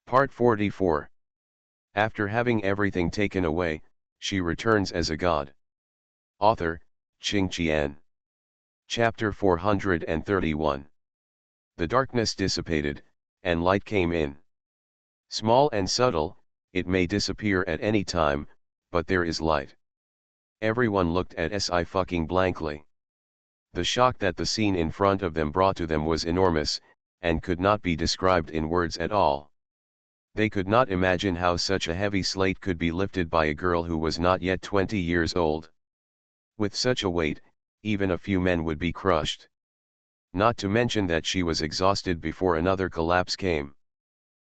Part 44. After having everything taken away, she returns as a god. Author, Qing Qian. Chapter 431. The darkness dissipated, and light came in. Small and subtle, it may disappear at any time, but there is light. Everyone looked at Sci-fi blankly. The shock that the scene in front of them brought to them was enormous, and could not be described in words at all. They could not imagine how such a heavy slate could be lifted by a girl who was not yet 20 years old. With such a weight, even a few men would be crushed. Not to mention that she was exhausted before another collapse came.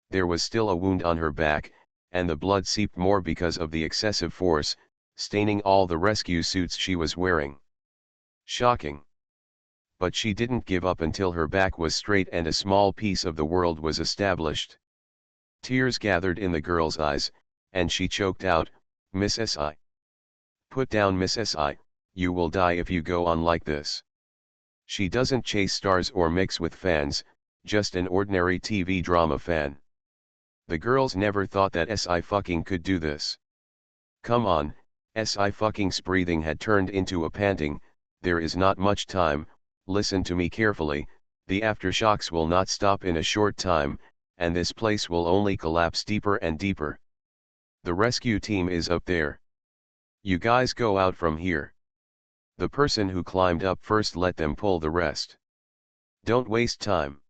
There was still a wound on her back, and the blood seeped more because of the excessive force, staining all the rescue suits she was wearing. Shocking. But she didn't give up until her back was straight and a small piece of the world was established. Tears gathered in the girl's eyes, and she choked out, "Miss Si. Put down, Miss Si, you will die if you go on like this." She doesn't chase stars or mix with fans, just an ordinary TV drama fan. The girls never thought that Si could do this. Come on, Si breathing had turned into a panting. There is not much time, listen to me carefully, the aftershocks will not stop in a short time, and this place will only collapse deeper and deeper. The rescue team is up there. You guys go out from here. The person who climbed up first, let them pull the rest. Don't waste time.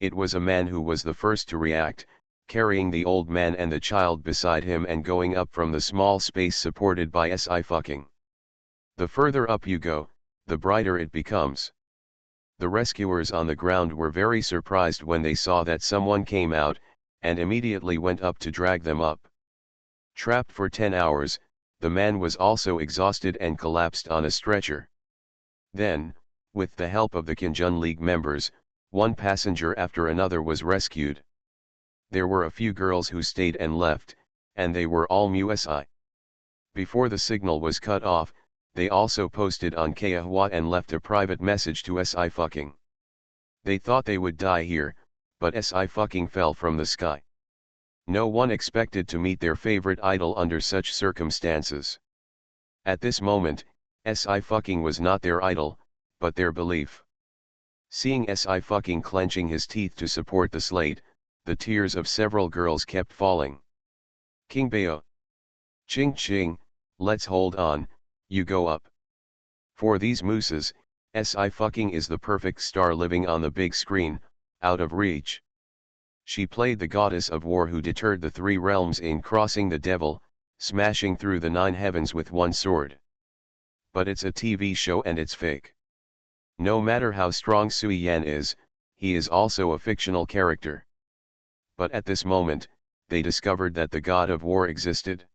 It was a man who was the first to react, carrying the old man and the child beside him and going up from the small space supported by Si. The further up you go, the brighter it becomes. The rescuers on the ground were very surprised when they saw that someone came out, and immediately went up to drag them up. Trapped for 10 hours, the man was also exhausted and collapsed on a stretcher. Then, with the help of the Kinjun League members, one passenger after another was rescued. There were a few girls who stayed and left, and they were all MUSI. Before the signal was cut off, they also posted on Kahua and left a private message to Si. They thought they would die here, but Si fell from the sky. No one expected to meet their favorite idol under such circumstances. At this moment, Si was not their idol, but their belief. Seeing Si clenching his teeth to support the slate, the tears of several girls kept falling. King Bao. Ching ching, let's hold on, you go up. For these mooses, Si is the perfect star living on the big screen, out of reach. She played the goddess of war who deterred the 3 realms in crossing the devil, smashing through the 9 heavens with one sword. But it's a TV show and it's fake. No matter how strong Sui Yan is, he is also a fictional character. But at this moment, they discovered that the god of war existed.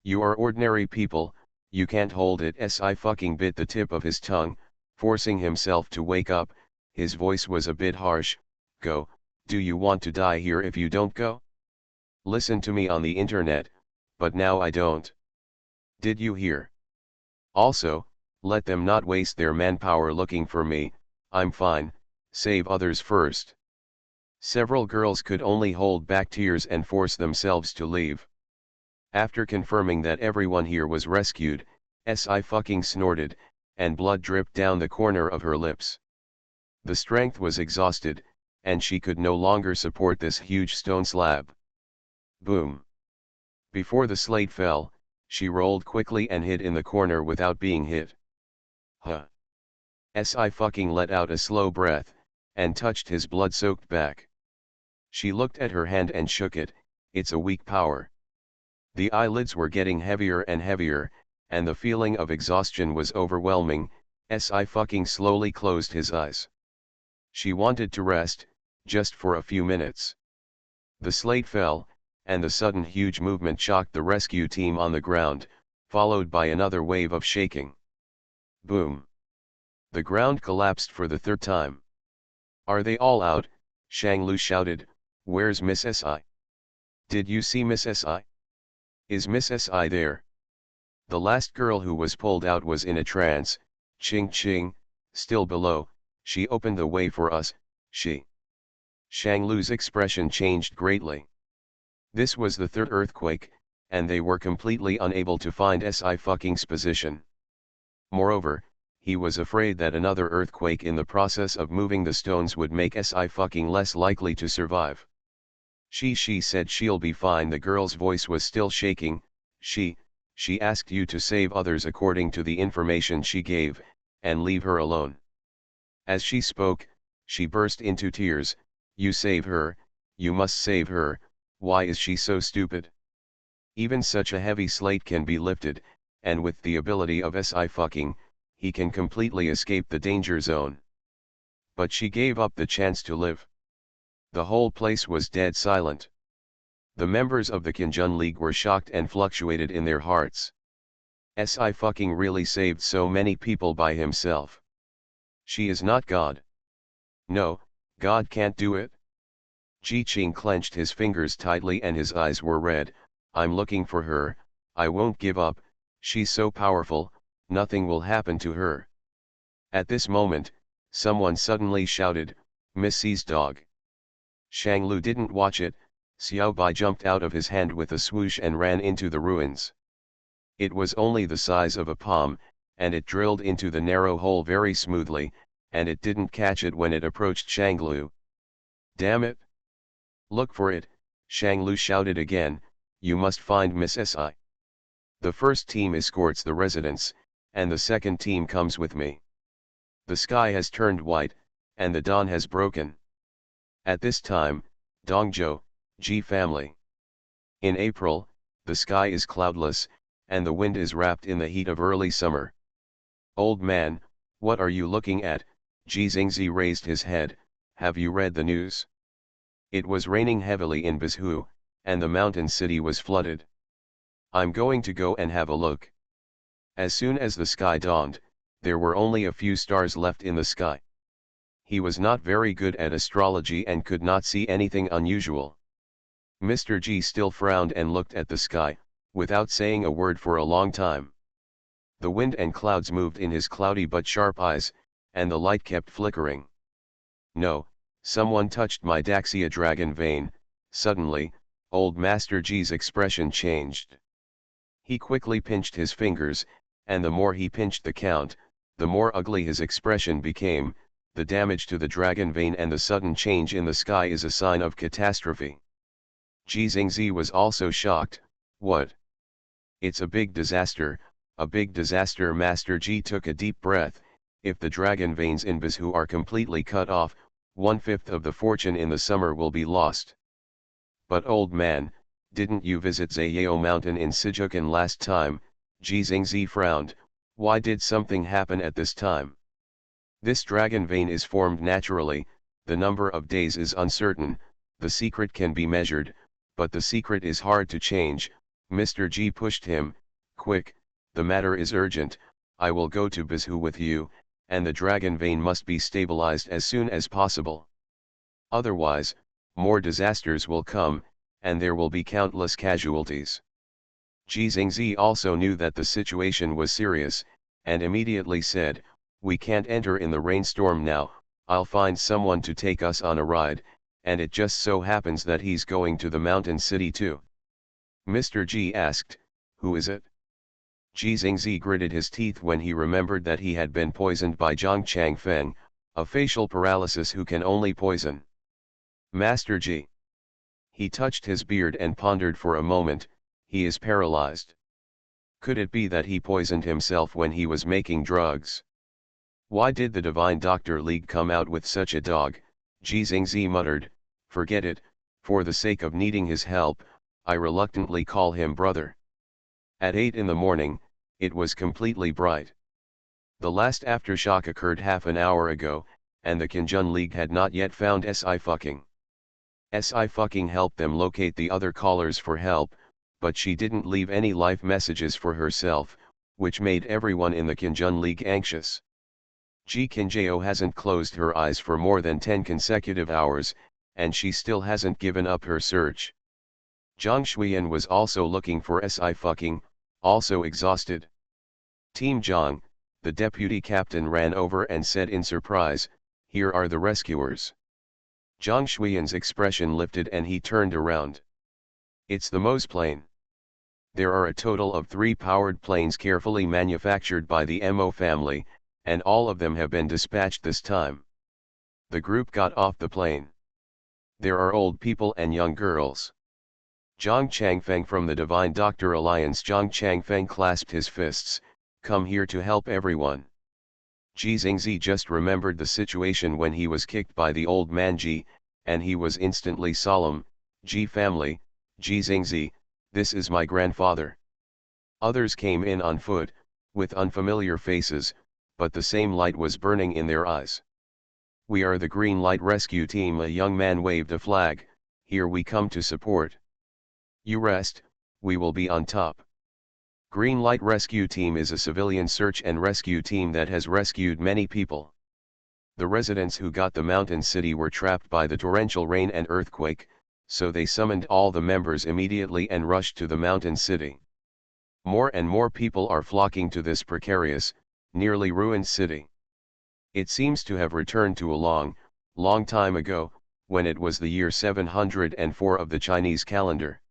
You are ordinary people, you can't hold it. Si bit the tip of his tongue, forcing himself to wake up. His voice was a bit harsh. Go, do you want to die here if you don't go? Listen to me on the internet, but now I don't. Did you hear? Also, let them not waste their manpower looking for me, I'm fine, save others first. Several girls could only hold back tears and force themselves to leave. After confirming that everyone here was rescued, Si snorted, and blood dripped down the corner of her lips. The strength was exhausted, and she could no longer support this huge stone slab. Boom! Before the slate fell, she rolled quickly and hid in the corner without being hit. Huh! Si let out a slow breath, and touched his blood-soaked back. She looked at her hand and shook it. It's a weak power. The eyelids were getting heavier and heavier, and the feeling of exhaustion was overwhelming. Si slowly closed his eyes. She wanted to rest, just for a few minutes. The slate fell, and the sudden huge movement shocked the rescue team on the ground, followed by another wave of shaking. Boom! The ground collapsed for the 3rd time. Are they all out? Shanglu shouted. Where's Miss Si? Did you see Miss Si? Is Miss Si there? The last girl who was pulled out was in a trance. Ching ching, still below, she opened the way for us, she. Shanglu's expression changed greatly. This was the third earthquake, and they were completely unable to find Sci-Fucking's position. Moreover, he was afraid that another earthquake in the process of moving the stones would make Sci-Fucking less likely to survive. She said she'll be fine. The girl's voice was still shaking. She asked you to save others according to the information she gave, and leave her alone. As she spoke, she burst into tears. You save her, you must save her, why is she so stupid? Even such a heavy slate can be lifted, and with the ability of Sci-Fucking, he can completely escape the danger zone. But she gave up the chance to live. The whole place was dead silent. The members of the Kinjun League were shocked and fluctuated in their hearts. Sci-Fucking really saved so many people by himself. She is not God. No, God can't do it. Ji Qing clenched his fingers tightly and his eyes were red. I'm looking for her, I won't give up, she's so powerful, nothing will happen to her. At this moment, someone suddenly shouted, Missy's dog. Shanglu didn't watch it. Xiao Bai jumped out of his hand with a swoosh and ran into the ruins. It was only the size of a palm, and it drilled into the narrow hole very smoothly, and it didn't catch it when it approached Shanglu. Damn it! Look for it, Shanglu shouted again, you must find Miss Si. The first team escorts the residents, and the second team comes with me. The sky has turned white, and the dawn has broken. At this time, Dongzhou, Ji family. In April, the sky is cloudless, and the wind is wrapped in the heat of early summer. Old man, what are you looking at? Ji Xingzi raised his head. Have you read the news? It was raining heavily in Bizhu, and the mountain city was flooded. I'm going to go and have a look. As soon as the sky dawned, there were only a few stars left in the sky. He was not very good at astrology and could not see anything unusual. Mr. G still frowned and looked at the sky, without saying a word for a long time. The wind and clouds moved in his cloudy but sharp eyes, and the light kept flickering. No, someone touched my Daxia dragon vein. Suddenly, old Master G's expression changed. He quickly pinched his fingers, and the more he pinched the count, the more ugly his expression became. The damage to the dragon vein and the sudden change in the sky is a sign of catastrophe. Ji Xingzi was also shocked. What? It's a big disaster, a big disaster. Master Ji took a deep breath. If the dragon veins in Bizhu are completely cut off, 1/5 of the fortune in the summer will be lost. But old man, didn't you visit Zayao mountain in Sijukan last time? Ji Xingzi frowned. Why did something happen at this time? This dragon vein is formed naturally, the number of days is uncertain, the secret can be measured, but the secret is hard to change. Mr. G pushed him. Quick, the matter is urgent, I will go to Bizhu with you, and the dragon vein must be stabilized as soon as possible. Otherwise, more disasters will come, and there will be countless casualties. Ji Xingzi also knew that the situation was serious, and immediately said, we can't enter in the rainstorm now, I'll find someone to take us on a ride, and it just so happens that he's going to the mountain city too. Mr. G asked, who is it? Ji Xingzi gritted his teeth when he remembered that he had been poisoned by Zhang Changfeng, a facial paralysis who can only poison. Master Ji. He touched his beard and pondered for a moment. He is paralyzed. Could it be that he poisoned himself when he was making drugs? Why did the Divine Doctor League come out with such a dog? Ji Xingzi muttered, forget it, for the sake of needing his help, I reluctantly call him brother. At 8 in the morning, it was completely bright. The last aftershock occurred half an hour ago, and the Kinjun League had not yet found Sci-Fucking. Sci-Fucking helped them locate the other callers for help, but she didn't leave any life messages for herself, which made everyone in the Kinjun League anxious. Ji Kinjao hasn't closed her eyes for more than 10 consecutive hours, and she still hasn't given up her search. Zhang Shuiyan was also looking for Sci-Fucking, also exhausted. Team Zhang, the deputy captain ran over and said in surprise, here are the rescuers. Zhang Shuiyan's expression lifted and he turned around. It's the MOS plane. There are a total of 3 powered planes carefully manufactured by the MO family, and all of them have been dispatched this time. The group got off the plane. There are old people and young girls. Zhang Changfeng from the Divine Doctor Alliance. Zhang Changfeng clasped his fists, come here to help everyone. Ji Xingzi just remembered the situation when he was kicked by the old man Ji, and he was instantly solemn. Ji family, Ji Xingzi, this is my grandfather. Others came in on foot, with unfamiliar faces, but the same light was burning in their eyes. We are the Green Light Rescue Team. A young man waved a flag, here we come to support. You rest, we will be on top. Green Light Rescue Team is a civilian search and rescue team that has rescued many people. The residents who got the mountain city were trapped by the torrential rain and earthquake, so they summoned all the members immediately and rushed to the mountain city. More and more people are flocking to this precarious, nearly ruined city. It seems to have returned to a long, long time ago, when it was the year 704 of the Chinese calendar.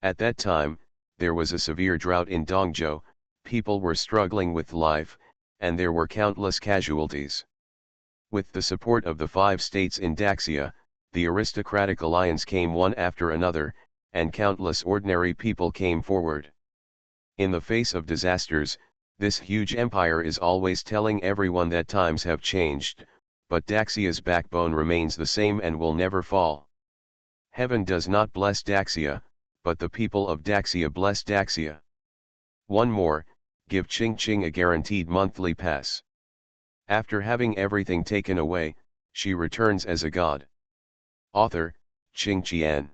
At that time, there was a severe drought in Dongzhou, people were struggling with life, and there were countless casualties. With the support of the 5 states in Daxia, the aristocratic alliance came one after another, and countless ordinary people came forward. In the face of disasters, this huge empire is always telling everyone that times have changed, but Daxia's backbone remains the same and will never fall. Heaven does not bless Daxia, but the people of Daxia bless Daxia. One more, give Ching Ching a guaranteed monthly pass. After having everything taken away, she returns as a god. Author, Qing Qian.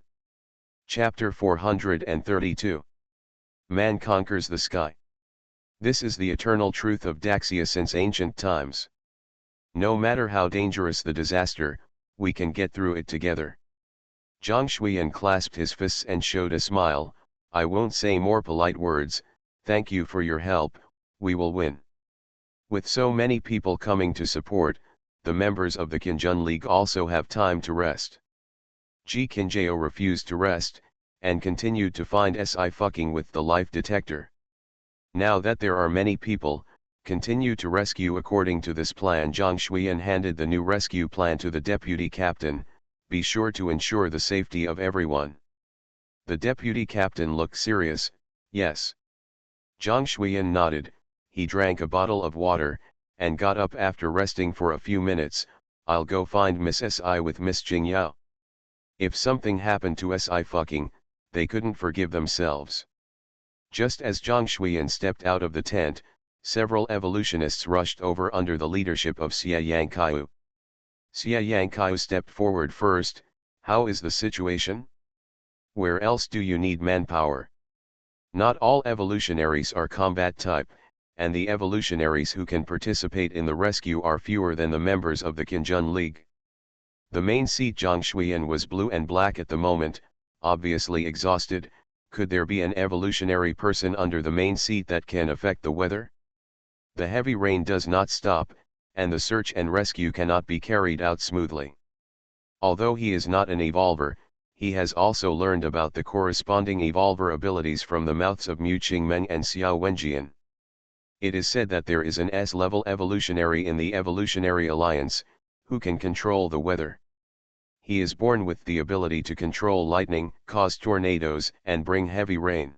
Chapter 432. Man conquers the sky. This is the eternal truth of Daxia since ancient times. No matter how dangerous the disaster, we can get through it together. Zhang Shuiyan clasped his fists and showed a smile. I won't say more polite words, thank you for your help, we will win. With so many people coming to support, the members of the Qinjun League also have time to rest. Ji Qinjiao refused to rest, and continued to find Sci-fucking with the life detector. Now that there are many people, continue to rescue according to this plan. Zhang Shuiyan handed the new rescue plan to the deputy captain, be sure to ensure the safety of everyone. The deputy captain looked serious, yes. Zhang Shuiyan nodded, he drank a bottle of water, and got up after resting for a few minutes. I'll go find Miss Si with Miss Jingyao. If something happened to Sci-fucking, they couldn't forgive themselves. Just as Zhang Shuiyan stepped out of the tent, several evolutionists rushed over under the leadership of Xia Yangkaiu. Xia Yangkaiu stepped forward first. How is the situation? Where else do you need manpower? Not all evolutionaries are combat type, and the evolutionaries who can participate in the rescue are fewer than the members of the Qinjun League. The main seat Zhang Shuiyan was blue and black at the moment, obviously exhausted. Could there be an evolutionary person under the main seat that can affect the weather? The heavy rain does not stop, and the search and rescue cannot be carried out smoothly. Although he is not an evolver, he has also learned about the corresponding evolver abilities from the mouths of Mu Qingmeng and Xiao Wenjian. It is said that there is an S-level evolutionary in the Evolutionary Alliance, who can control the weather. He is born with the ability to control lightning, cause tornadoes, and bring heavy rain.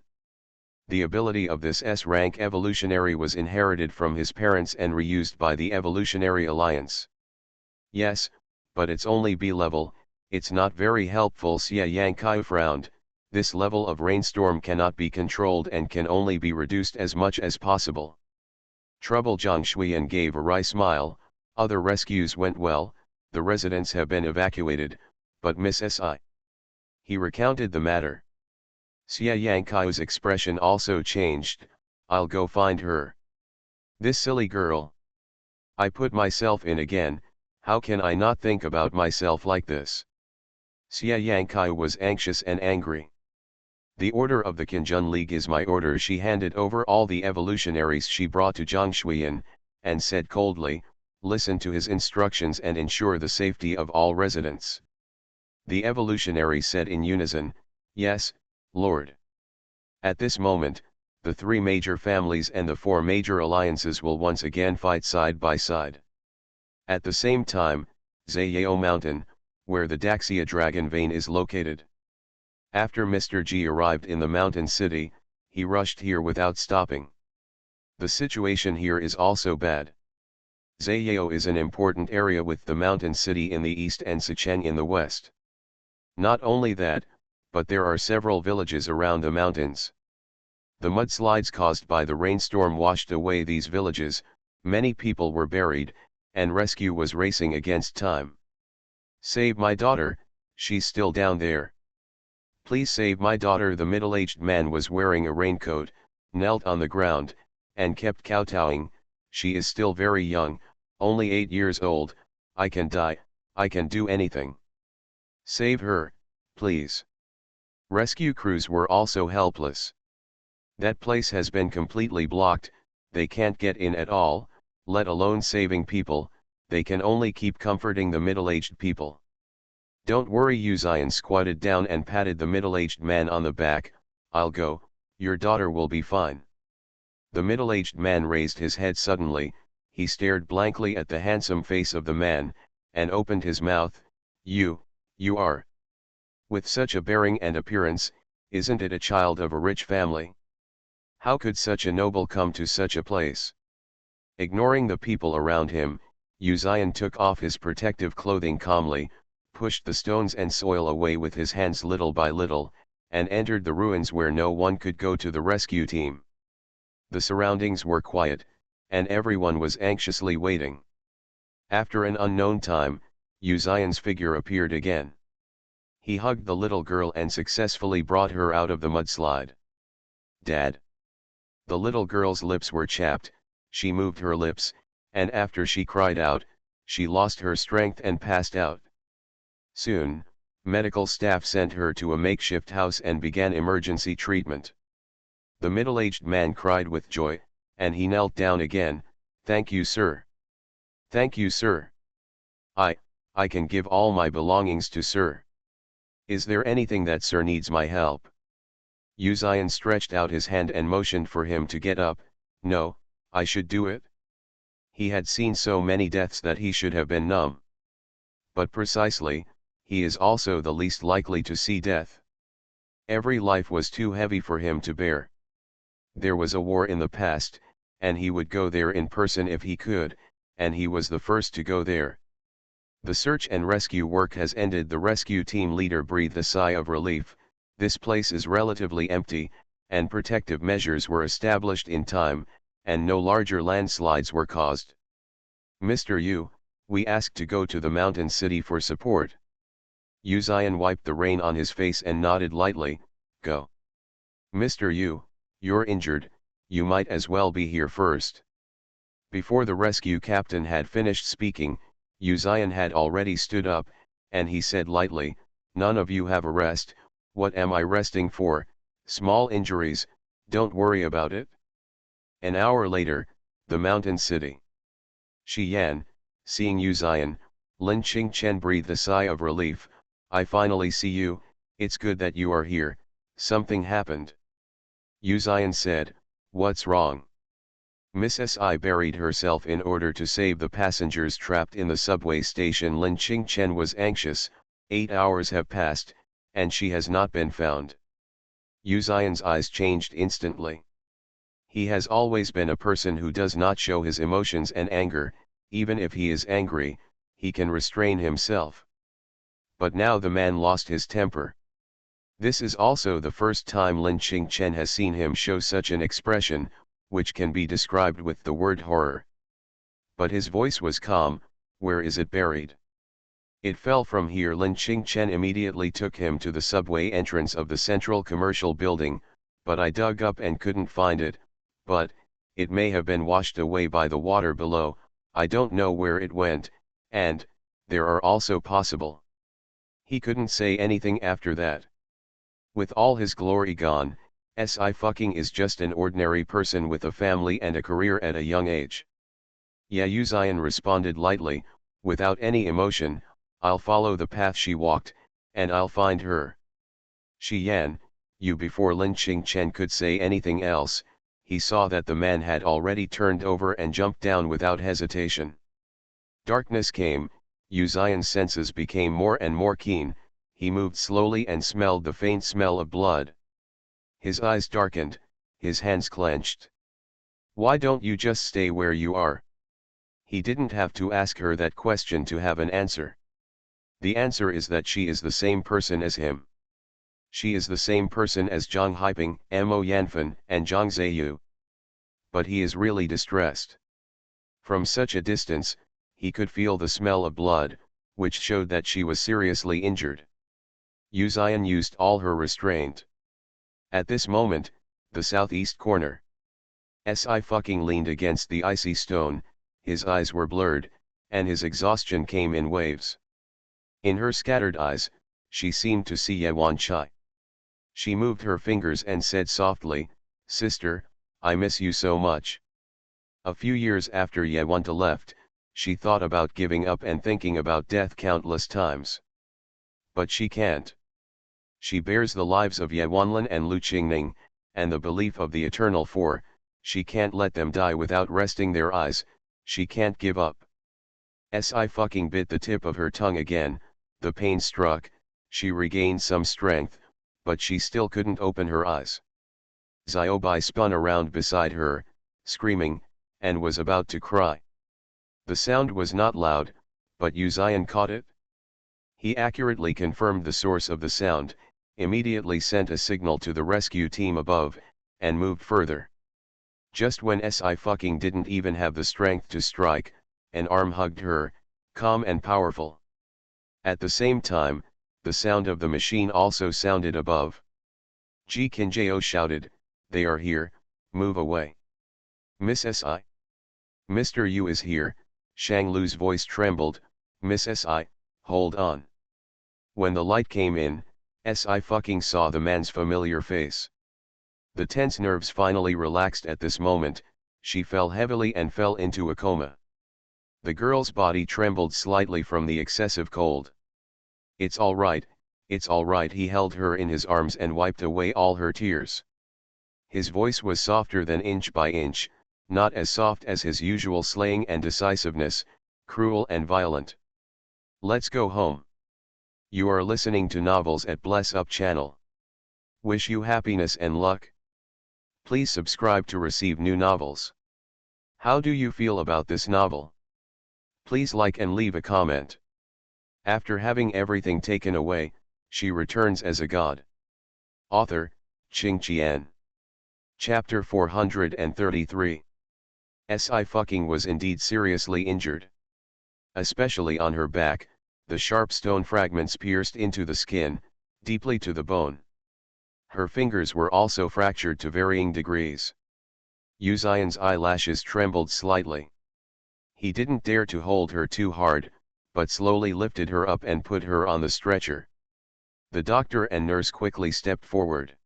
The ability of this S-rank evolutionary was inherited from his parents and reused by the Evolutionary Alliance. Yes, but it's only B-level, it's not very helpful. Xia Yangkaiu frowned, this level of rainstorm cannot be controlled and can only be reduced as much as possible. Trouble. Zhang Shuiyan gave a wry smile, other rescues went well, the residents have been evacuated, but Miss Si. He recounted the matter. Xia Yangkaiu's expression also changed, I'll go find her. This silly girl. I put myself in again, how can I not think about myself like this? Xia Yangkaiu was anxious and angry. The order of the Qinjun League is my order. She handed over all the evolutionaries she brought to Zhang Shuiyan, and said coldly, listen to his instructions and ensure the safety of all residents. The evolutionaries said in unison, "Yes, Lord." At this moment, the three major families and the four major alliances will once again fight side by side. At the same time, Zayao Mountain, where the Daxia dragon vein is located. After Mr. G arrived in the mountain city, he rushed here without stopping. The situation here is also bad. Zayao is an important area with the mountain city in the east and Sicheng in the west. Not only that, but there are several villages around the mountains. The mudslides caused by the rainstorm washed away these villages, many people were buried, and rescue was racing against time. "Save my daughter, she's still down there. Please save my daughter." The middle-aged man was wearing a raincoat, knelt on the ground, and kept kowtowing, "She is still very young, only 8 years old, I can die, I can do anything. Save her, please." Rescue crews were also helpless. That place has been completely blocked, they can't get in at all, let alone saving people, they can only keep comforting the middle-aged people. "Don't worry." Uzian squatted down and patted the middle-aged man on the back, "I'll go, your daughter will be fine." The middle-aged man raised his head suddenly, he stared blankly at the handsome face of the man, and opened his mouth, You are. With such a bearing and appearance, isn't it a child of a rich family? How could such a noble come to such a place?" Ignoring the people around him, Uzian took off his protective clothing calmly, pushed the stones and soil away with his hands little by little, and entered the ruins where no one could go to the rescue team. The surroundings were quiet, and everyone was anxiously waiting. After an unknown time, Uzian's figure appeared again. He hugged the little girl and successfully brought her out of the mudslide. "Dad." The little girl's lips were chapped, she moved her lips, and after she cried out, she lost her strength and passed out. Soon, medical staff sent her to a makeshift house and began emergency treatment. The middle-aged man cried with joy, and he knelt down again, "Thank you, sir. Thank you, sir. I can give all my belongings to sir. Is there anything that sir needs my help?" Uzian stretched out his hand and motioned for him to get up. "No, I should do it." He had seen so many deaths that he should have been numb. But precisely, he is also the least likely to see death. Every life was too heavy for him to bear. There was a war in the past, and he would go there in person if he could, and he was the first to go there. The search and rescue work has ended. The rescue team leader breathed a sigh of relief. This place is relatively empty, and protective measures were established in time, and no larger landslides were caused. "Mr. Yu, we asked to go to the mountain city for support." Uzian wiped the rain on his face and nodded lightly, "Go." "Mr. Yu, you're injured, you might as well be here first." Before the rescue captain had finished speaking, Uzian had already stood up, and he said lightly, "None of you have a rest. What am I resting for? Small injuries, don't worry about it." An hour later, the mountain city. Xiyan, seeing Uzian, Lin Qingchen breathed a sigh of relief, "I finally see you, it's good that you are here, something happened." Uzian said, "What's wrong?" "Mrs. I buried herself in order to save the passengers trapped in the subway station." Lin Qingchen was anxious, 8 hours have passed, and she has not been found. Uzian's eyes changed instantly. He has always been a person who does not show his emotions and anger, even if he is angry, he can restrain himself. But now the man lost his temper. This is also the first time Lin Qingchen has seen him show such an expression, which can be described with the word horror. But his voice was calm, "Where is it buried?" "It fell from here." Lin Qingchen immediately took him to the subway entrance of the central commercial building, "But I dug up and couldn't find it, but, it may have been washed away by the water below, I don't know where it went, and, there are also possible." He couldn't say anything after that. With all his glory gone, Sci-fucking is just an ordinary person with a family and a career at a young age. "Yeah," Uzian responded lightly, without any emotion, "I'll follow the path she walked, and I'll find her. Shi Yan, you. Before Lin Qingchen could say anything else, he saw that the man had already turned over and jumped down without hesitation. Darkness came, Yu Xian's senses became more and more keen, he moved slowly and smelled the faint smell of blood. His eyes darkened, his hands clenched. Why don't you just stay where you are? He didn't have to ask her that question to have an answer. The answer is that she is the same person as him. She is the same person as Zhang Haiping, Mo Yanfen, and Zhang Zheyu. But he is really distressed. From such a distance, he could feel the smell of blood, which showed that she was seriously injured. Yu Xian used all her restraint. At this moment, the southeast corner. Sci-fi leaned against the icy stone, his eyes were blurred, and his exhaustion came in waves. In her scattered eyes, she seemed to see Yuan Chai. She moved her fingers and said softly, "Sister, I miss you so much." A few years after Yuan left, she thought about giving up and thinking about death countless times. But she can't. She bears the lives of Yuanlin and Lu Qingning, and the belief of the Eternal Four. She can't let them die without resting their eyes, she can't give up. Sci bit the tip of her tongue again, the pain struck, she regained some strength, but she still couldn't open her eyes. Xiaobai spun around beside her, screaming, and was about to cry. The sound was not loud, but Yu Xian caught it. He accurately confirmed the source of the sound, immediately sent a signal to the rescue team above, and moved further. Just when Sci didn't even have the strength to strike, an arm hugged her, calm and powerful. At the same time, the sound of the machine also sounded above. Ji Qinjiao shouted, "They are here, move away." "Miss Si? Mr. Yu is here," Shang Lu's voice trembled, "Miss Si, hold on." When the light came in, Sci saw the man's familiar face. The tense nerves finally relaxed at this moment, she fell heavily and fell into a coma. The girl's body trembled slightly from the excessive cold. It's all right," he held her in his arms and wiped away all her tears. His voice was softer than inch by inch, not as soft as his usual slaying and decisiveness, cruel and violent. "Let's go home. You are listening to novels at Bless Up channel. Wish you happiness and luck. Please subscribe to receive new novels. How do you feel about this novel? Please like and leave a comment." After having everything taken away, she returns as a god. Author, Qing Qian. Chapter 433. Sci was indeed seriously injured. Especially on her back, the sharp stone fragments pierced into the skin, deeply to the bone. Her fingers were also fractured to varying degrees. Yu Xian's eyelashes trembled slightly. He didn't dare to hold her too hard, but slowly lifted her up and put her on the stretcher. The doctor and nurse quickly stepped forward.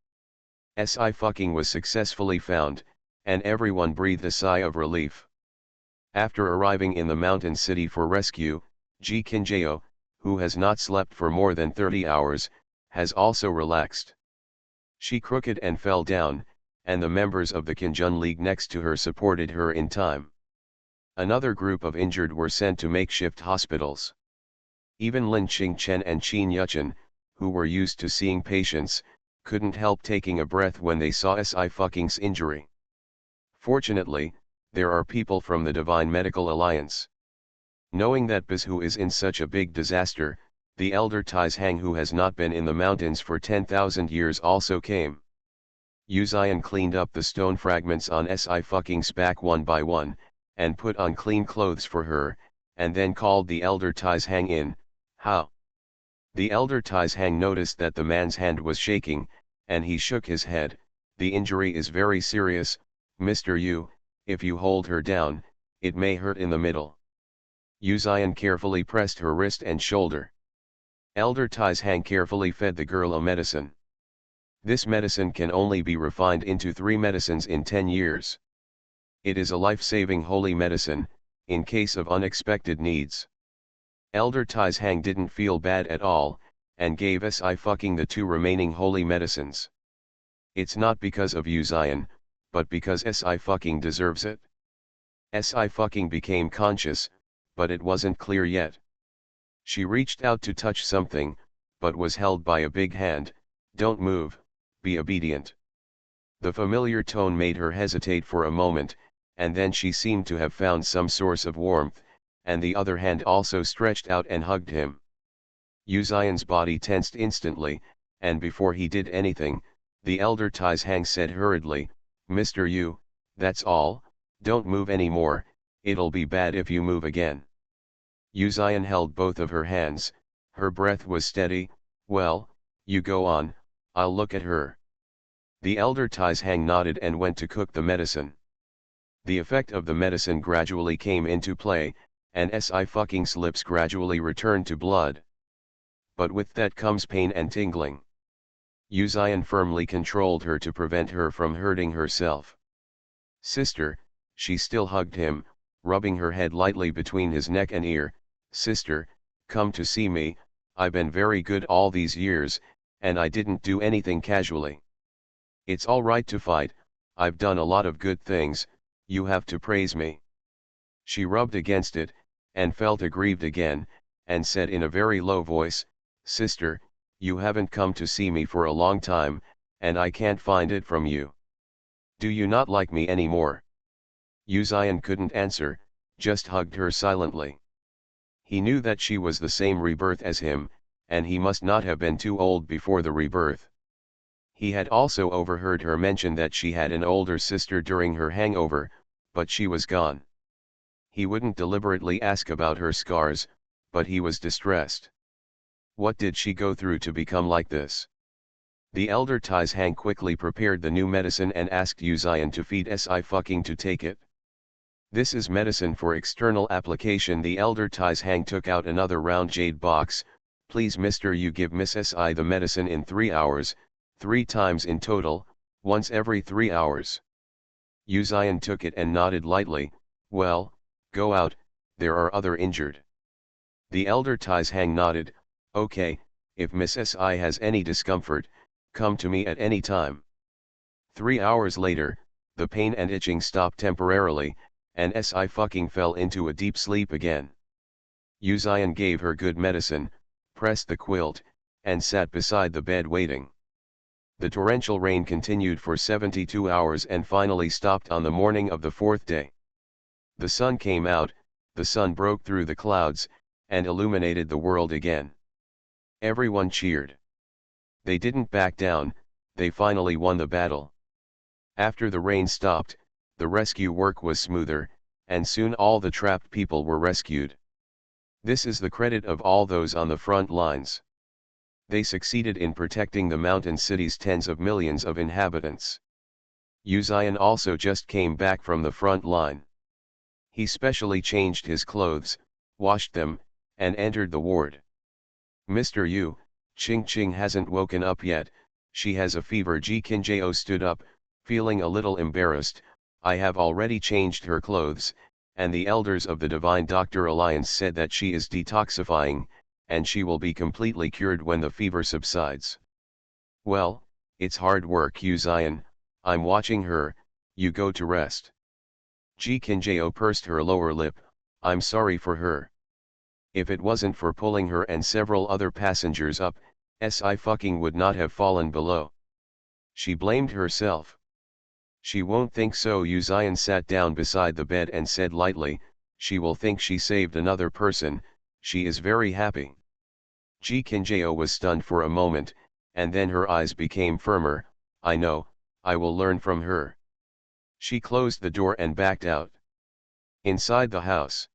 Sci was successfully found, and everyone breathed a sigh of relief. After arriving in the mountain city for rescue, Ji Qinjiao, who has not slept for more than 30 hours, has also relaxed. She crooked and fell down, and the members of the Qinjun League next to her supported her in time. Another group of injured were sent to makeshift hospitals. Even Lin Qingchen and Qin Yuchen, who were used to seeing patients, couldn't help taking a breath when they saw Sci-Fu's injury. Fortunately, there are people from the Divine Medical Alliance. Knowing that Bizhu is in such a big disaster, the elder Tais Hang, who has not been in the mountains for 10,000 years, also came. Yu Xian cleaned up the stone fragments on Sci-Fu's back one by one, and put on clean clothes for her, and then called the elder Tais Hang in. "How?" The elder Tais Hang noticed that the man's hand was shaking, and he shook his head. "The injury is very serious, Mr. Yu. If you hold her down, it may hurt in the middle." Yu Xian carefully pressed her wrist and shoulder. Elder Tais Hang carefully fed the girl a medicine. This medicine can only be refined into 3 medicines in 10 years. It is a life-saving holy medicine, in case of unexpected needs. Elder Tais Hang didn't feel bad at all, and gave Si fucking the 2 remaining holy medicines. It's not because of you Zion, but because Si fucking deserves it. Si fucking became conscious, but it wasn't clear yet. She reached out to touch something, but was held by a big hand. Don't move, be obedient. The familiar tone made her hesitate for a moment, and then she seemed to have found some source of warmth, and the other hand also stretched out and hugged him. Uzion's body tensed instantly, and before he did anything, the elder Taizhang said hurriedly, "Mr. Yu, that's all, don't move anymore, it'll be bad if you move again." Uzion held both of her hands, her breath was steady. "Well, you go on, I'll look at her." The elder Taizhang nodded and went to cook the medicine. The effect of the medicine gradually came into play, and Si fucking's lips gradually returned to blood. But with that comes pain and tingling. Uzion firmly controlled her to prevent her from hurting herself. "Sister," she still hugged him, rubbing her head lightly between his neck and ear. "Sister, come to see me, I've been very good all these years, and I didn't do anything casually. It's all right to fight, I've done a lot of good things, you have to praise me." She rubbed against it, and felt aggrieved again, and said in a very low voice, "Sister, you haven't come to see me for a long time, and I can't find it from you. Do you not like me anymore?" Uzion couldn't answer, just hugged her silently. He knew that she was the same rebirth as him, and he must not have been too old before the rebirth. He had also overheard her mention that she had an older sister during her hangover, but she was gone. He wouldn't deliberately ask about her scars, but he was distressed. What did she go through to become like this? The elder Taizhang quickly prepared the new medicine and asked Uzion to feed Si fucking to take it. "This is medicine for external application." The elder Taizhang took out another round jade box. "Please Mr. You give Miss Si the medicine in 3 hours, 3 times in total, once every 3 hours. Uzion took it and nodded lightly. "Well, go out, there are other injured." The elder Taizhang nodded. "Okay, if Miss Si has any discomfort, come to me at any time." 3 hours later, the pain and itching stopped temporarily, and Si fucking fell into a deep sleep again. Uzion gave her good medicine, pressed the quilt, and sat beside the bed waiting. The torrential rain continued for 72 hours and finally stopped on the morning of the 4th day. The sun came out, the sun broke through the clouds, and illuminated the world again. Everyone cheered. They didn't back down, they finally won the battle. After the rain stopped, the rescue work was smoother, and soon all the trapped people were rescued. This is the credit of all those on the front lines. They succeeded in protecting the mountain city's tens of millions of inhabitants. Uzion also just came back from the front line. He specially changed his clothes, washed them, and entered the ward. "Mr. Yu, Ching Ching hasn't woken up yet, she has a fever." Ji Kinjao stood up, feeling a little embarrassed. "I have already changed her clothes, and the elders of the Divine Doctor Alliance said that she is detoxifying, and she will be completely cured when the fever subsides." "Well, it's hard work Uzion, I'm watching her, you go to rest." Ji Kinjao pursed her lower lip. "I'm sorry for her. If it wasn't for pulling her and several other passengers up, Si fucking would not have fallen below. She blamed herself." "She won't think so." Uzion sat down beside the bed and said lightly, "She will think she saved another person, she is very happy." Ji Kinjao was stunned for a moment, and then her eyes became firmer. "I know, I will learn from her." She closed the door and backed out. Inside the house,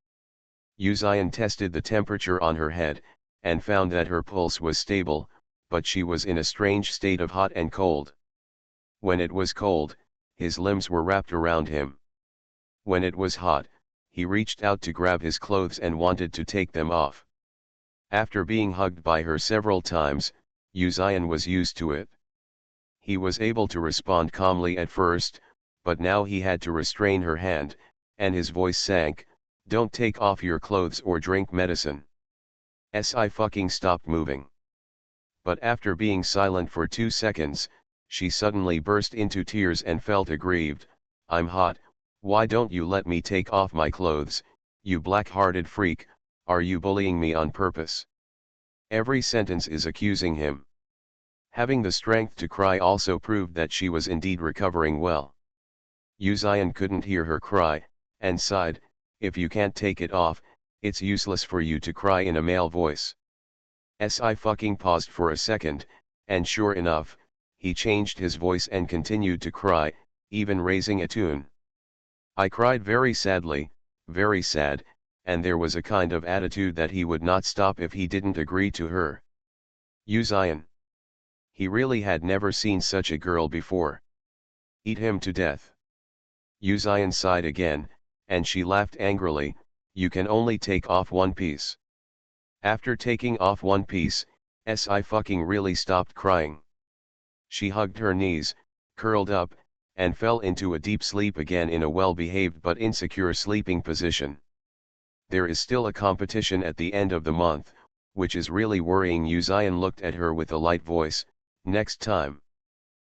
Uzion tested the temperature on her head, and found that her pulse was stable, but she was in a strange state of hot and cold. When it was cold, his limbs were wrapped around him. When it was hot, he reached out to grab his clothes and wanted to take them off. After being hugged by her several times, Uzion was used to it. He was able to respond calmly at first, but now he had to restrain her hand, and his voice sank. "Don't take off your clothes or drink medicine." Si fucking stopped moving. But after being silent for 2 seconds, she suddenly burst into tears and felt aggrieved. "I'm hot, why don't you let me take off my clothes, you black-hearted freak, are you bullying me on purpose?" Every sentence is accusing him. Having the strength to cry also proved that she was indeed recovering well. Uzion couldn't hear her cry, and sighed, "If you can't take it off, it's useless for you to cry in a male voice." Si fucking paused for a second, and sure enough, he changed his voice and continued to cry, even raising a tune. I cried very sadly, very sad, and there was a kind of attitude that he would not stop if he didn't agree to her. Uzion. He really had never seen such a girl before. Eat him to death. Uzion sighed again, and she laughed angrily, "You can only take off one piece." After taking off one piece, Si fucking really stopped crying. She hugged her knees, curled up, and fell into a deep sleep again in a well-behaved but insecure sleeping position. There is still a competition at the end of the month, which is really worrying. Uzion looked at her with a light voice, "Next time."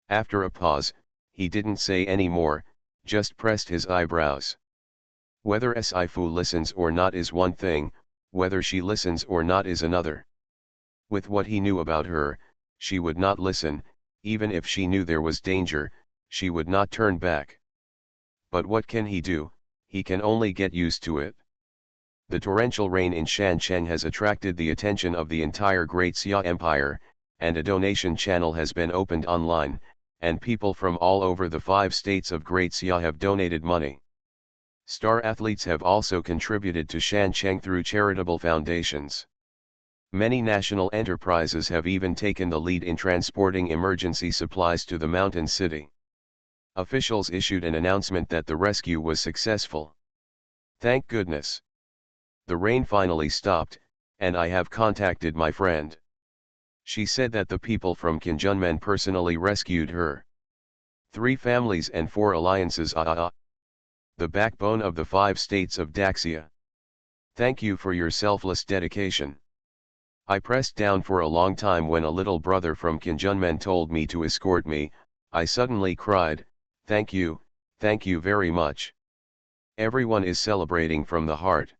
After a pause, he didn't say any more, just pressed his eyebrows. Whether Sifu listens or not is one thing, whether she listens or not is another. With what he knew about her, she would not listen, even if she knew there was danger, she would not turn back. But what can he do? He can only get used to it. The torrential rain in Shancheng has attracted the attention of the entire Great Xia Empire, and a donation channel has been opened online, and people from all over the 5 states of Great Xia have donated money. Star athletes have also contributed to Shancheng through charitable foundations. Many national enterprises have even taken the lead in transporting emergency supplies to the mountain city. Officials issued an announcement that the rescue was successful. Thank goodness. The rain finally stopped, and I have contacted my friend. She said that the people from Kinjunmen personally rescued her. 3 families and 4 alliances. The backbone of the 5 states of Daxia. Thank you for your selfless dedication. I pressed down for a long time when a little brother from Kinjunmen told me to escort me. I suddenly cried, thank you very much. Everyone is celebrating from the heart.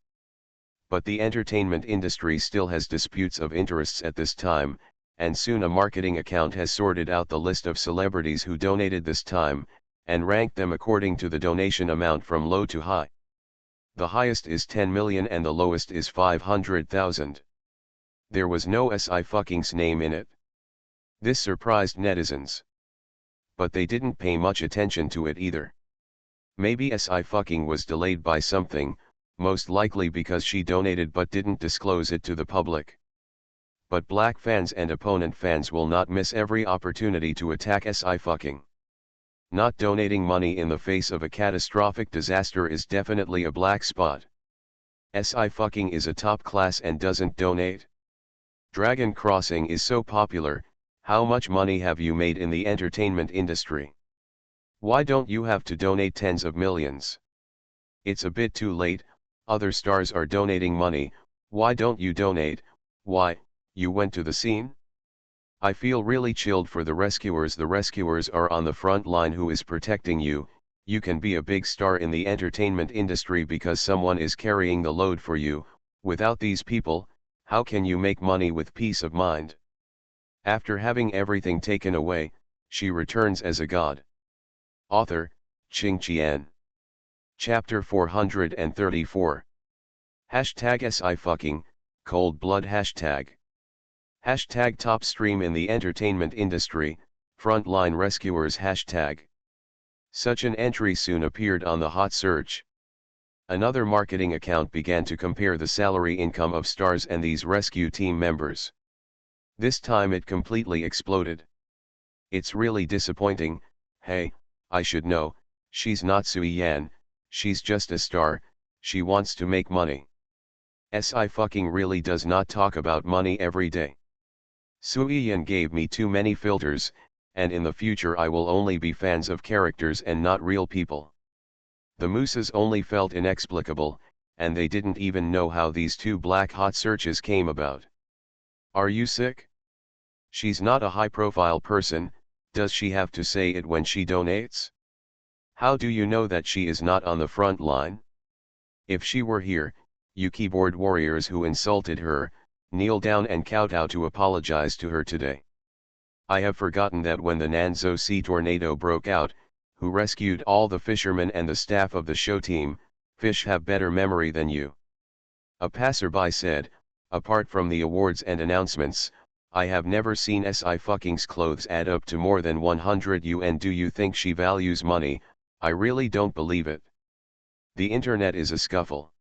But the entertainment industry still has disputes of interests at this time, and soon a marketing account has sorted out the list of celebrities who donated this time, and ranked them according to the donation amount from low to high. The highest is 10 million and the lowest is 500,000. There was no Si fucking's name in it. This surprised netizens. But they didn't pay much attention to it either. Maybe Si fucking was delayed by something, most likely because she donated but didn't disclose it to the public. But black fans and opponent fans will not miss every opportunity to attack Si fucking. Not donating money in the face of a catastrophic disaster is definitely a black spot. Si fucking is a top class and doesn't donate. Dragon Crossing is so popular, how much money have you made in the entertainment industry? Why don't you have to donate tens of millions? It's a bit too late, other stars are donating money, why don't you donate? Why, you went to the scene? I feel really chilled for the rescuers are on the front line. Who is protecting you? You can be a big star in the entertainment industry because someone is carrying the load for you. Without these people, how can you make money with peace of mind? After having everything taken away, she returns as a god. Author, Qing Qian. Chapter 434. Hashtag SI fucking, cold blood hashtag. Hashtag top stream in the entertainment industry, frontline rescuers hashtag. Such an entry soon appeared on the hot search. Another marketing account began to compare the salary income of stars and these rescue team members. This time it completely exploded. It's really disappointing. Hey, I should know, she's not Sui Yan, she's just a star, she wants to make money. Si fucking really does not talk about money every day. Sui Yan gave me too many filters, and in the future I will only be fans of characters and not real people. The mooses only felt inexplicable, and they didn't even know how these 2 black hot searches came about. Are you sick? She's not a high-profile person, does she have to say it when she donates? How do you know that she is not on the front line? If she were here, you keyboard warriors who insulted her, kneel down and kowtow to apologize to her today. I have forgotten that when the Nanzo Sea tornado broke out, who rescued all the fishermen and the staff of the show team, fish have better memory than you. A passerby said, apart from the awards and announcements, I have never seen Sci-Fi's clothes add up to more than 100 UN. Do you think she values money? I really don't believe it. The internet is a scuffle.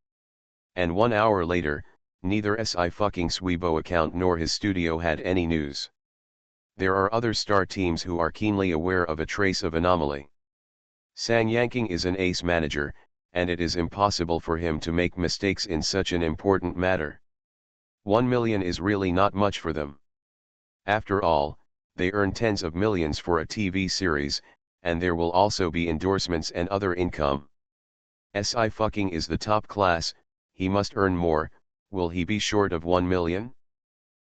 And 1 hour later, neither Sci-Fi's Weibo account nor his studio had any news. There are other star teams who are keenly aware of a trace of anomaly. Sang Yanking is an ace manager, and it is impossible for him to make mistakes in such an important matter. 1 million is really not much for them. After all, they earn tens of millions for a TV series, and there will also be endorsements and other income. Sci-Fi is the top class, he must earn more. Will he be short of 1 million?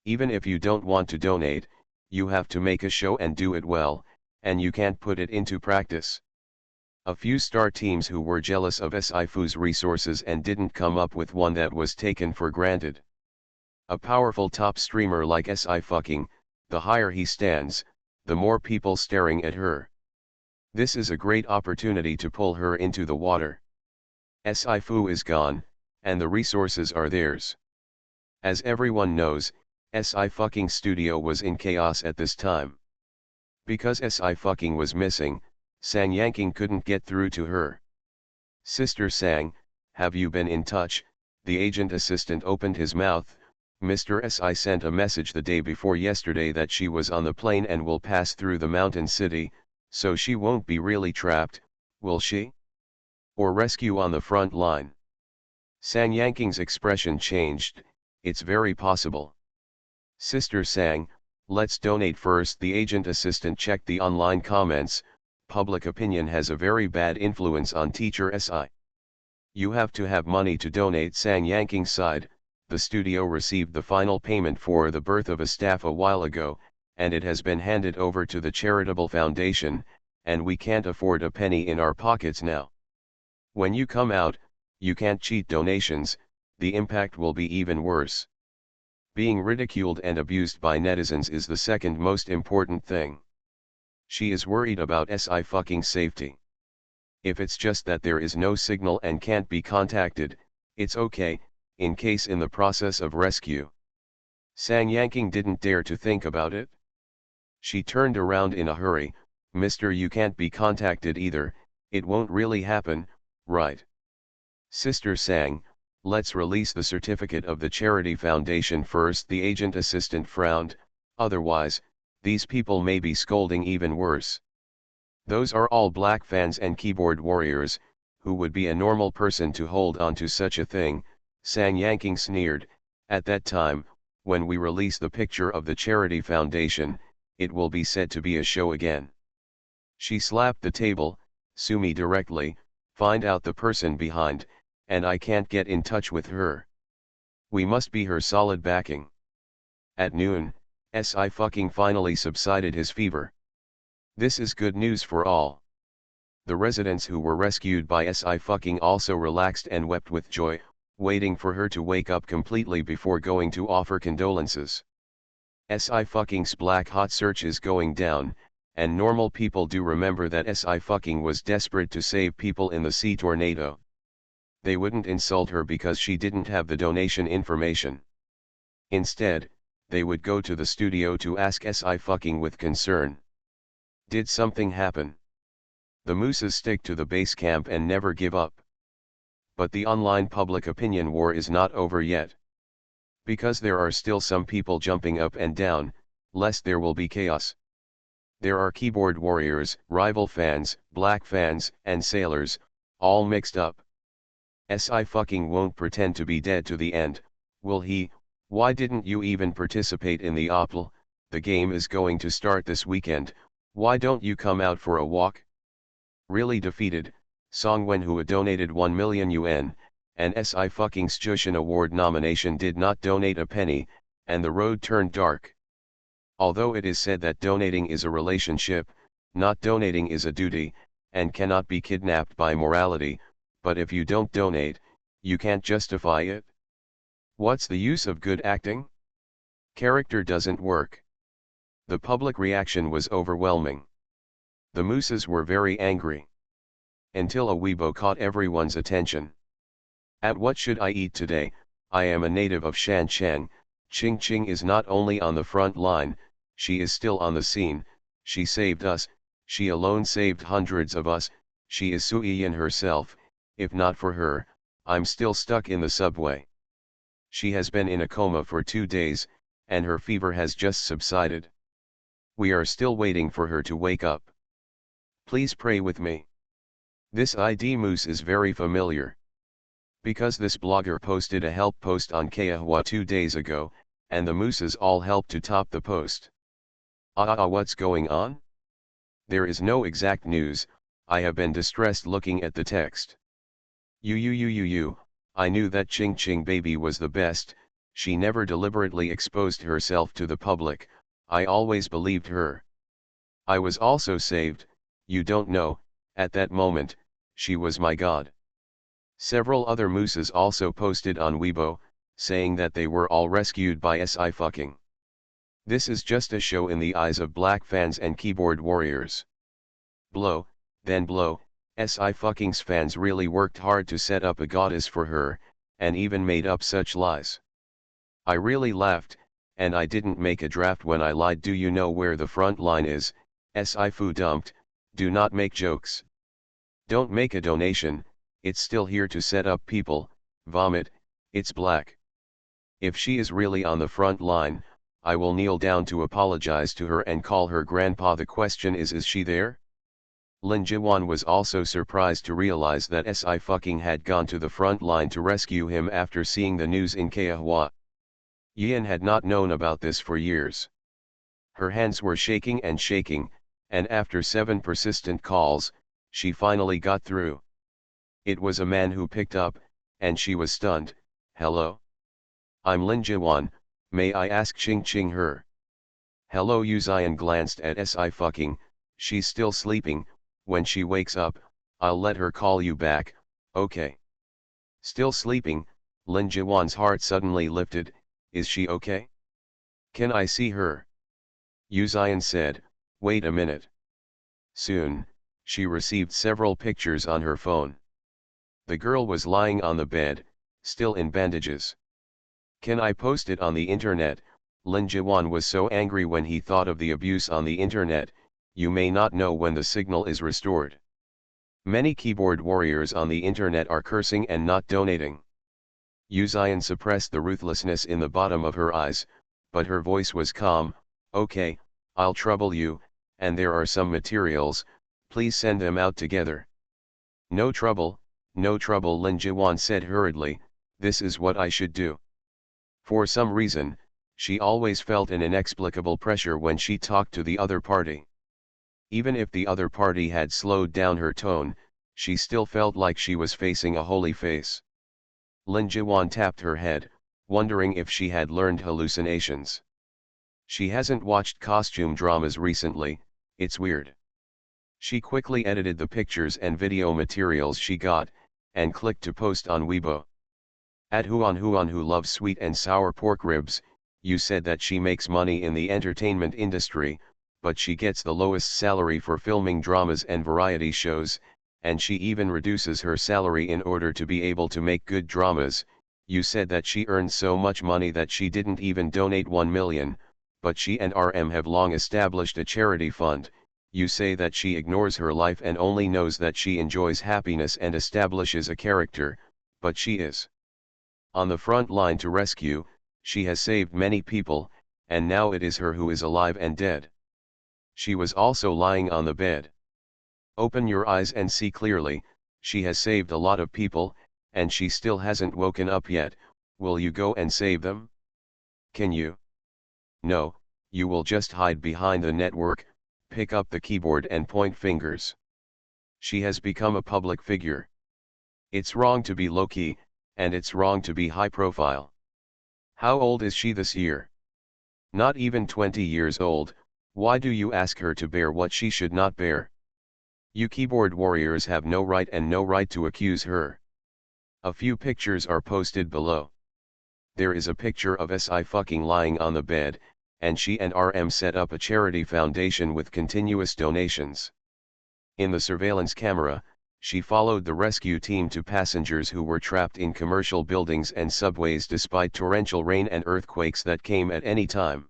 Even if you don't want to donate, you have to make a show and do it well, and you can't put it into practice. A few star teams who were jealous of Sci-Fi's resources and didn't come up with one that was taken for granted. A powerful top streamer like Sci-Fi, the higher he stands, the more people staring at her. This is a great opportunity to pull her into the water. Sci-Fi is gone, and the resources are theirs. As everyone knows, Sci-Fi's studio was in chaos at this time. Because Sci-Fi was missing, Sang Yanking couldn't get through to her. Sister Sang, have you been in touch? The agent assistant opened his mouth. Mr. Si sent a message the day before yesterday that she was on the plane and will pass through the mountain city, so she won't be really trapped, will she? Or rescue on the front line? Sang Yanking's expression changed. It's very possible. Sister Sang, let's donate first. The agent assistant checked the online comments. Public opinion has a very bad influence on teacher Si. You have to have money to donate. Sang Yanking sighed. The studio received the final payment for the birth of a staff a while ago, and it has been handed over to the charitable foundation, and we can't afford a penny in our pockets now. When you come out, you can't cheat donations, the impact will be even worse. Being ridiculed and abused by netizens is the second most important thing. She is worried about Sci-Fi's safety. If it's just that there is no signal and can't be contacted, it's okay, in case in the process of rescue. Sang Yanking didn't dare to think about it. She turned around in a hurry. Mister, you can't be contacted either, it won't really happen, right? Sister Sang, let's release the certificate of the charity foundation first. The agent assistant frowned. Otherwise, these people may be scolding even worse. Those are all black fans and keyboard warriors, who would be a normal person to hold on to such a thing. Sang Yanking sneered. At that time, when we release the picture of the charity foundation, it will be said to be a show again. She slapped the table. Sue me directly, find out the person behind, and I can't get in touch with her. We must be her solid backing. At noon, Sci-Fi finally subsided his fever. This is good news for all. The residents who were rescued by Sci-Fi also relaxed and wept with joy, waiting for her to wake up completely before going to offer condolences. Sci-Fi's black hot search is going down, and normal people do remember that Sci-Fi was desperate to save people in the sea tornado. They wouldn't insult her because she didn't have the donation information. Instead, they would go to the studio to ask Sci-Fi with concern. Did something happen? The mooses stick to the base camp and never give up. But the online public opinion war is not over yet. Because there are still some people jumping up and down, lest there will be chaos. There are keyboard warriors, rival fans, black fans, and sailors, all mixed up. Sci-Fi won't pretend to be dead to the end, will he? Why didn't you even participate in the OPL? The game is going to start this weekend, why don't you come out for a walk? Really defeated, Song Wenhua donated 1 million UN, and Sci-Fi's Jushin Award nomination did not donate a penny, and the road turned dark. Although it is said that donating is a relationship, not donating is a duty, and cannot be kidnapped by morality, but if you don't donate, you can't justify it. What's the use of good acting? Character doesn't work. The public reaction was overwhelming. The mooses were very angry. Until a Weibo caught everyone's attention. At What Should I Eat Today? I am a native of Shanshan. Ching Ching is not only on the front line, she is still on the scene. She saved us, she alone saved hundreds of us, she is Suiyin herself. If not for her, I'm still stuck in the subway. She has been in a coma for 2 days, and her fever has just subsided. We are still waiting for her to wake up. Please pray with me. This ID moose is very familiar. Because this blogger posted a help post on Kahua 2 days ago, and the mooses all helped to top the post. What's going on? There is no exact news. I have been distressed looking at the text. I knew that Ching Ching baby was the best. She never deliberately exposed herself to the public. I always believed her. I was also saved. You don't know, at that moment, she was my god. Several other mooses also posted on Weibo, saying that they were all rescued by SI fucking. This is just a show in the eyes of black fans and keyboard warriors. Blow, then blow, SI fucking's fans really worked hard to set up a goddess for her, and even made up such lies. I really laughed, and I didn't make a draft when I lied. Do you know where the front line is? SI fu dumped, do not make jokes. Don't make a donation, it's still here to set up people, vomit, it's black. If she is really on the front line, I will kneel down to apologize to her and call her grandpa. The question is she there? Lin Jiwan was also surprised to realize that SI fucking had gone to the front line to rescue him after seeing the news in Kahua. Yin had not known about this for years. Her hands were shaking, and after 7 persistent calls, she finally got through. It was a man who picked up, and she was stunned. Hello? I'm Lin Jiwan, may I ask Ching Ching her? Hello. Yuzian glanced at SI fucking, she's still sleeping, when she wakes up, I'll let her call you back, okay? Still sleeping, Lin Jiwan's heart suddenly lifted. Is she okay? Can I see her? Yuzian said, wait a minute. Soon, she received several pictures on her phone. The girl was lying on the bed, still in bandages. Can I post it on the internet? Lin Jiwan was so angry when he thought of the abuse on the internet. You may not know when the signal is restored. Many keyboard warriors on the internet are cursing and not donating. Yuzian suppressed the ruthlessness in the bottom of her eyes, but her voice was calm. Okay, I'll trouble you, and there are some materials, please send them out together. No trouble, Lin Jiwan said hurriedly, this is what I should do. For some reason, she always felt an inexplicable pressure when she talked to the other party. Even if the other party had slowed down her tone, she still felt like she was facing a holy face. Lin Jiwan tapped her head, wondering if she had learned hallucinations. She hasn't watched costume dramas recently, it's weird. She quickly edited the pictures and video materials she got, and clicked to post on Weibo. At Huan who loves sweet and sour pork ribs, you said that she makes money in the entertainment industry, but she gets the lowest salary for filming dramas and variety shows, and she even reduces her salary in order to be able to make good dramas. You said that she earns so much money that she didn't even donate 1 million, but she and RM have long established a charity fund. You say that she ignores her life and only knows that she enjoys happiness and establishes a character, but she is on the front line to rescue. She has saved many people, and now it is her who is alive and dead. She was also lying on the bed. Open your eyes and see clearly, she has saved a lot of people, and she still hasn't woken up yet. Will you go and save them? Can you? No, you will just hide behind the network, pick up the keyboard and point fingers. She has become a public figure. It's wrong to be low-key, and it's wrong to be high-profile. How old is she this year? Not even 20 years old, why do you ask her to bear what she should not bear? You keyboard warriors have no right to accuse her. A few pictures are posted below. There is a picture of SI fucking lying on the bed, and she and RM set up a charity foundation with continuous donations. In the surveillance camera, she followed the rescue team to passengers who were trapped in commercial buildings and subways despite torrential rain and earthquakes that came at any time.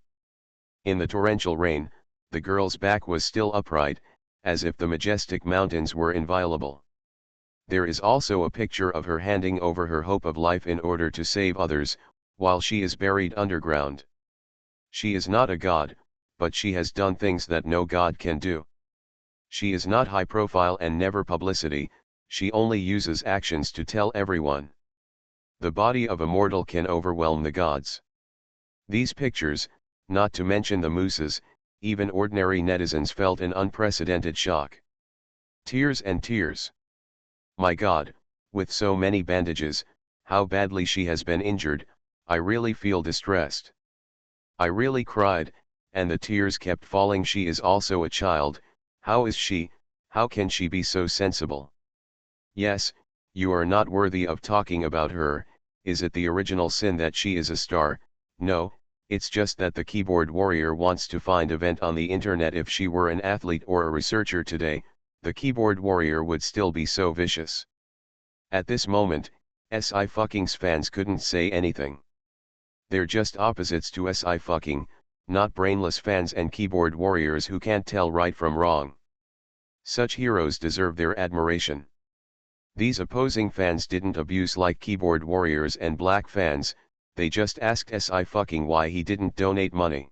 In the torrential rain, the girl's back was still upright, as if the majestic mountains were inviolable. There is also a picture of her handing over her hope of life in order to save others, while she is buried underground. She is not a god, but she has done things that no god can do. She is not high profile and never publicity, she only uses actions to tell everyone. The body of a mortal can overwhelm the gods. These pictures, not to mention the mooses, even ordinary netizens felt an unprecedented shock. Tears and tears. My God, with so many bandages, how badly she has been injured, I really feel distressed. I really cried, and the tears kept falling. She is also a child, how is she, how can she be so sensible? Yes, you are not worthy of talking about her. Is it the original sin that she is a star? No, it's just that the keyboard warrior wants to find a vent on the internet. If she were an athlete or a researcher today, the keyboard warrior would still be so vicious. At this moment, SI fucking's fans couldn't say anything. They're just opposites to SI fucking, not brainless fans and keyboard warriors who can't tell right from wrong. Such heroes deserve their admiration. These opposing fans didn't abuse like keyboard warriors and black fans, they just asked SI fucking why he didn't donate money.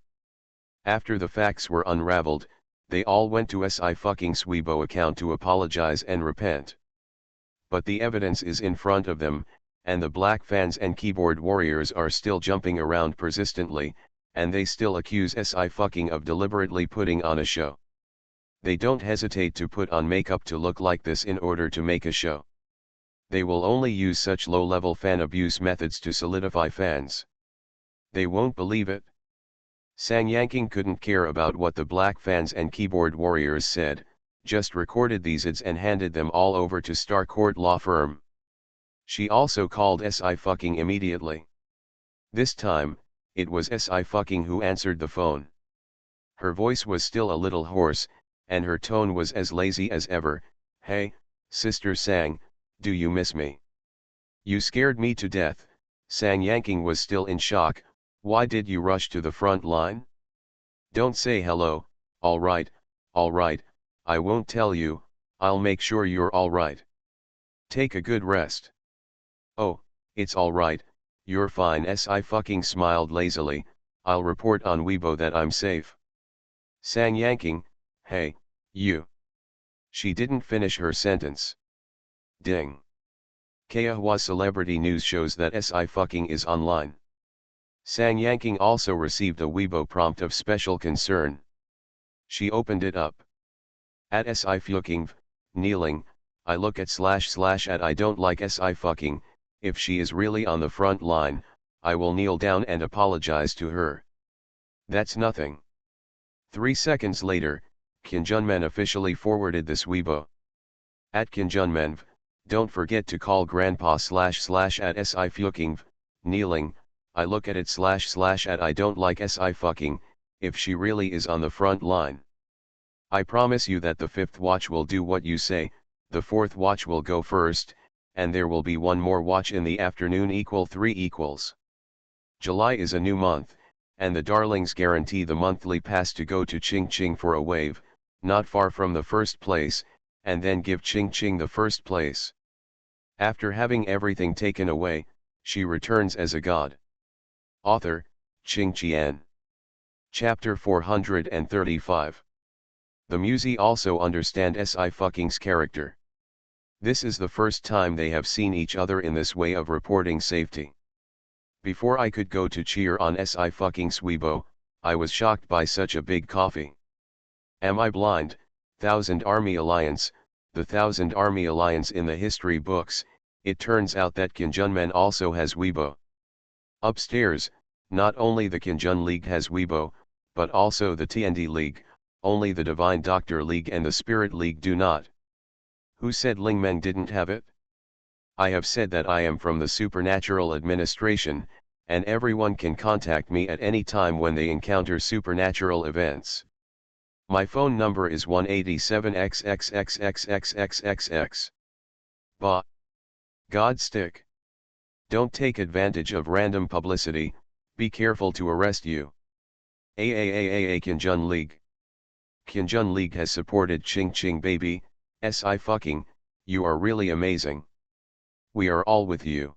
After the facts were unraveled, they all went to SI fucking's Weibo account to apologize and repent. But the evidence is in front of them, and the black fans and keyboard warriors are still jumping around persistently, and they still accuse SI fucking of deliberately putting on a show. They don't hesitate to put on makeup to look like this in order to make a show. They will only use such low-level fan abuse methods to solidify fans. They won't believe it. Sang Yanking couldn't care about what the black fans and keyboard warriors said, just recorded these ads and handed them all over to Star Court law firm. She also called SI fucking immediately. This time, it was SI fucking who answered the phone. Her voice was still a little hoarse, and her tone was as lazy as ever. Hey, Sister Sang, do you miss me? You scared me to death. Sang Yanking was still in shock. Why did you rush to the front line? Don't say hello. Alright, I won't tell you, I'll make sure you're alright. Take a good rest. Oh, it's alright, you're fine. SI fucking smiled lazily. I'll report on Weibo that I'm safe. Sang Yanking, hey, you. She didn't finish her sentence. Ding. Kaihua celebrity news shows that SI fucking is online. Sang Yanking also received a Weibo prompt of special concern. She opened it up. At SI fucking, kneeling, I look at / at I don't like SI fucking. If she is really on the front line, I will kneel down and apologize to her. That's nothing. 3 seconds later, Kim Junmen officially forwarded this Weibo. At Kim Junmen, don't forget to call grandpa / at SI fucking, kneeling, I look at it / at I don't like SI fucking, if she really is on the front line. I promise you that the 5th watch will do what you say, the 4th watch will go first, and there will be one more watch in the afternoon. 3 =. July is a new month, and the darlings guarantee the monthly pass to go to Ching Ching for a wave, not far from the first place, and then give Ching Ching the first place. After having everything taken away, she returns as a god. Author, Ching Qian. Chapter 435. The Musi also understand SI fucking's character. This is the first time they have seen each other in this way of reporting safety. Before I could go to cheer on SI fucking's Weibo, I was shocked by such a big coffee. Am I blind? Thousand Army Alliance, the Thousand Army Alliance in the history books. It turns out that Kim Junmen also has Weibo. Upstairs, Not only the Kinjun League has Weibo, but also the TND League, only the Divine Doctor League and the Spirit League do not. Who said Lingmeng didn't have it? I have said that I am from the Supernatural Administration, and everyone can contact me at any time when they encounter supernatural events. My phone number is 187XXXXXXXX. Bah! God stick. Don't take advantage of random publicity, be careful to arrest you. AAAAA Kinjun League. Kinjun League has supported Ching Ching baby, SI fucking, you are really amazing. We are all with you.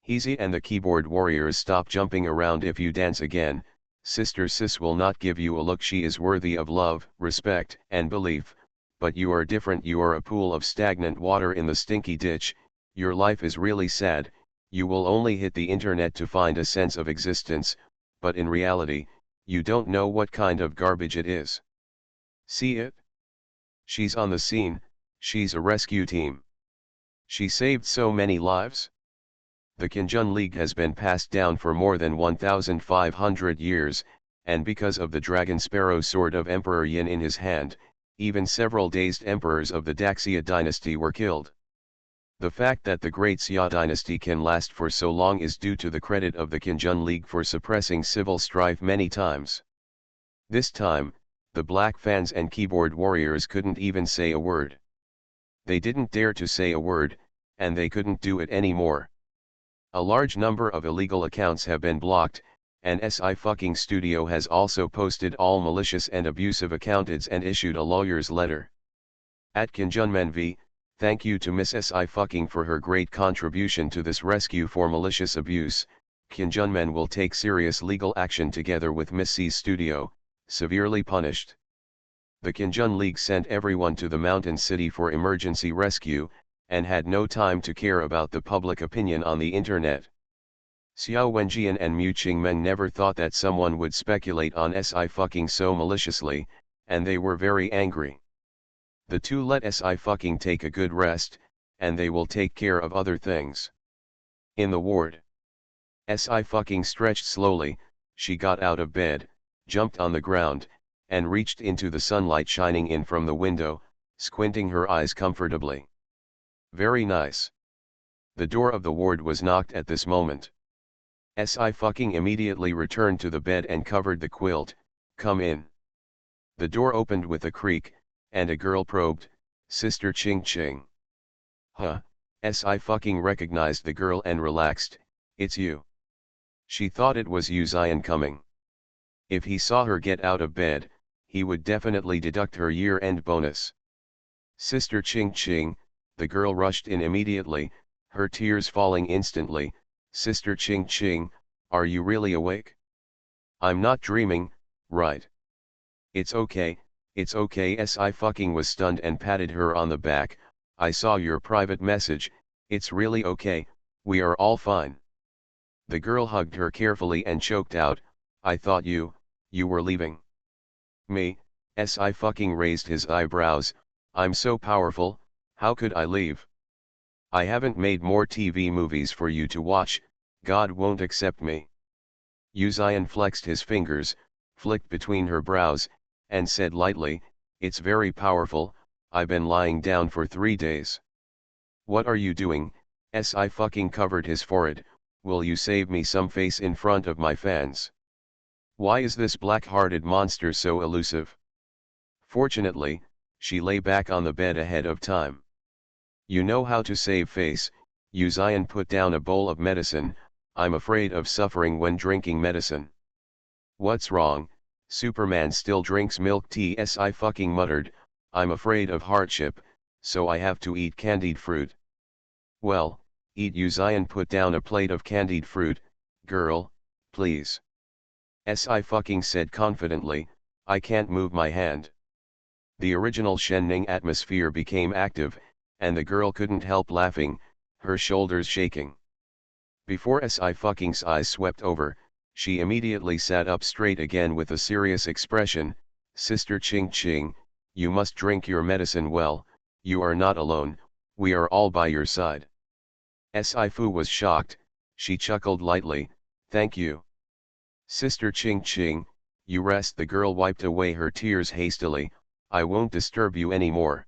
Heezy and the keyboard warriors, stop jumping around. If you dance again, Sister Sis will not give you a look. She is worthy of love, respect, and belief, but you are different. You are a pool of stagnant water in the stinky ditch. Your life is really sad. You will only hit the internet to find a sense of existence, but in reality, you don't know what kind of garbage it is. See it? She's on the scene, she's a rescue team. She saved so many lives. The Kinjun League has been passed down for more than 1,500 years, and because of the dragon sparrow sword of Emperor Yin in his hand, even several dazed emperors of the Daxia dynasty were killed. The fact that the Great Xia dynasty can last for so long is due to the credit of the Kinjun League for suppressing civil strife many times. This time, the black fans and keyboard warriors couldn't even say a word. They didn't dare to say a word, and they couldn't do it anymore. A large number of illegal accounts have been blocked, and SI fucking Studio has also posted all malicious and abusive accounts and issued a lawyer's letter. At Kinjunmen V, thank you to Miss SI fucking for her great contribution to this rescue for malicious abuse. Kinjunmen will take serious legal action together with Miss C's Studio, severely punished. The Kinjun League sent everyone to the mountain city for emergency rescue, and had no time to care about the public opinion on the internet. Xiao Wenjian and Mu Qingmeng never thought that someone would speculate on SI fucking so maliciously, and they were very angry. The two let SI fucking take a good rest, and they will take care of other things. In the ward, SI fucking stretched slowly. She got out of bed, jumped on the ground, and reached into the sunlight shining in from the window, squinting her eyes comfortably. Very nice. The door of the ward was knocked at this moment. SI fucking immediately returned to the bed and covered the quilt. Come in. The door opened with a creak, and a girl probed, Sister Ching Ching. Huh, SI fucking recognized the girl and relaxed, it's you. She thought it was Yu Zion coming. If he saw her get out of bed, he would definitely deduct her year-end bonus. Sister Ching Ching, the girl rushed in immediately, her tears falling instantly. Sister Ching Ching, are you really awake? I'm not dreaming, right? It's okay, SI fucking was stunned and patted her on the back. I saw your private message, it's really okay, we are all fine. The girl hugged her carefully and choked out, I thought you were leaving. Me, SI fucking raised his eyebrows, I'm so powerful, how could I leave? I haven't made more TV movies for you to watch, God won't accept me. Yu Zion flexed his fingers, flicked between her brows, and said lightly, it's very powerful, I've been lying down for 3 days. What are you doing? SI fucking covered his forehead, will you save me some face in front of my fans? Why is this black-hearted monster so elusive? Fortunately, she lay back on the bed ahead of time. You know how to save face. Yu Zion put down a bowl of medicine, I'm afraid of suffering when drinking medicine. What's wrong? Superman still drinks milk tea. SI fucking muttered, I'm afraid of hardship, so I have to eat candied fruit. Well, eat. Yu Zion put down a plate of candied fruit, girl, please. SI fucking said confidently, I can't move my hand. The original Shenning atmosphere became active, and the girl couldn't help laughing, her shoulders shaking. Before SI fucking's eyes swept over, she immediately sat up straight again with a serious expression, Sister Ching Ching, you must drink your medicine well, you are not alone, we are all by your side. SI Fu was shocked, she chuckled lightly, thank you. Sister Ching Ching, you rest. The girl wiped away her tears hastily. I won't disturb you anymore.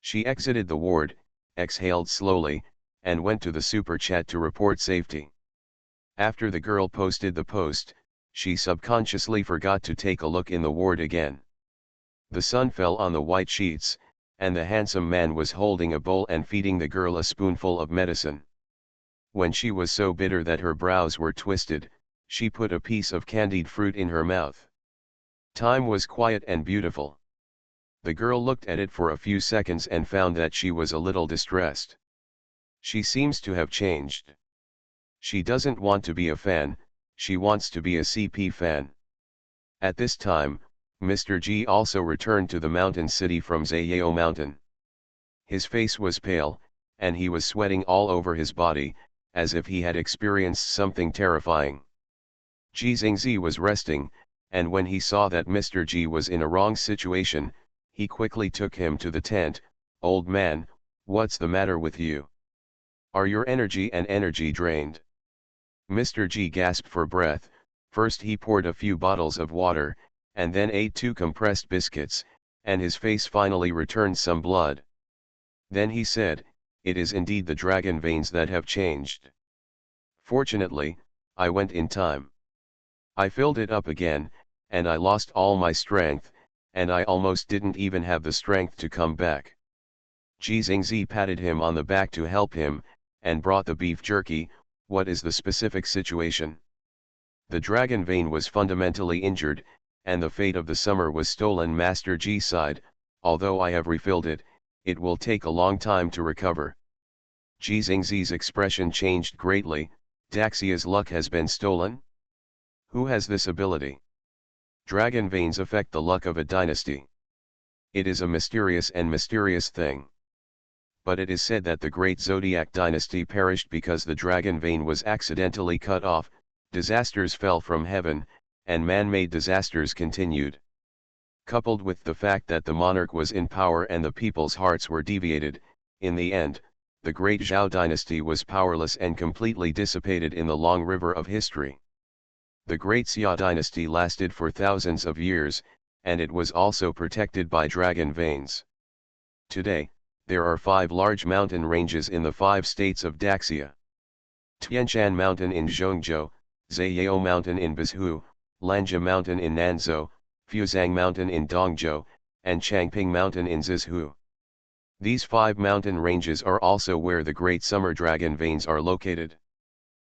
She exited the ward, exhaled slowly, and went to the super chat to report safety. After the girl posted the post, she subconsciously forgot to take a look in the ward again. The sun fell on the white sheets, and the handsome man was holding a bowl and feeding the girl a spoonful of medicine. When she was so bitter that her brows were twisted, she put a piece of candied fruit in her mouth. Time was quiet and beautiful. The girl looked at it for a few seconds and found that she was a little distressed. She seems to have changed. She doesn't want to be a fan, she wants to be a CP fan. At this time, Mr. G also returned to the mountain city from Zayao Mountain. His face was pale, and he was sweating all over his body, as if he had experienced something terrifying. Ji Xingzi was resting, and when he saw that Mr. G was in a wrong situation, he quickly took him to the tent. Old man, what's the matter with you? Are your energy drained? Mr. G gasped for breath. First he poured a few bottles of water, and then ate 2 compressed biscuits, and his face finally returned some blood. Then he said, it is indeed the dragon veins that have changed. Fortunately, I went in time. I filled it up again, and I lost all my strength, and I almost didn't even have the strength to come back. Ji Xingzi patted him on the back to help him, and brought the beef jerky. What is the specific situation? The dragon vein was fundamentally injured, and the fate of the summer was stolen. Master Ji sighed. Although I have refilled it, it will take a long time to recover. Ji Xingzi's expression changed greatly. Daxia's luck has been stolen? Who has this ability? Dragon veins affect the luck of a dynasty. It is a mysterious thing. But it is said that the great Zodiac dynasty perished because the dragon vein was accidentally cut off. Disasters fell from heaven, and man-made disasters continued. Coupled with the fact that the monarch was in power and the people's hearts were deviated, in the end, the great Zhao dynasty was powerless and completely dissipated in the long river of history. The great Xia dynasty lasted for thousands of years, and it was also protected by dragon veins. Today, there are 5 large mountain ranges in the 5 states of Daxia. Tianshan Mountain in Zhongzhou, Zayao Mountain in Bezhu, Lanja Mountain in Nanzhou, Fuzang Mountain in Dongzhou, and Changping Mountain in Zizhu. These 5 mountain ranges are also where the great summer dragon veins are located.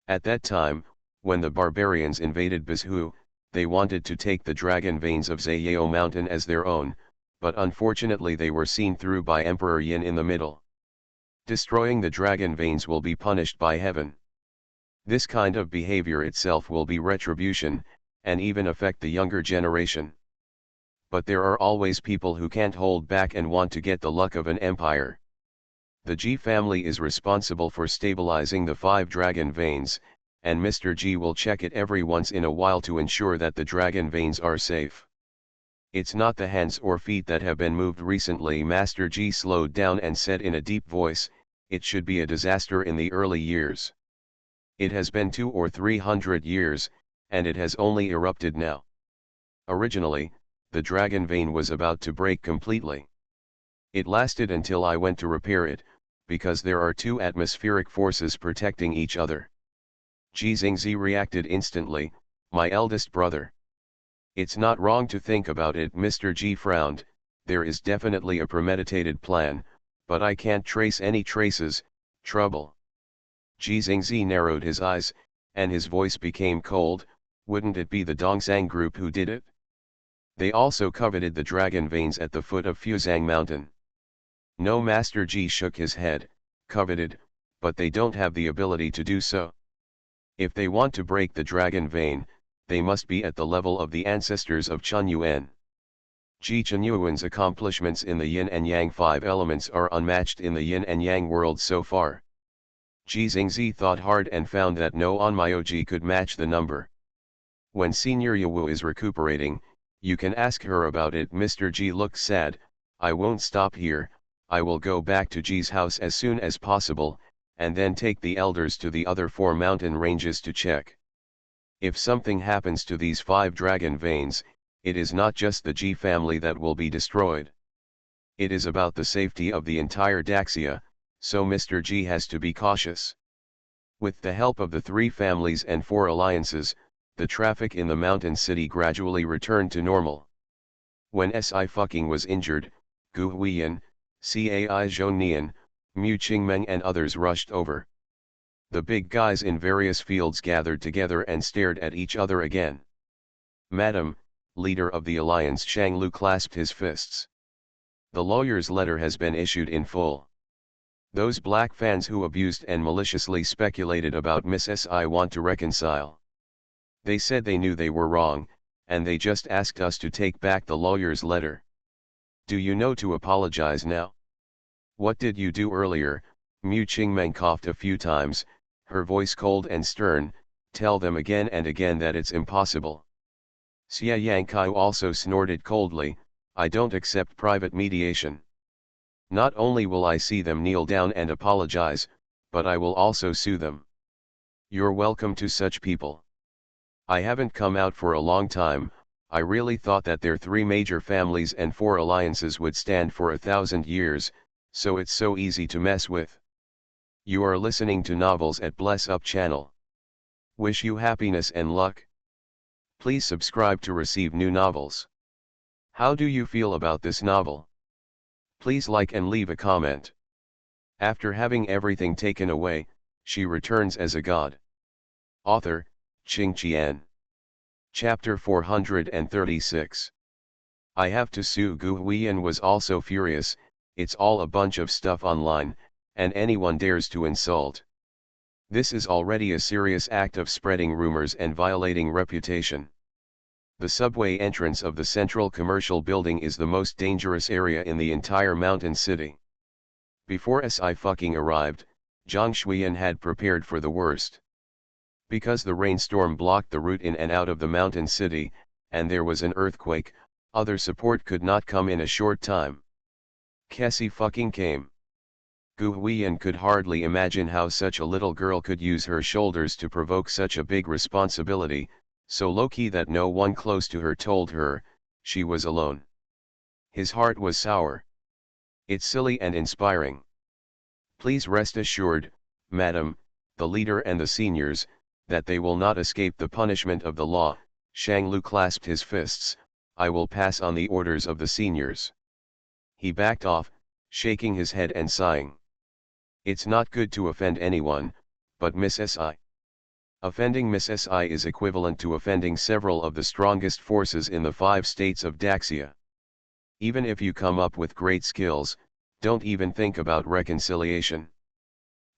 At that time, when the barbarians invaded Bezhu, they wanted to take the dragon veins of Zayao Mountain as their own, but unfortunately they were seen through by Emperor Yin in the middle. Destroying the dragon veins will be punished by heaven. This kind of behavior itself will be retribution, and even affect the younger generation. But there are always people who can't hold back and want to get the luck of an empire. The G family is responsible for stabilizing the 5 dragon veins, and Mr. G will check it every once in a while to ensure that the dragon veins are safe. It's not the hands or feet that have been moved recently. Master G slowed down and said in a deep voice, it should be a disaster in the early years. It has been 200 or 300 years, and it has only erupted now. Originally, the dragon vein was about to break completely. It lasted until I went to repair it, because there are 2 atmospheric forces protecting each other. Ji Xingzi reacted instantly, my eldest brother. It's not wrong to think about it. Mr. G frowned. There is definitely a premeditated plan, but I can't trace any traces. Trouble. Ji Xingzi narrowed his eyes, and his voice became cold. Wouldn't it be the Dongzhang group who did it? They also coveted the dragon veins at the foot of Fuzang Mountain. No. Master Ji shook his head. Coveted, but they don't have the ability to do so. If they want to break the dragon vein, they must be at the level of the ancestors of Chen Yuan. Ji Chenyuan's accomplishments in the yin and yang 5 elements are unmatched in the yin and yang world so far. Ji Xingzi thought hard and found that no Onmyoji could match the number. When Senior Yawu is recuperating, you can ask her about it. Mr. G looked sad. I won't stop here, I will go back to Ji's house as soon as possible, and then take the elders to the other 4 mountain ranges to check. If something happens to these 5 dragon veins, it is not just the G family that will be destroyed. It is about the safety of the entire Daxia, so Mr. G has to be cautious. With the help of the 3 families and 4 alliances, the traffic in the mountain city gradually returned to normal. When Sci-Fucking was injured, Gu Huiyan, Cai Zhonian, Mu Qingmeng and others rushed over. The big guys in various fields gathered together and stared at each other again. Madam, leader of the alliance Shang Lu clasped his fists. The lawyer's letter has been issued in full. Those black fans who abused and maliciously speculated about Miss Si want to reconcile. They said they knew they were wrong, and they just asked us to take back the lawyer's letter. Do you know to apologize now? What did you do earlier? Mu Qingmeng coughed a few times, her voice cold and stern. Tell them again and again that it's impossible. Xie Yangkai also snorted coldly, I don't accept private mediation. Not only will I see them kneel down and apologize, but I will also sue them. You're welcome to such people. I haven't come out for a long time. I really thought that their 3 major families and 4 alliances would stand for 1,000 years, so it's so easy to mess with. You are listening to Novels at Bless Up channel. Wish you happiness and luck. Please subscribe to receive new novels. How do you feel about this novel? Please like and leave a comment. After having everything taken away, she returns as a god. Author, Qing Qian. Chapter 436. I have to sue. Gu Huiyan was also furious. It's all a bunch of stuff online, and anyone dares to insult. This is already a serious act of spreading rumors and violating reputation. The subway entrance of the central commercial building is the most dangerous area in the entire mountain city. Before Sci-Fucking arrived, Zhang Shuiyan had prepared for the worst. Because the rainstorm blocked the route in and out of the mountain city, and there was an earthquake, other support could not come in a short time. Kessie fucking came. Gu Huiyan could hardly imagine how such a little girl could use her shoulders to provoke such a big responsibility, so low-key that no one close to her told her she was alone. His heart was sour. It's silly and inspiring. Please rest assured, madam, the leader and the seniors, that they will not escape the punishment of the law. Shang Lu clasped his fists. I will pass on the orders of the seniors. He backed off, shaking his head and sighing. It's not good to offend anyone, but Miss Si. Offending Miss Si is equivalent to offending several of the strongest forces in the 5 states of Daxia. Even if you come up with great skills, don't even think about reconciliation.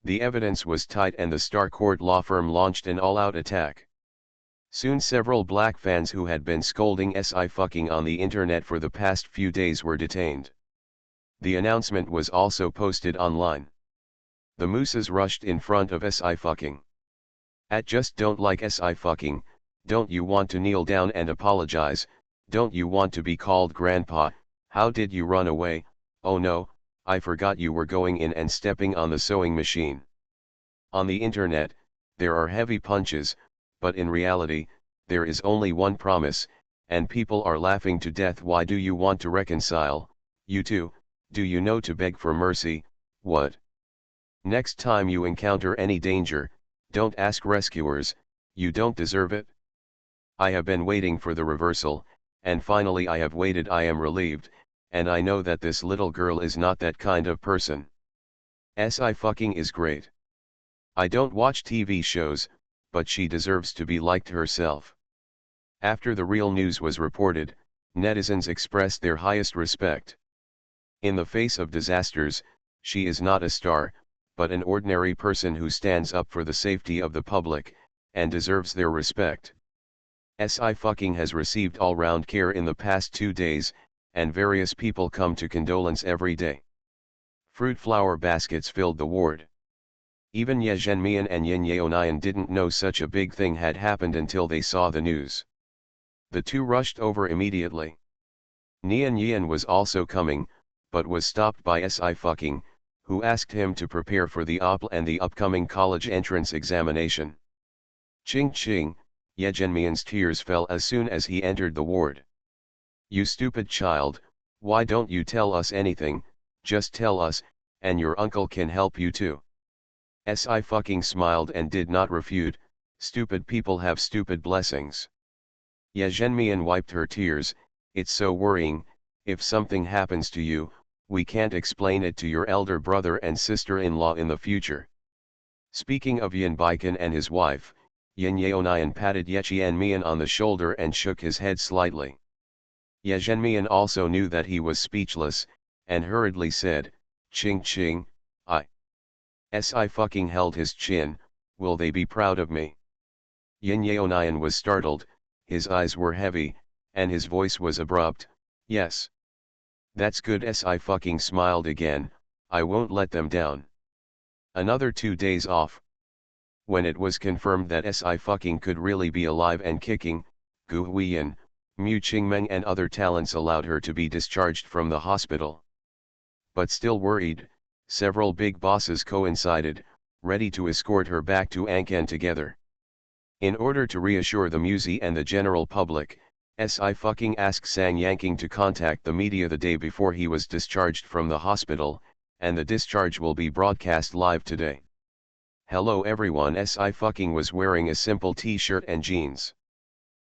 The evidence was tight and the Star Court law firm launched an all-out attack. Soon several black fans who had been scolding Sci-Fucking on the internet for the past few days were detained. The announcement was also posted online. The mooses rushed in front of Sci-Fucking. At just don't like Sci-Fucking, don't you want to kneel down and apologize, don't you want to be called grandpa, how did you run away, oh no, I forgot you were going in and stepping on the sewing machine. On the internet, there are heavy punches, but in reality, there is only one promise, and people are laughing to death. Why do you want to reconcile, you two, do you know to beg for mercy, what? Next time you encounter any danger, don't ask rescuers, you don't deserve it. I have been waiting for the reversal, and finally I have waited. I am relieved, and I know that this little girl is not that kind of person. Sci-Fucking is great. I don't watch TV shows, but she deserves to be liked herself. After the real news was reported, netizens expressed their highest respect. In the face of disasters, she is not a star, but an ordinary person who stands up for the safety of the public, and deserves their respect. Sci-Fucking has received all-round care in the past 2 days, and various people come to condolence every day. Fruit flower baskets filled the ward. Even Ye Zhenmian and Yin Yeonian didn't know such a big thing had happened until they saw the news. The two rushed over immediately. Nian Yin was also coming, but was stopped by Sci-Fucking, who asked him to prepare for the OPL and the upcoming college entrance examination. Ching Ching, Yejinmian's tears fell as soon as he entered the ward. You stupid child, why don't you tell us anything? Just tell us, and your uncle can help you too. Si fucking smiled and did not refute, stupid people have stupid blessings. Yejinmian wiped her tears, it's so worrying, if something happens to you, we can't explain it to your elder brother and sister-in-law in the future. Speaking of Yin Baikan and his wife, Yin Yeonian patted Yejinmian on the shoulder and shook his head slightly. Yejinmian also knew that he was speechless, and hurriedly said, Ching Ching, I fucking held his chin, will they be proud of me? Yin Yeonian was startled, his eyes were heavy, and his voice was abrupt, yes. That's good. I fucking smiled again, I won't let them down. Another 2 days off. When it was confirmed that Si fucking could really be alive and kicking, Gu Huiyan, Mu Qingmeng and other talents allowed her to be discharged from the hospital. But still worried, several big bosses coincided, ready to escort her back to Angkan together. In order to reassure the Musi and the general public, Si fucking asked Sang Yanking to contact the media the day before he was discharged from the hospital, and the discharge will be broadcast live today. Hello everyone. Si fucking was wearing a simple t-shirt and jeans.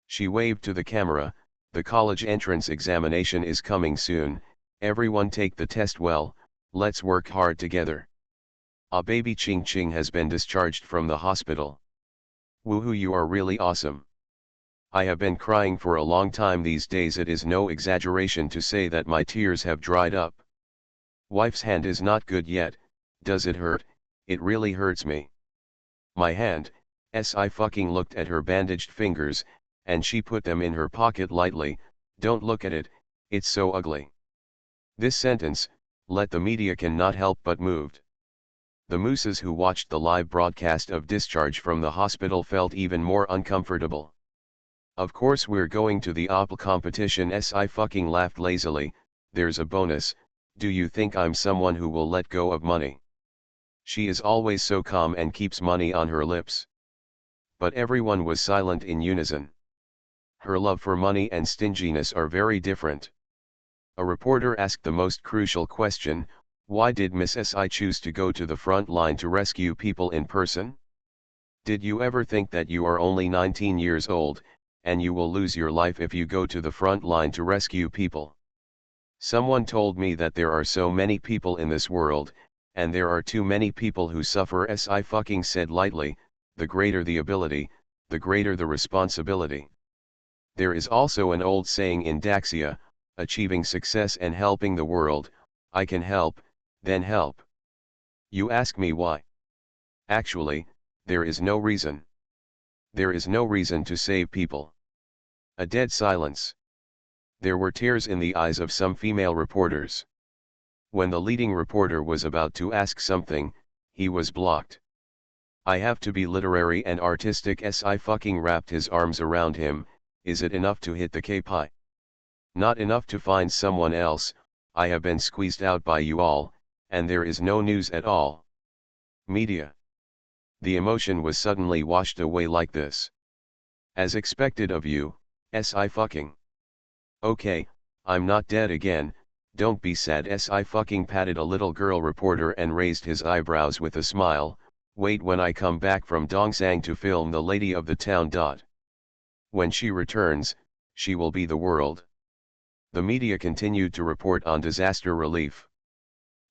She waved to the camera, the college entrance examination is coming soon, everyone take the test well, let's work hard together. Baby Ching Ching has been discharged from the hospital. Woohoo, you are really awesome. I have been crying for a long time these days, it is no exaggeration to say that my tears have dried up. Wife's hand is not good yet, does it hurt? It really hurts me. My hand, Si fucking looked at her bandaged fingers, and she put them in her pocket lightly, don't look at it, it's so ugly. This sentence, let the media cannot help but moved. The mooses who watched the live broadcast of discharge from the hospital felt even more uncomfortable. Of course we're going to the OPL competition. Si fucking laughed lazily, there's a bonus, do you think I'm someone who will let go of money? She is always so calm and keeps money on her lips. But everyone was silent in unison. Her love for money and stinginess are very different. A reporter asked the most crucial question, why did Miss Si choose to go to the front line to rescue people in person? Did you ever think that you are only 19 years old, and you will lose your life if you go to the front line to rescue people? Someone told me that there are so many people in this world, and there are too many people who suffer. Si fucking said lightly, the greater the ability, the greater the responsibility. There is also an old saying in Daxia, achieving success and helping the world, I can help, then help. You ask me why? Actually, there is no reason. There is no reason to save people. A dead silence. There were tears in the eyes of some female reporters. When the leading reporter was about to ask something, he was blocked. I have to be literary and artistic. Si fucking wrapped his arms around him, is it enough to hit the K-pie? Not enough to find someone else, I have been squeezed out by you all, and there is no news at all. Media. The emotion was suddenly washed away like this. As expected of you, Si fucking. Okay, I'm not dead again, don't be sad. Si fucking patted a little girl reporter and raised his eyebrows with a smile, wait when I come back from Dongsang to film The Lady of the Town. When she returns, she will be the world. The media continued to report on disaster relief.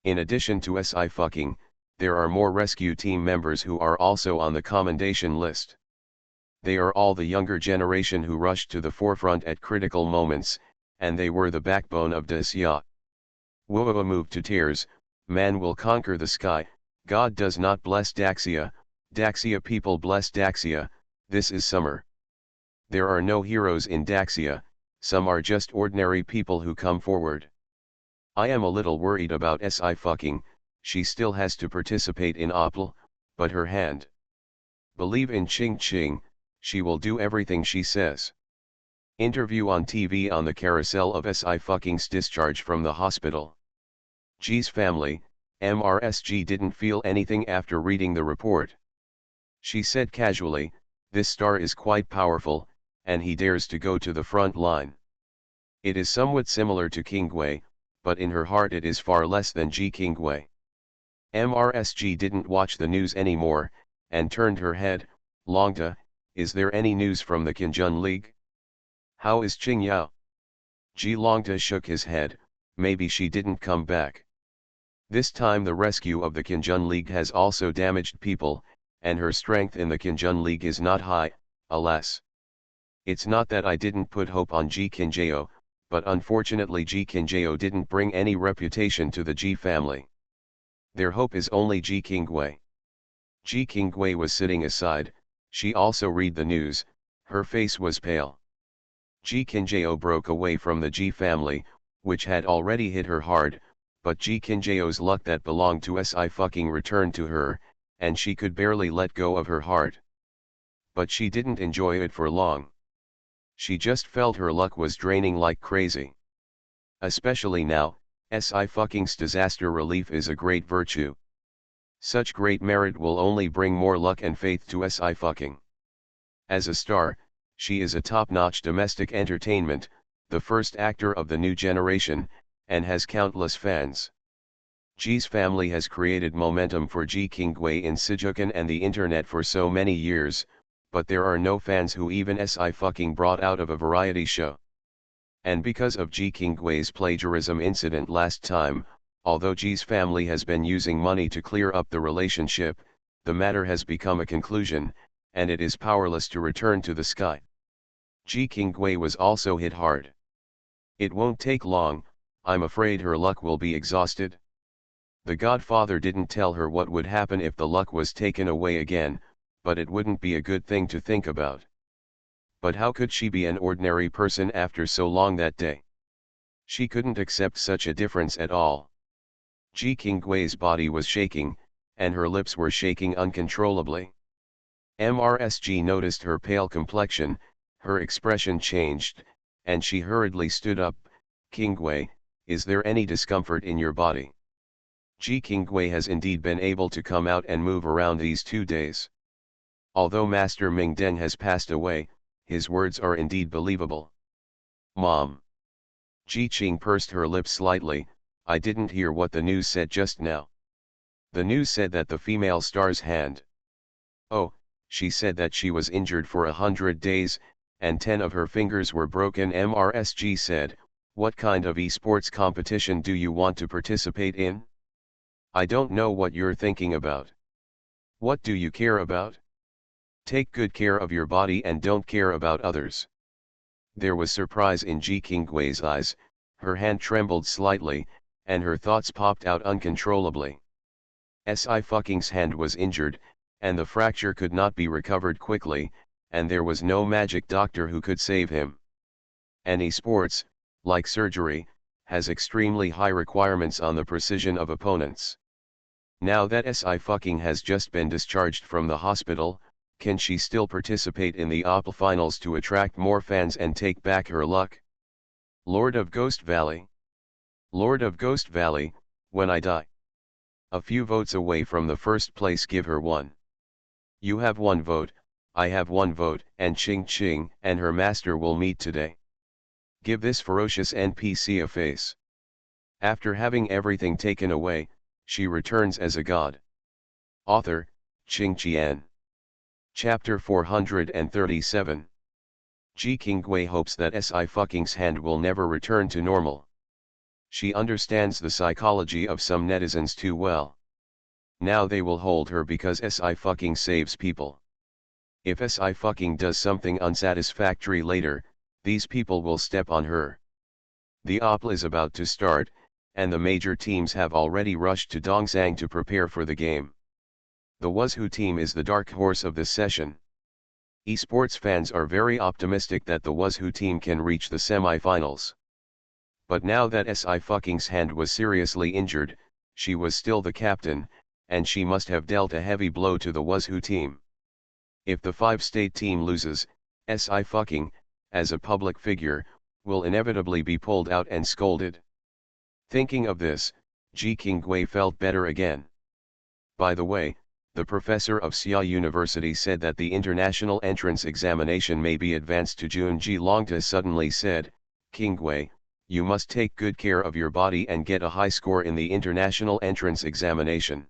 In addition to Si fucking, there are more rescue team members who are also on the commendation list. They are all the younger generation who rushed to the forefront at critical moments, and they were the backbone of Daxia. Wuoa moved to tears, man will conquer the sky, God does not bless Daxia, Daxia people bless Daxia, this is summer. There are no heroes in Daxia, some are just ordinary people who come forward. I am a little worried about Si fucking, she still has to participate in OPL, but her hand. Believe in Ching Ching, she will do everything she says. Interview on TV on the carousel of Si fucking's discharge from the hospital. G's family, MRSG didn't feel anything after reading the report. She said casually, This star is quite powerful, and he dares to go to the front line. It is somewhat similar to Kingwei, but in her heart it is far less than Ji Kingwei. MRSG didn't watch the news anymore, and turned her head. Longta, is there any news from the Qinjun League? How is Qing Yao? Ji Longta shook his head, maybe she didn't come back. This time the rescue of the Qinjun League has also damaged people, and her strength in the Qinjun League is not high, alas. It's not that I didn't put hope on Ji Qinjao, but unfortunately Ji Qinjao didn't bring any reputation to the Ji family. Their hope is only Ji Kingwei. Ji Kingwei was sitting aside, she also read the news, her face was pale. Ji Qinjao broke away from the Ji family, which had already hit her hard, but Ji Qinjao's luck that belonged to Sci-fi returned to her, and she could barely let go of her heart. But she didn't enjoy it for long. She just felt her luck was draining like crazy. Especially now, Sci-fi's disaster relief is a great virtue. Such great merit will only bring more luck and faith to Sci-fi. As a star, she is a top-notch domestic entertainment, the first actor of the new generation, and has countless fans. Ji's family has created momentum for Ji Kingwei in Sijukan and the internet for so many years, but there are no fans who even Sci-fi brought out of a variety show. And because of Ji Kingwei's plagiarism incident last time, although Ji's family has been using money to clear up the relationship, the matter has become a conclusion, and it is powerless to return to the sky. Ji Kingwei was also hit hard. It won't take long, I'm afraid her luck will be exhausted. The Godfather didn't tell her what would happen if the luck was taken away again, but it wouldn't be a good thing to think about. But how could she be an ordinary person after so long that day? She couldn't accept such a difference at all. Ji Kingwei's body was shaking, and her lips were shaking uncontrollably. MRSG noticed her pale complexion, her expression changed, and she hurriedly stood up. Kingwei, is there any discomfort in your body? Ji Kingwei has indeed been able to come out and move around these 2 days. Although Master Ming Deng has passed away, his words are indeed believable. Mom. Ji Qing pursed her lips slightly, I didn't hear what the news said just now. The news said that the female star's hand. Oh, she said that she was injured for 100 days, and 10 of her fingers were broken. MRSG said, what kind of esports competition do you want to participate in? I don't know what you're thinking about. What do you care about? Take good care of your body and don't care about others. There was surprise in Ji Kingwei's eyes, her hand trembled slightly, and her thoughts popped out uncontrollably. Sci-fi's hand was injured, and the fracture could not be recovered quickly, and there was no magic doctor who could save him. And esports, like surgery, has extremely high requirements on the precision of opponents. Now that Sci-fi has just been discharged from the hospital, can she still participate in the OPL finals to attract more fans and take back her luck? Lord of Ghost Valley. Lord of Ghost Valley, when I die. A few votes away from the first place, give her one. You have 1 vote, I have 1 vote, and Ching Ching and her master will meet today. Give this ferocious NPC a face. After having everything taken away, she returns as a god. Author, Qing Qian. Chapter 437. Ji Kingwei hopes that Sci-fi's hand will never return to normal. She understands the psychology of some netizens too well. Now they will hold her because Sci-fi saves people. If Sci-fi does something unsatisfactory later, these people will step on her. The OPL is about to start, and the major teams have already rushed to Dongzhang to prepare for the game. The Wuzhou team is the dark horse of this session. Esports fans are very optimistic that the Wuzhou team can reach the semi-finals. But now that Sci-fi's hand was seriously injured, she was still the captain, and she must have dealt a heavy blow to the Wuzhou team. If the 5-state team loses, Sci-fi, as a public figure, will inevitably be pulled out and scolded. Thinking of this, Ji Kingwei felt better again. By the way, the professor of Xia University said that the international entrance examination may be advanced to June. Ji Longta suddenly said, Qingwei, you must take good care of your body and get a high score in the international entrance examination.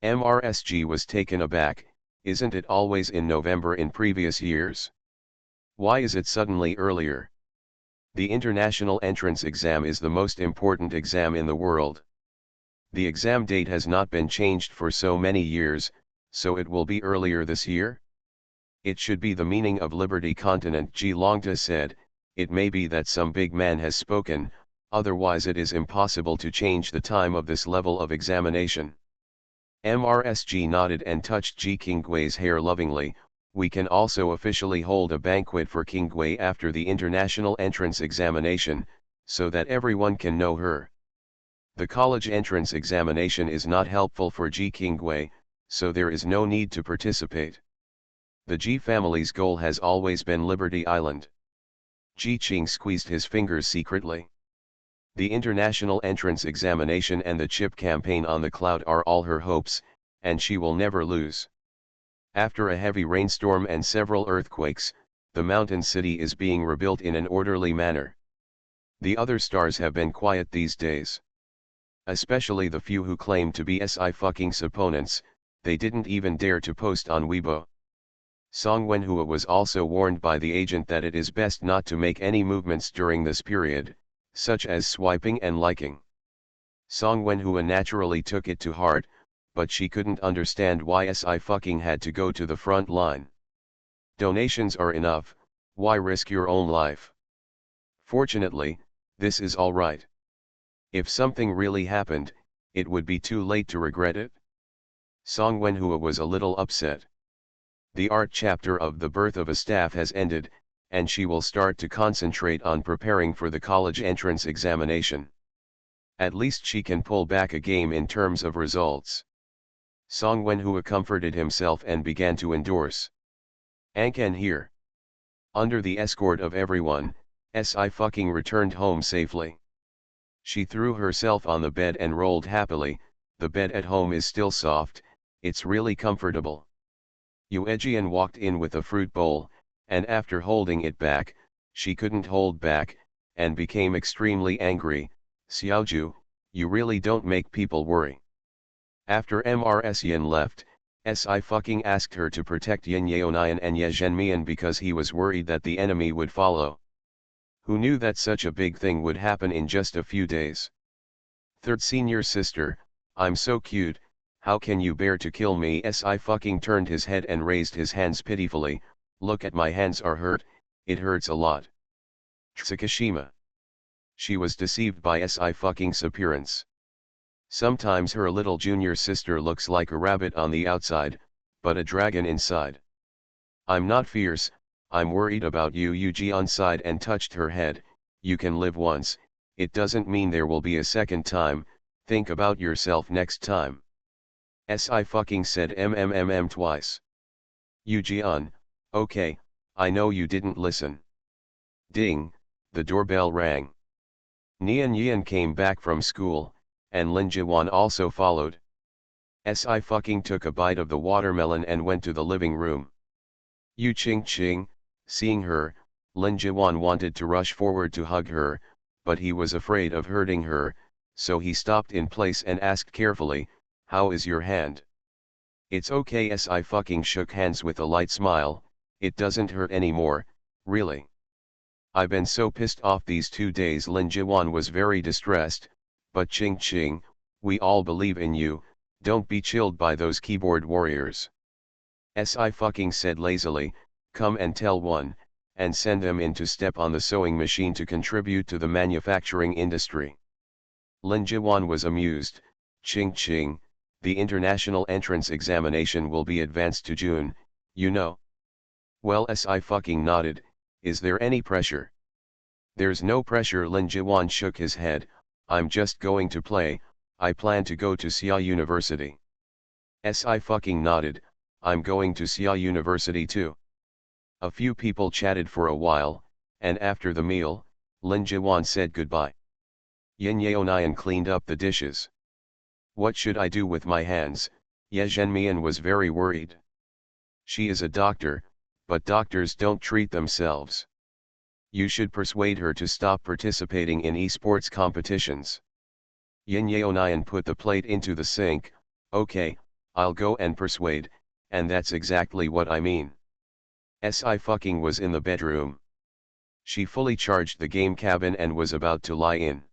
MRSG was taken aback. Isn't it always in November in previous years? Why is it suddenly earlier? The international entrance exam is the most important exam in the world. The exam date has not been changed for so many years, so it will be earlier this year? It should be the meaning of Liberty Continent. Ji Longta said, it may be that some big man has spoken, otherwise it is impossible to change the time of this level of examination. MRSG nodded and touched Ji Qingwei's hair lovingly. We can also officially hold a banquet for Qingwei after the international entrance examination, so that everyone can know her. The college entrance examination is not helpful for Ji Qingwei, so there is no need to participate. The Ji family's goal has always been Liberty Island. Ji Qing squeezed his fingers secretly. The international entrance examination and the chip campaign on the cloud are all her hopes, and she will never lose. After a heavy rainstorm and several earthquakes, the mountain city is being rebuilt in an orderly manner. The other stars have been quiet these days. Especially the few who claim to be Sci-fi's opponents, they didn't even dare to post on Weibo. Song Wenhua was also warned by the agent that it is best not to make any movements during this period, such as swiping and liking. Song Wenhua naturally took it to heart, but she couldn't understand why Sci-fi had to go to the front line. Donations are enough, why risk your own life? Fortunately, this is all right. If something really happened, it would be too late to regret it. Song Wenhua was a little upset. The art chapter of The Birth of a Staff has ended, and she will start to concentrate on preparing for the college entrance examination. At least she can pull back a game in terms of results. Song Wenhua comforted himself and began to endorse. Ankan here. Under the escort of everyone, Sci-fi returned home safely. She threw herself on the bed and rolled happily. The bed at home is still soft, it's really comfortable. Yuejian walked in with a fruit bowl, and after holding it back, she couldn't hold back, and became extremely angry. Xiaoju, you really don't make people worry. After MRSian left, Sci-fi asked her to protect Yin Yaonian and Ye Zhenmian because he was worried that the enemy would follow. Who knew that such a big thing would happen in just a few days? Third senior sister, I'm so cute, how can you bear to kill me? Sci-fi turned his head and raised his hands pitifully. Look at my hands are hurt, it hurts a lot. Tsukishima. She was deceived by Sci-fi's appearance. Sometimes her little junior sister looks like a rabbit on the outside, but a dragon inside. I'm not fierce, I'm worried about you. Yuji sighed and touched her head. You can live once, it doesn't mean there will be a second time, think about yourself next time. Sci-fi said twice. Yuji okay, I know you didn't listen. Ding, the doorbell rang. Nian Yian came back from school, and Lin Jiwan also followed. Sci-fi took a bite of the watermelon and went to the living room. Yu Qing, seeing her, Lin Jiwan wanted to rush forward to hug her, but he was afraid of hurting her, so he stopped in place and asked carefully, how is your hand? It's okay. Sci-fi shook hands with a light smile, it doesn't hurt anymore, really. I've been so pissed off these 2 days. Lin Jiwan was very distressed, but Qing, we all believe in you, don't be chilled by those keyboard warriors. Sci-fi said lazily, come and tell one, and send them in to step on the sewing machine to contribute to the manufacturing industry. Lin Jiwan was amused. Qing, the international entrance examination will be advanced to June, you know. Well, Sci-fi nodded, is there any pressure? There's no pressure. Lin Jiwan shook his head, I'm just going to play, I plan to go to Xia University. Sci-fi nodded, I'm going to Xia University too. A few people chatted for a while, and after the meal, Lin Jiwan said goodbye. Yin Yaonian cleaned up the dishes. What should I do with my hands? Ye Zhenmian was very worried. She is a doctor, but doctors don't treat themselves. You should persuade her to stop participating in esports competitions. Yin Yeonian put the plate into the sink. Okay, I'll go and persuade, and that's exactly what I mean. Si fucking was in the bedroom. She fully charged the game cabin and was about to lie in.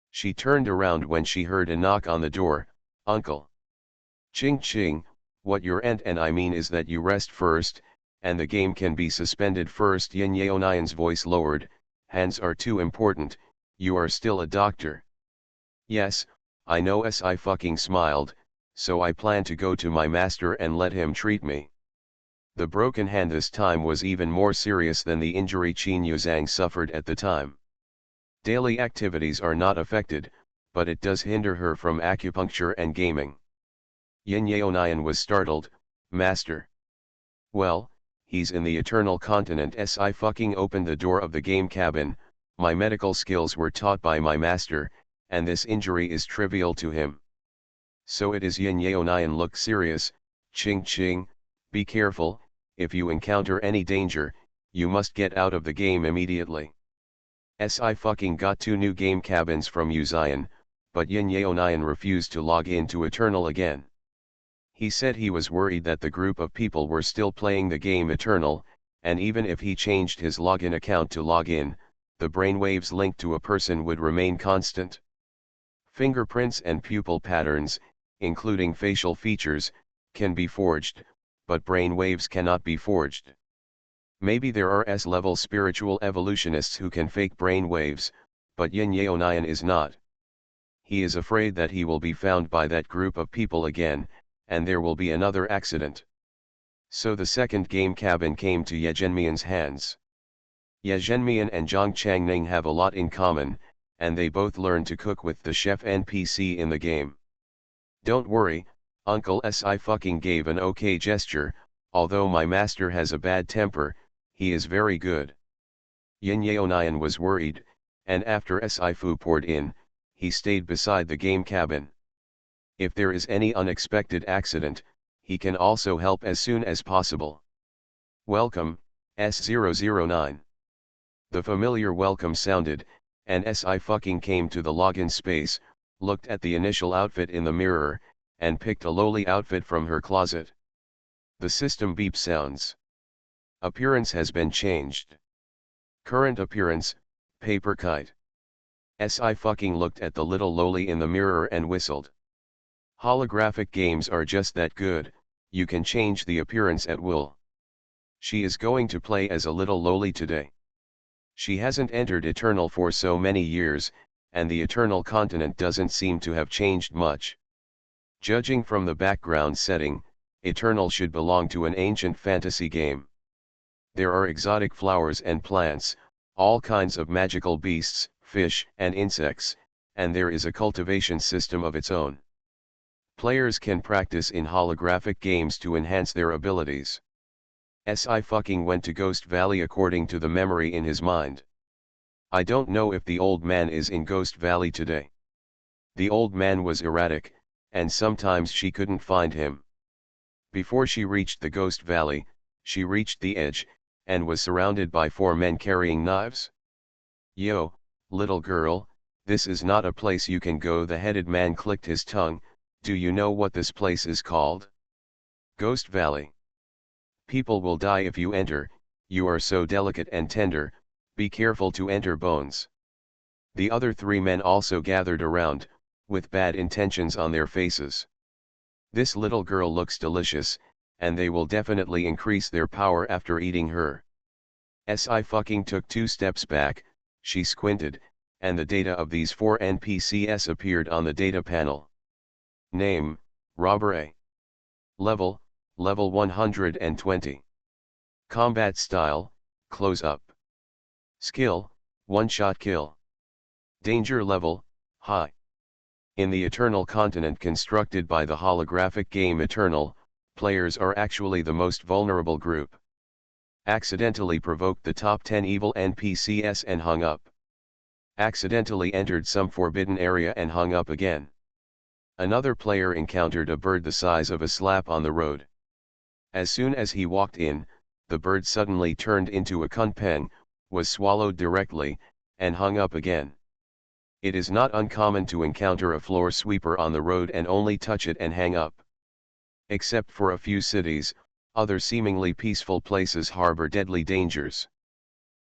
She turned around when she heard a knock on the door. Uncle. Ching ching, what your aunt and I mean is that you rest first, and the game can be suspended first. Yin Yeonian's voice lowered. Hands are too important, you are still a doctor. Yes, I know. Si fucking smiled, so I plan to go to my master and let him treat me. The broken hand this time was even more serious than the injury Qin Yuzhang suffered at the time. Daily activities are not affected, but it does hinder her from acupuncture and gaming. Yin Yeonian was startled. Master. Well, he's in the Eternal Continent. Si fucking opened the door of the game cabin. My medical skills were taught by my master, and this injury is trivial to him. So it is. Yin Yeonian looked serious. Ching ching, be careful, if you encounter any danger, you must get out of the game immediately. Si fucking got 2 new game cabins from Yuzian, but Yin Yeonian refused to log in to Eternal again. He said he was worried that the group of people were still playing the game Eternal, and even if he changed his login account to log in, the brainwaves linked to a person would remain constant. Fingerprints and pupil patterns, including facial features, can be forged, but brainwaves cannot be forged. Maybe there are S-level spiritual evolutionists who can fake brainwaves, but Yin Yeonian is not. He is afraid that he will be found by that group of people again, and there will be another accident. So the second game cabin came to Ye Zhenmian's hands. Ye Zhenmian and Zhang Changning have a lot in common, and they both learn to cook with the chef NPC in the game. Don't worry, Uncle. Si fucking gave an okay gesture. Although my master has a bad temper, he is very good. Yin Yeonian was worried, and after Si Fu poured in, he stayed beside the game cabin. If there is any unexpected accident, he can also help as soon as possible. Welcome, S009. The familiar welcome sounded, and Si fucking came to the login space, looked at the initial outfit in the mirror, and picked a lowly outfit from her closet. The system beep sounds. Appearance has been changed. Current appearance, paper kite. Si fucking looked at the little lowly in the mirror and whistled. Holographic games are just that good, you can change the appearance at will. She is going to play as a little lowly today. She hasn't entered Eternal for so many years, and the Eternal Continent doesn't seem to have changed much. Judging from the background setting, Eternal should belong to an ancient fantasy game. There are exotic flowers and plants, all kinds of magical beasts, fish and insects, and there is a cultivation system of its own. Players can practice in holographic games to enhance their abilities. Si fucking went to Ghost Valley according to the memory in his mind. I don't know if the old man is in Ghost Valley today. The old man was erratic, and sometimes she couldn't find him. Before she reached the Ghost Valley, she reached the edge, and was surrounded by 4 men carrying knives. Yo, little girl, this is not a place you can go. The headed man clicked his tongue. Do you know what this place is called? Ghost Valley. People will die if you enter, you are so delicate and tender, be careful to enter. Bones. The other 3 men also gathered around, with bad intentions on their faces. This little girl looks delicious, and they will definitely increase their power after eating her. Si fucking took 2 steps back, she squinted, and the data of these 4 NPCs appeared on the data panel. Name, Robert. Level 120. Combat style, close up. Skill, one-shot kill. Danger level, high. In the Eternal Continent constructed by the holographic game Eternal, players are actually the most vulnerable group. Accidentally provoked the top 10 evil NPCs and hung up. Accidentally entered some forbidden area and hung up again. Another player encountered a bird the size of a slap on the road. As soon as he walked in, the bird suddenly turned into a kunpeng, was swallowed directly, and hung up again. It is not uncommon to encounter a floor sweeper on the road and only touch it and hang up. Except for a few cities, other seemingly peaceful places harbor deadly dangers.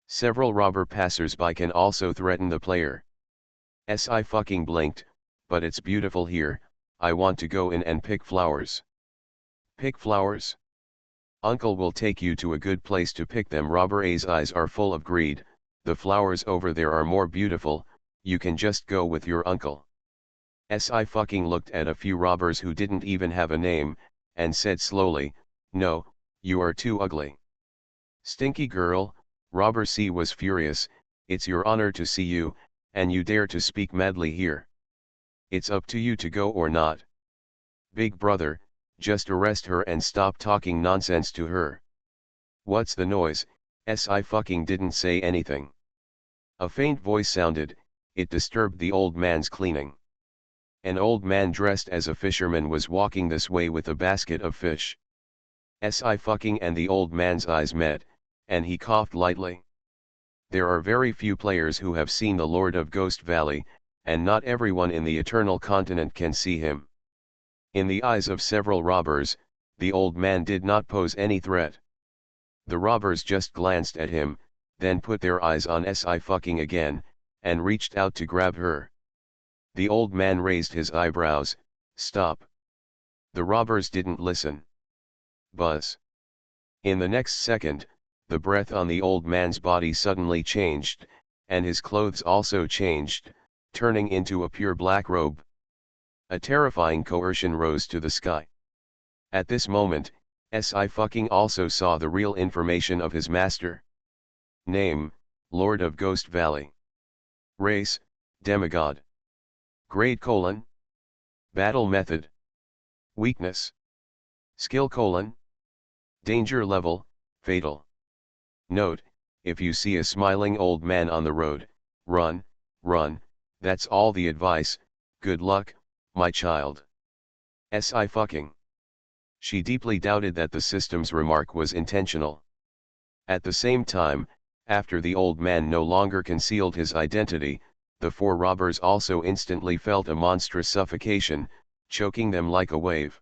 Several robber passers-by can also threaten the player. I fucking blinked, but it's beautiful here, I want to go in and pick flowers. Pick flowers? Uncle will take you to a good place to pick them. Robber A's eyes are full of greed, the flowers over there are more beautiful, you can just go with your uncle. I fucking looked at a few robbers who didn't even have a name, and said slowly, no, you are too ugly. Stinky girl, Robber C was furious, it's your honor to see you, and you dare to speak madly here. It's up to you to go or not. Big brother, just arrest her and stop talking nonsense to her. What's the noise? I fucking didn't say anything. A faint voice sounded, it disturbed the old man's cleaning. An old man dressed as a fisherman was walking this way with a basket of fish. I fucking and the old man's eyes met, and he coughed lightly. There are very few players who have seen the Lord of Ghost Valley, and not everyone in the Eternal Continent can see him. In the eyes of several robbers, the old man did not pose any threat. The robbers just glanced at him, then put their eyes on I fucking again, and reached out to grab her. The old man raised his eyebrows, stop. The robbers didn't listen. Buzz. In the next second, the breath on the old man's body suddenly changed, and his clothes also changed, turning into a pure black robe. A terrifying coercion rose to the sky. At this moment, I fucking also saw the real information of his master. Name, Lord of Ghost Valley. Race, demigod. Grade : Battle method. Weakness. Skill : Danger level, fatal. Note, if you see a smiling old man on the road, run, run, that's all the advice, good luck, my child. I fucking. She deeply doubted that the system's remark was intentional. At the same time, after the old man no longer concealed his identity, the four robbers also instantly felt a monstrous suffocation, choking them like a wave.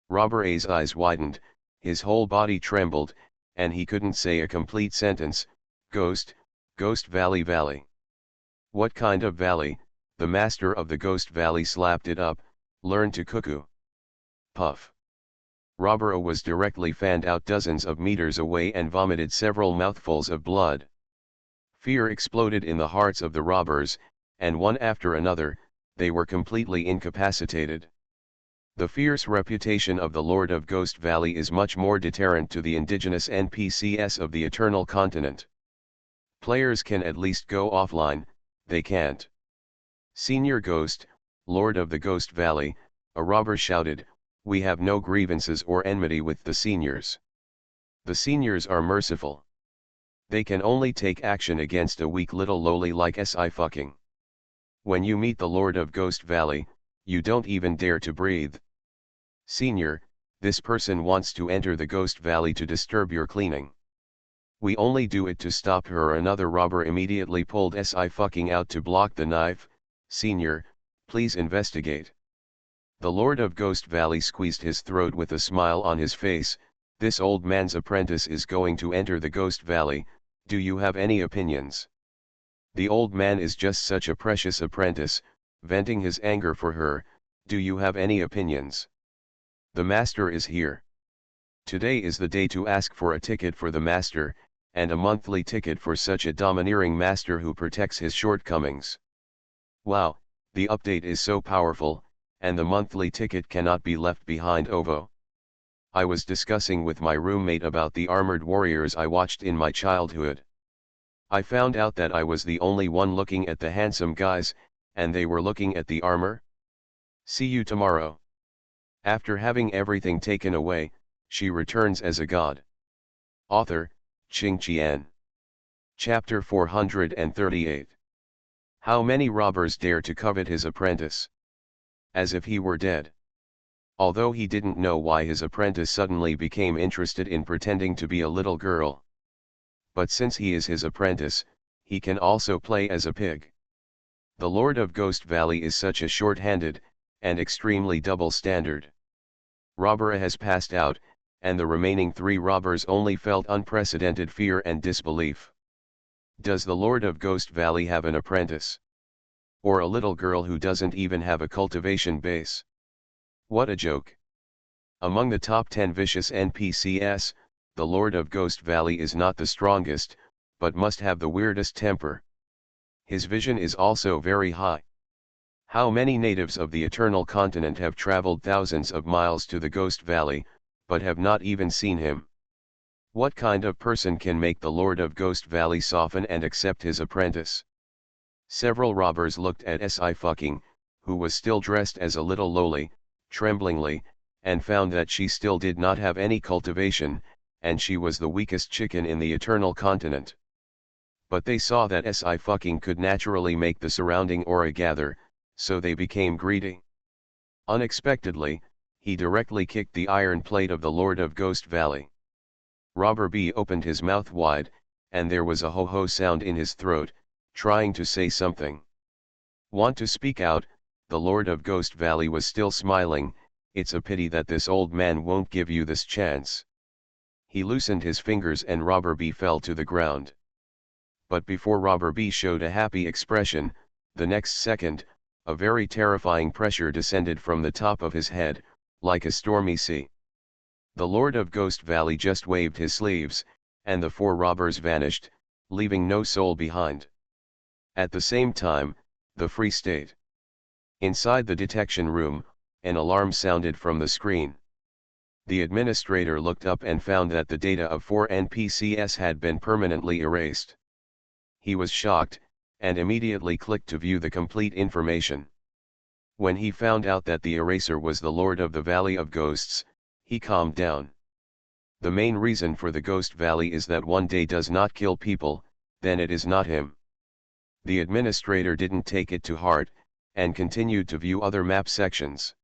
Robber A's eyes widened, his whole body trembled, and he couldn't say a complete sentence. Ghost, Ghost Valley Valley. What kind of valley? The master of the Ghost Valley slapped it up, learn to cuckoo. Puff. Robber A was directly fanned out dozens of meters away and vomited several mouthfuls of blood. Fear exploded in the hearts of the robbers, and one after another, they were completely incapacitated. The fierce reputation of the Lord of Ghost Valley is much more deterrent to the indigenous NPCs of the Eternal Continent. Players can at least go offline, they can't. Senior Ghost, Lord of the Ghost Valley, a robber shouted, we have no grievances or enmity with the seniors. The seniors are merciful. They can only take action against a weak little lowly like I fucking. When you meet the Lord of Ghost Valley, you don't even dare to breathe. Senior, this person wants to enter the Ghost Valley to disturb your cleaning. We only do it to stop her. Another robber immediately pulled I fucking out to block the knife. Senior, please investigate. The Lord of Ghost Valley squeezed his throat with a smile on his face. This old man's apprentice is going to enter the Ghost Valley, do you have any opinions? The old man is just such a precious apprentice, venting his anger for her, do you have any opinions? The master is here. Today is the day to ask for a ticket for the master, and a monthly ticket for such a domineering master who protects his shortcomings. Wow, the update is so powerful, and the monthly ticket cannot be left behind. OVO. I was discussing with my roommate about the armored warriors I watched in my childhood. I found out that I was the only one looking at the handsome guys, and they were looking at the armor. See you tomorrow. After having everything taken away, she returns as a god. Author, Ching Qian. Chapter 438. How many robbers dare to covet his apprentice? as if he were dead. Although he didn't know why his apprentice suddenly became interested in pretending to be a little girl. But since he is his apprentice, he can also play as a pig. The Lord of Ghost Valley is such a short-handed, and extremely double-standard. Robber has passed out, and the remaining 3 robbers only felt unprecedented fear and disbelief. Does the Lord of Ghost Valley have an apprentice? Or a little girl who doesn't even have a cultivation base? What a joke. Among the top 10 vicious NPCs, the Lord of Ghost Valley is not the strongest, but must have the weirdest temper. His vision is also very high. How many natives of the Eternal Continent have traveled thousands of miles to the Ghost Valley, but have not even seen him? What kind of person can make the Lord of Ghost Valley soften and accept his apprentice? Several robbers looked at Sci-fi, who was still dressed as a little lowly, tremblingly, and found that she still did not have any cultivation, and she was the weakest chicken in the Eternal Continent. But they saw that Sci-fi could naturally make the surrounding aura gather, so they became greedy. Unexpectedly, he directly kicked the iron plate of the Lord of Ghost Valley. Robber B opened his mouth wide, and there was a ho-ho sound in his throat, trying to say something. Want to speak out? The Lord of Ghost Valley was still smiling. It's a pity that this old man won't give you this chance. He loosened his fingers and Robber B fell to the ground. But before Robber B showed a happy expression, the next second, a very terrifying pressure descended from the top of his head, like a stormy sea. The Lord of Ghost Valley just waved his sleeves, and the 4 robbers vanished, leaving no soul behind. At the same time, the Free State. Inside the detection room, an alarm sounded from the screen. The administrator looked up and found that the data of 4 NPCs had been permanently erased. He was shocked, and immediately clicked to view the complete information. When he found out that the eraser was the Lord of the Valley of Ghosts, he calmed down. The main reason for the Ghost Valley is that one day does not kill people, then it is not him. The administrator didn't take it to heart, and continued to view other map sections.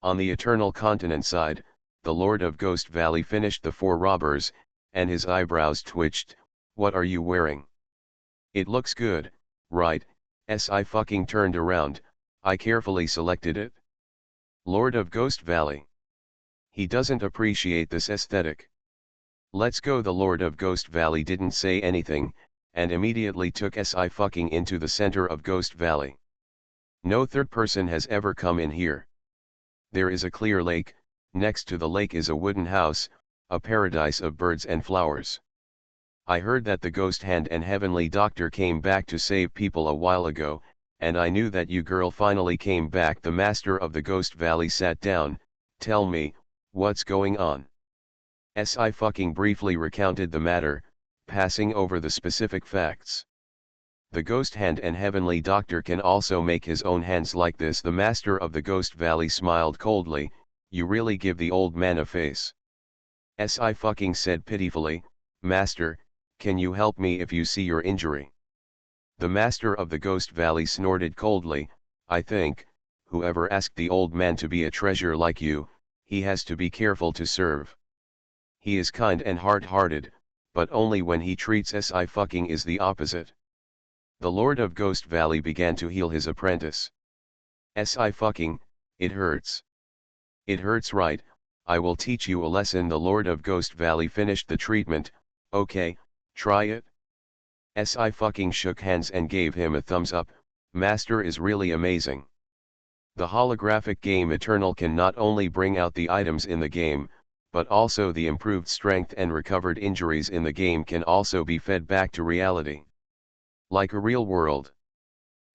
On the Eternal Continent side, the Lord of Ghost Valley finished the 4 robbers, and his eyebrows twitched. What are you wearing? It looks good, right? Sci-fi turned around. I carefully selected it. Lord of Ghost Valley. He doesn't appreciate this aesthetic. Let's go. The Lord of Ghost Valley didn't say anything, and immediately took Sci-fi into the center of Ghost Valley. No third person has ever come in here. There is a clear lake, next to the lake is a wooden house, a paradise of birds and flowers. I heard that the Ghost Hand and Heavenly Doctor came back to save people a while ago, and I knew that you girl finally came back. The Master of the Ghost Valley sat down. Tell me, what's going on? Sci-fi briefly recounted the matter, passing over the specific facts. The Ghost Hand and Heavenly Doctor can also make his own hands like this. The Master of the Ghost Valley smiled coldly. You really give the old man a face. Sci-fi said pitifully, Master, can you help me if you see your injury? The Master of the Ghost Valley snorted coldly, I think, whoever asked the old man to be a treasure like you, he has to be careful to serve. He is kind and hard-hearted, but only when he treats Sci-fi is the opposite. The Lord of Ghost Valley began to heal his apprentice. Sci-fi, it hurts. It hurts, right? I will teach you a lesson. The Lord of Ghost Valley finished the treatment. Okay, try it. Sci-fi shook hands and gave him a thumbs up. Master is really amazing. The holographic game Eternal can not only bring out the items in the game, but also the improved strength and recovered injuries in the game can also be fed back to reality. Like a real world.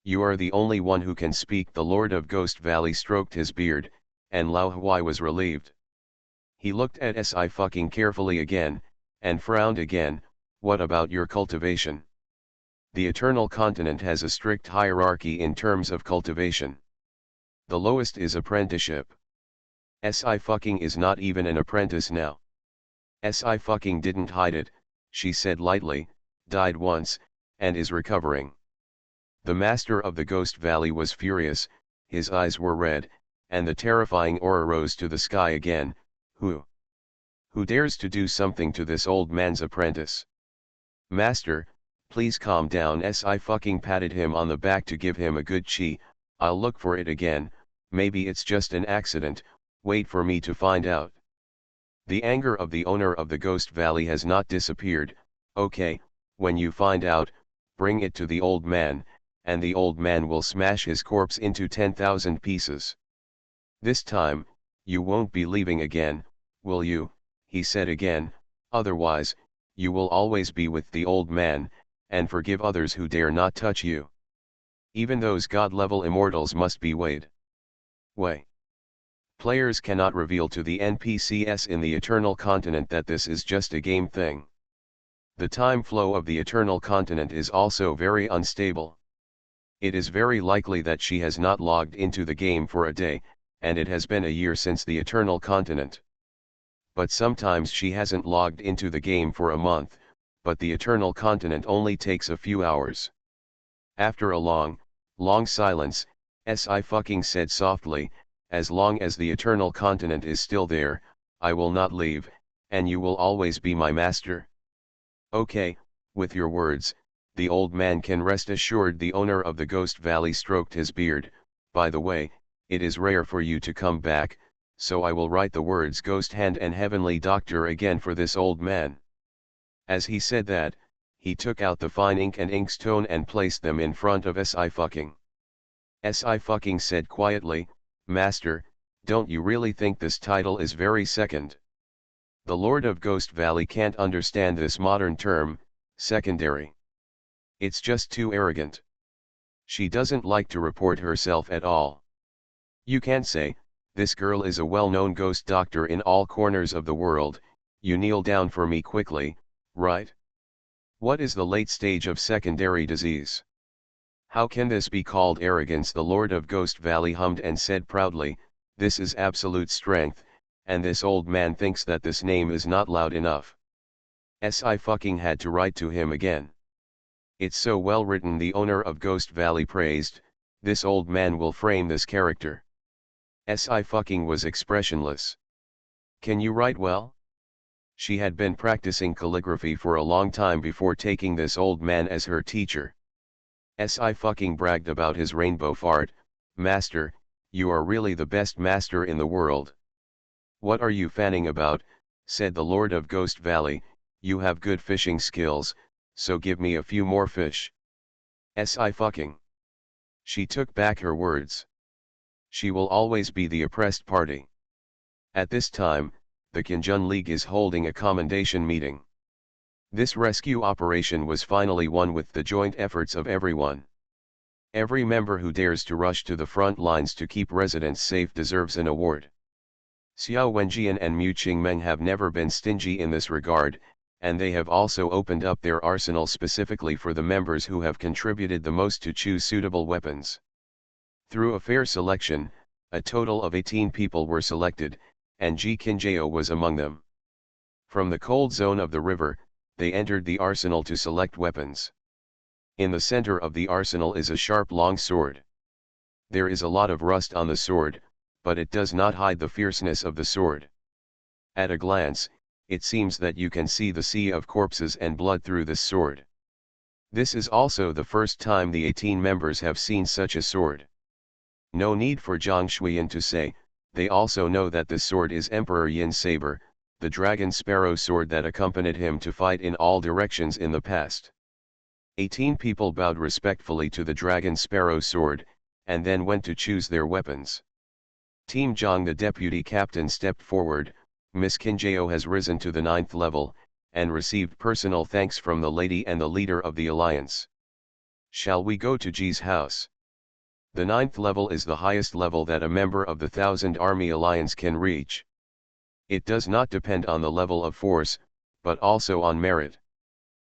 You are the only one who can speak. The Lord of Ghost Valley stroked his beard, and Lao Huai was relieved. He looked at Sci-fi carefully again, and frowned again. What about your cultivation? The Eternal Continent has a strict hierarchy in terms of cultivation. The lowest is apprenticeship. Sci-fi is not even an apprentice now. Sci-fi didn't hide it, she said lightly, died once, and is recovering. The Master of the Ghost Valley was furious. his eyes were red, and the terrifying aura rose to the sky again. Who dares to do something to this old man's apprentice? Master, please calm down. I fucking patted him on the back to give him a good chi. I'll look for it again, maybe it's just an accident, wait for me to find out. The anger of the owner of the Ghost Valley has not disappeared. Okay, when you find out, bring it to the old man, and the old man will smash his corpse into 10,000 pieces. This time, you won't be leaving again, will you? He said again, otherwise, you will always be with the old man, and forgive others who dare not touch you. Even those god-level immortals must be weighed. Players cannot reveal to the NPCs in the Eternal Continent that this is just a game thing. The time flow of the Eternal Continent is also very unstable. It is very likely that she has not logged into the game for a day, and it has been a year since the Eternal Continent. But sometimes she hasn't logged into the game for a month, but the Eternal Continent only takes a few hours. After a long silence, I fucking said softly, as long as the Eternal Continent is still there, I will not leave, and you will always be my master. Okay, with your words, the old man can rest assured. The owner of the Ghost Valley stroked his beard. By the way, it is rare for you to come back, so I will write the words Ghost Hand and Heavenly Doctor again for this old man. As he said that, he took out the fine ink and inkstone and placed them in front of I fucking. I fucking said quietly, Master, don't you really think this title is very second? The Lord of Ghost Valley can't understand this modern term, secondary. It's just too arrogant. She doesn't like to report herself at all. You can't say, this girl is a well-known ghost doctor in all corners of the world, you kneel down for me quickly, right? What is the late stage of secondary disease? How can this be called arrogance? The Lord of Ghost Valley hummed and said proudly, this is absolute strength, and this old man thinks that this name is not loud enough. I fucking had to write to him again. It's so well written, the owner of Ghost Valley praised, this old man will frame this character. I fucking was expressionless. Can you write well? She had been practicing calligraphy for a long time before taking this old man as her teacher. I fucking bragged about his rainbow fart, Master, you are really the best master in the world. What are you fanning about? Said the Lord of Ghost Valley, you have good fishing skills, so give me a few more fish. I fucking. She took back her words. She will always be the oppressed party. At this time, the Kinjun League is holding a commendation meeting. This rescue operation was finally won with the joint efforts of everyone. Every member who dares to rush to the front lines to keep residents safe deserves an award. Xiao Wenjian and Mu Qingmeng have never been stingy in this regard, and they have also opened up their arsenal specifically for the members who have contributed the most to choose suitable weapons. Through a fair selection, a total of 18 people were selected, and Ji Qinjiao was among them. From the cold zone of the river, they entered the arsenal to select weapons. In the center of the arsenal is a sharp long sword. There is a lot of rust on the sword, but it does not hide the fierceness of the sword. At a glance, it seems that you can see the sea of corpses and blood through this sword. This is also the first time the 18 members have seen such a sword. No need for Zhang Shuiyan to say, they also know that this sword is Emperor Yin's saber, the dragon sparrow sword that accompanied him to fight in all directions in the past. 18 people bowed respectfully to the dragon sparrow sword, and then went to choose their weapons. Team Zhang, the deputy captain, stepped forward. Miss Qinjiao has risen to the 9th level, and received personal thanks from the lady and the leader of the alliance. Shall we go to Ji's house? The 9th level is the highest level that a member of the Thousand Army Alliance can reach. It does not depend on the level of force, but also on merit.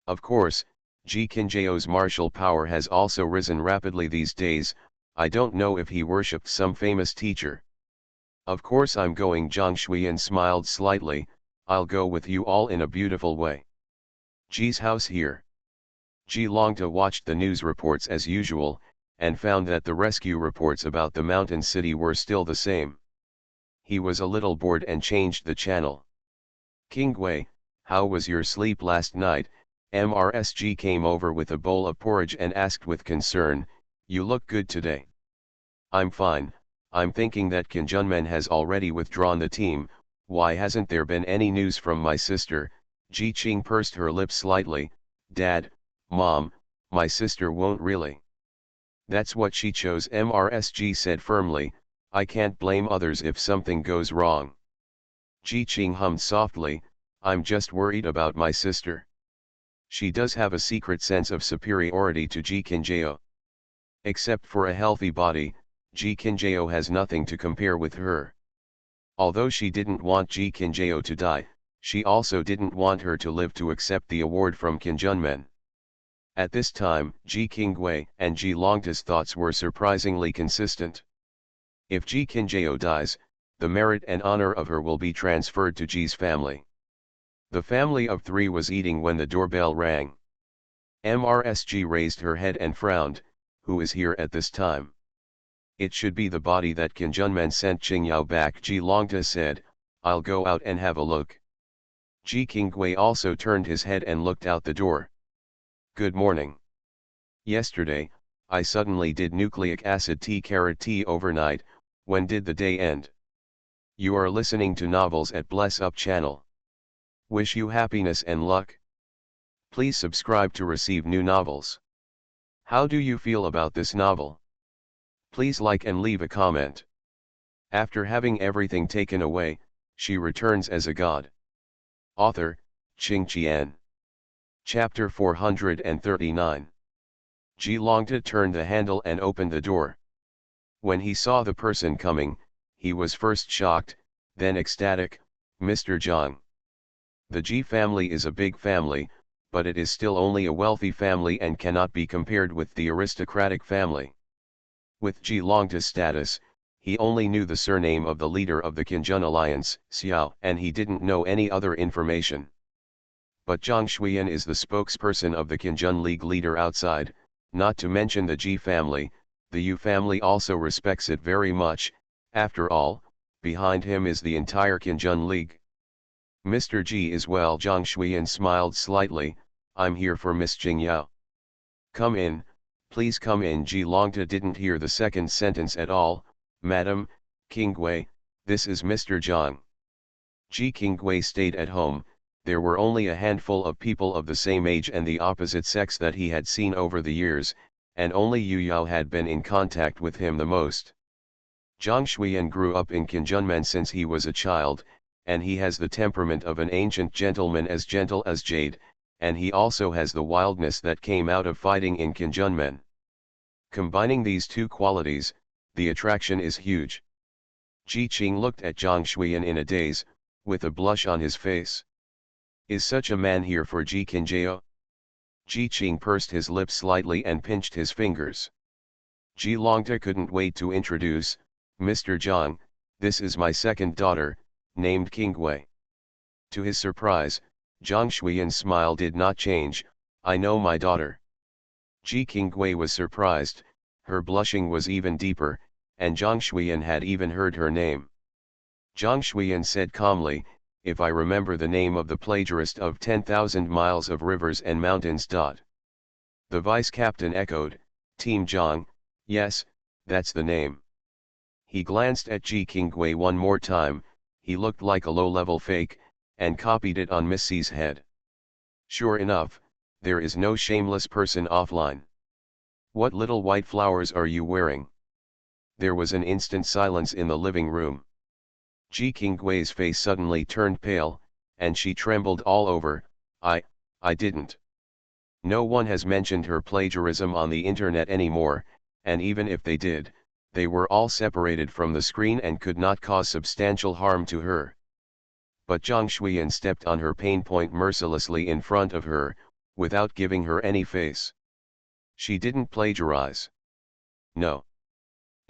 Of course, Ji Qinjiao's martial power has also risen rapidly these days. I don't know if he worshipped some famous teacher. Of course I'm going. Zhang Shuiyan smiled slightly, I'll go with you all in a beautiful way. Ji's house here. Ji Longta watched the news reports as usual, and found that the rescue reports about the mountain city were still the same. He was a little bored and changed the channel. "Kingwei, how was your sleep last night?" MRSG came over with a bowl of porridge and asked with concern, "You look good today." "I'm fine. I'm thinking that Kim Jun-men has already withdrawn the team. Why hasn't there been any news from my sister?" Ji Qing pursed her lips slightly. "Dad, Mom, my sister won't really." "That's what she chose," MRSG said firmly. "I can't blame others if something goes wrong." Ji Qing hummed softly, "I'm just worried about my sister. She does have a secret sense of superiority to Ji Kinjao. Except for a healthy body, Ji Kinjao has nothing to compare with her." Although she didn't want Ji Kinjao to die, she also didn't want her to live to accept the award from Kim Jun-men. At this time, Ji Qingwei and Ji Longta's thoughts were surprisingly consistent. If Ji Kinjao dies, the merit and honor of her will be transferred to Ji's family. The family of three was eating when the doorbell rang. MRSG raised her head and frowned. "Who is here at this time?" "It should be the body that Kim Jun-men sent Qingyao back," Ji Longta said. "I'll go out and have a look." Ji Qingwei also turned his head and looked out the door. "Good morning. Yesterday, I suddenly did nucleic acid tea overnight. When did the day end?" "You are listening to novels at Bless Up channel. Wish you happiness and luck. Please subscribe to receive new novels. How do you feel about this novel? Please like and leave a comment." After having everything taken away, she returns as a god. Author, Qing Qian. Chapter 439. Ji Longta turned the handle and opened the door. When he saw the person coming, he was first shocked, then ecstatic. "Mr. Zhang. The Ji family is a big family, but it is still only a wealthy family and cannot be compared with the aristocratic family." With Ji Longta's status, he only knew the surname of the leader of the Qinjun alliance, Xiao, and he didn't know any other information. But Zhang Shuiyan is the spokesperson of the Qinjun League leader outside, not to mention the Ji family. The Yu family also respects it very much. After all, behind him is the entire Qinjun League. "Mr. Ji is well." Zhang Shuiyan smiled slightly. "I'm here for Miss Qingyao." "Come in, please come in." Ji Longta didn't hear the second sentence at all. "Madam, Qingwei, this is Mr. Zhang." Ji Qingwei stayed at home. There were only a handful of people of the same age and the opposite sex that he had seen over the years, and only Yu Yao had been in contact with him the most. Zhang Shuiyan grew up in Qinjunmen since he was a child, and he has the temperament of an ancient gentleman, as gentle as jade, and he also has the wildness that came out of fighting in Qinjunmen. Combining these two qualities, the attraction is huge. Ji Qing looked at Zhang Shuiyan in a daze, with a blush on his face. "Is such a man here for Ji Kinjao?" Ji Qing pursed his lips slightly and pinched his fingers. Ji Longta couldn't wait to introduce, "Mr. Zhang, this is my second daughter, named Qingwei." To his surprise, Zhang Shuiyan's smile did not change. "I know my daughter." Ji Qingwei was surprised, her blushing was even deeper, and Zhang Shuiyan had even heard her name. Zhang Shuiyan said calmly, "If I remember the name of the plagiarist of 10,000 miles of rivers and mountains. The vice captain echoed, "Team Zhang, yes, that's the name." He glanced at Ji Qingwei one more time. He looked like a low-level fake, and copied it on Miss C's head. Sure enough, there is no shameless person offline. "What little white flowers are you wearing?" There was an instant silence in the living room. Ji Qingwei's face suddenly turned pale, and she trembled all over. I didn't. No one has mentioned her plagiarism on the internet anymore, and even if they did, they were all separated from the screen and could not cause substantial harm to her. But Zhang Shuiyan stepped on her pain point mercilessly in front of her, without giving her any face. "She didn't plagiarize." "No."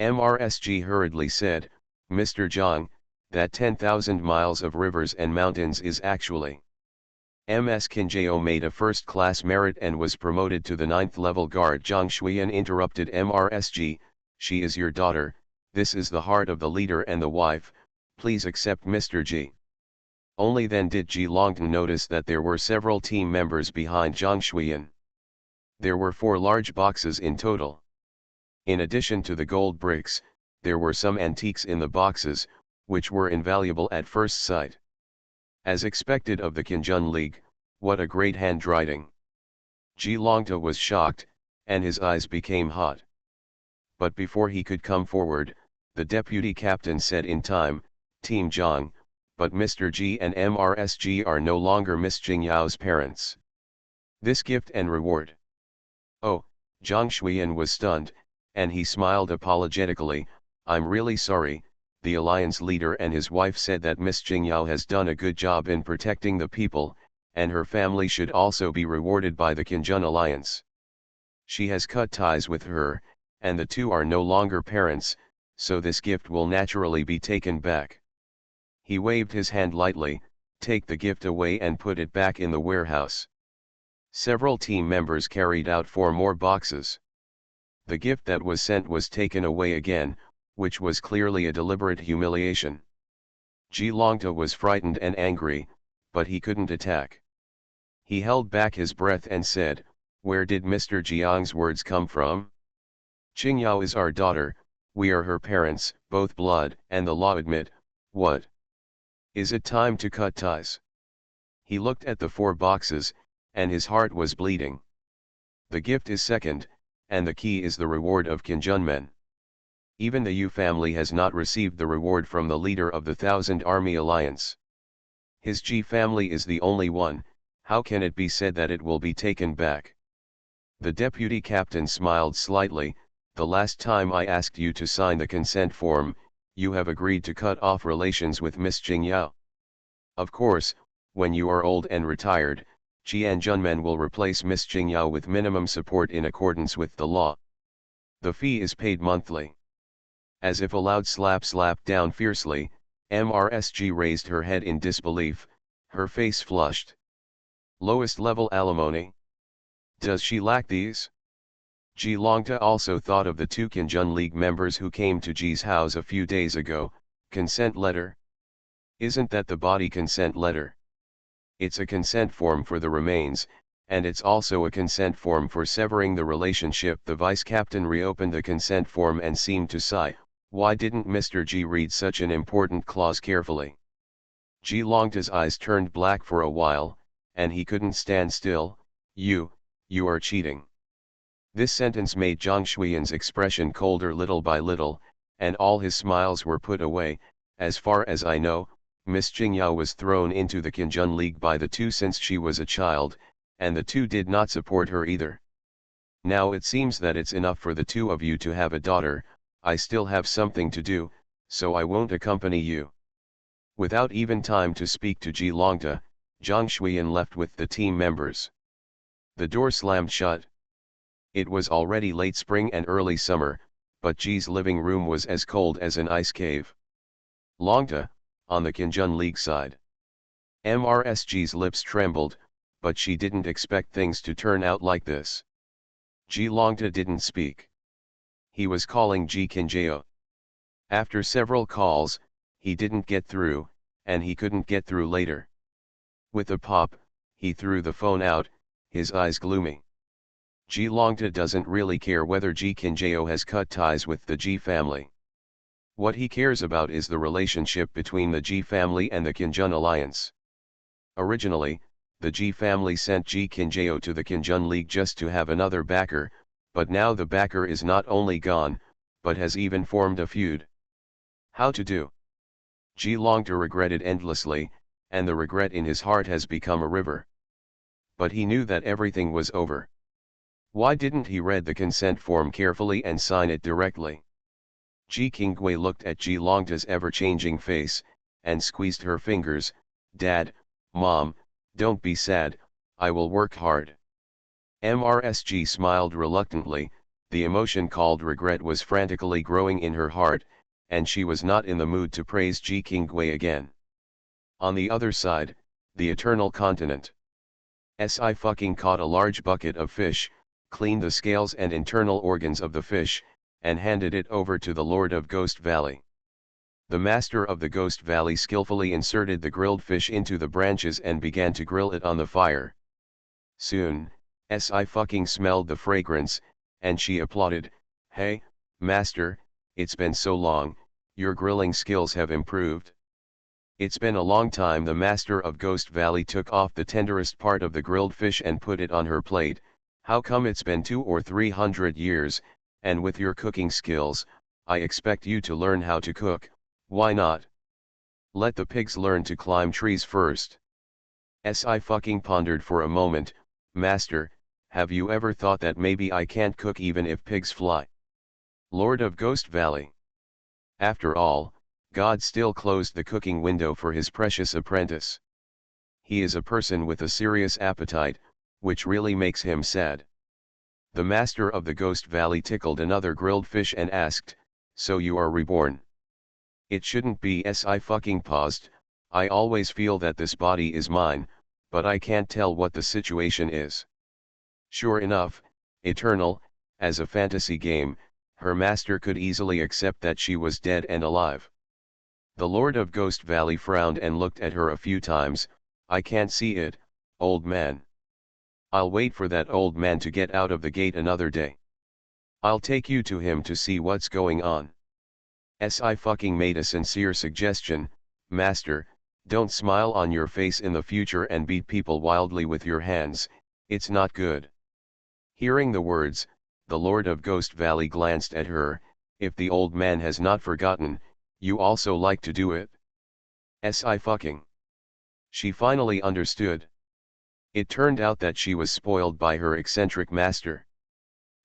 MRSG hurriedly said, "Mr. Zhang, that 10,000 miles of rivers and mountains is actually Ms. Kinjao made a first-class merit and was promoted to the 9th level guard. Zhang Shuiyan interrupted MRSG, she is your daughter, this is the heart of the leader and the wife, please accept Mr. G. Only then did Ji Longtan notice that there were several team members behind Zhang Shuiyan. There were 4 large boxes in total. In addition to the gold bricks, there were some antiques in the boxes, which were invaluable at first sight. As expected of the Qinjun League, what a great handwriting. Ji Longta was shocked, and his eyes became hot. But before he could come forward, the deputy captain said in time, Team Zhang, but Mr. G and MRSG are no longer Miss Jingyao's parents. This gift and reward. Oh, Zhang Shuiyan was stunned, and he smiled apologetically, I'm really sorry, the alliance leader and his wife said that Miss Jingyao has done a good job in protecting the people, and her family should also be rewarded by the Qinjun alliance. She has cut ties with her, and the two are no longer parents, so this gift will naturally be taken back. He waved his hand lightly, take the gift away and put it back in the warehouse. Several team members carried out 4 more boxes. The gift that was sent was taken away again, which was clearly a deliberate humiliation. Ji Longta was frightened and angry, but he couldn't attack. He held back his breath and said, where did Mr. Jiang's words come from? Qingyao is our daughter, we are her parents, both blood and the law admit, what? Is it time to cut ties? He looked at the 4 boxes, and his heart was bleeding. The gift is second, and the key is the reward of Qinjun men. Even the Yu family has not received the reward from the leader of the Thousand Army Alliance. His Ji family is the only one, how can it be said that it will be taken back? The deputy captain smiled slightly, the last time I asked you to sign the consent form, you have agreed to cut off relations with Miss Jingyao. Of course, when you are old and retired, Qianjun men will replace Miss Jingyao with minimum support in accordance with the law. The fee is paid monthly. As if a loud slap slapped down fiercely, MRSG raised her head in disbelief, her face flushed. Lowest level alimony? Does she lack these? Ji Longta also thought of the 2 Qinjun League members who came to Ji's house a few days ago, consent letter? Isn't that the body consent letter? It's a consent form for the remains, and it's also a consent form for severing the relationship. The vice captain reopened the consent form and seemed to sigh, why didn't Mr. Ji read such an important clause carefully? Ji Longta's eyes turned black for a while, and he couldn't stand still, you are cheating. This sentence made Zhang Shuiyan's expression colder little by little, and all his smiles were put away. As far as I know, Miss Jingyao was thrown into the Qinjun League by the 2 since she was a child, and the 2 did not support her either. Now it seems that it's enough for the 2 of you to have a daughter, I still have something to do, so I won't accompany you. Without even time to speak to Ji Longta, Zhang Shuiyan left with the team members. The door slammed shut. It was already late spring and early summer, but Ji's living room was as cold as an ice cave. Longta, on the Qinjun League side. MRSG's lips trembled, but she didn't expect things to turn out like this. Ji Longta didn't speak. He was calling Ji Qinjao. After several calls, he didn't get through, and he couldn't get through later. With a pop, he threw the phone out, his eyes gloomy. Ji Longta doesn't really care whether Ji Qinjao has cut ties with the Ji family. What he cares about is the relationship between the Ji family and the Qinjun alliance. Originally, the Ji family sent Ji Qinjao to the Qinjun League just to have another backer, but now the backer is not only gone, but has even formed a feud. How to do? Ji Longta regretted endlessly, and the regret in his heart has become a river. But he knew that everything was over. Why didn't he read the consent form carefully and sign it directly? Ji Qingwei looked at Ji Longta's ever-changing face, and squeezed her fingers, Dad, Mom, don't be sad, I will work hard. MRSG smiled reluctantly, the emotion called regret was frantically growing in her heart, and she was not in the mood to praise Ji Qingwei again. On the other side, the Eternal Continent. Si fucking caught a large bucket of fish, cleaned the scales and internal organs of the fish, and handed it over to the Lord of Ghost Valley. The master of the Ghost Valley skillfully inserted the grilled fish into the branches and began to grill it on the fire. Soon, Si fucking smelled the fragrance, and she applauded, "Hey, master, it's been so long, your grilling skills have improved." "It's been a long time." The master of Ghost Valley took off the tenderest part of the grilled fish and put it on her plate. "How come it's been 200 or 300 years, and with your cooking skills, I expect you to learn how to cook, why not? Let the pigs learn to climb trees first." Si fucking pondered for a moment. "Master, have you ever thought that maybe I can't cook even if pigs fly?" Lord of Ghost Valley. After all, God still closed the cooking window for his precious apprentice. He is a person with a serious appetite, which really makes him sad. The master of the Ghost Valley tickled another grilled fish and asked, "So you are reborn?" "It shouldn't be." Si fucking paused. "I always feel that this body is mine, but I can't tell what the situation is." Sure enough, eternal, as a fantasy game, her master could easily accept that she was dead and alive. The Lord of Ghost Valley frowned and looked at her a few times. "I can't see it, old man. I'll wait for that old man to get out of the gate another day. I'll take you to him to see what's going on." Si fucking made a sincere suggestion. "Master, don't smile on your face in the future and beat people wildly with your hands, it's not good." Hearing the words, the Lord of Ghost Valley glanced at her. "If the old man has not forgotten, you also like to do it?" Si fucking. She finally understood. It turned out that she was spoiled by her eccentric master.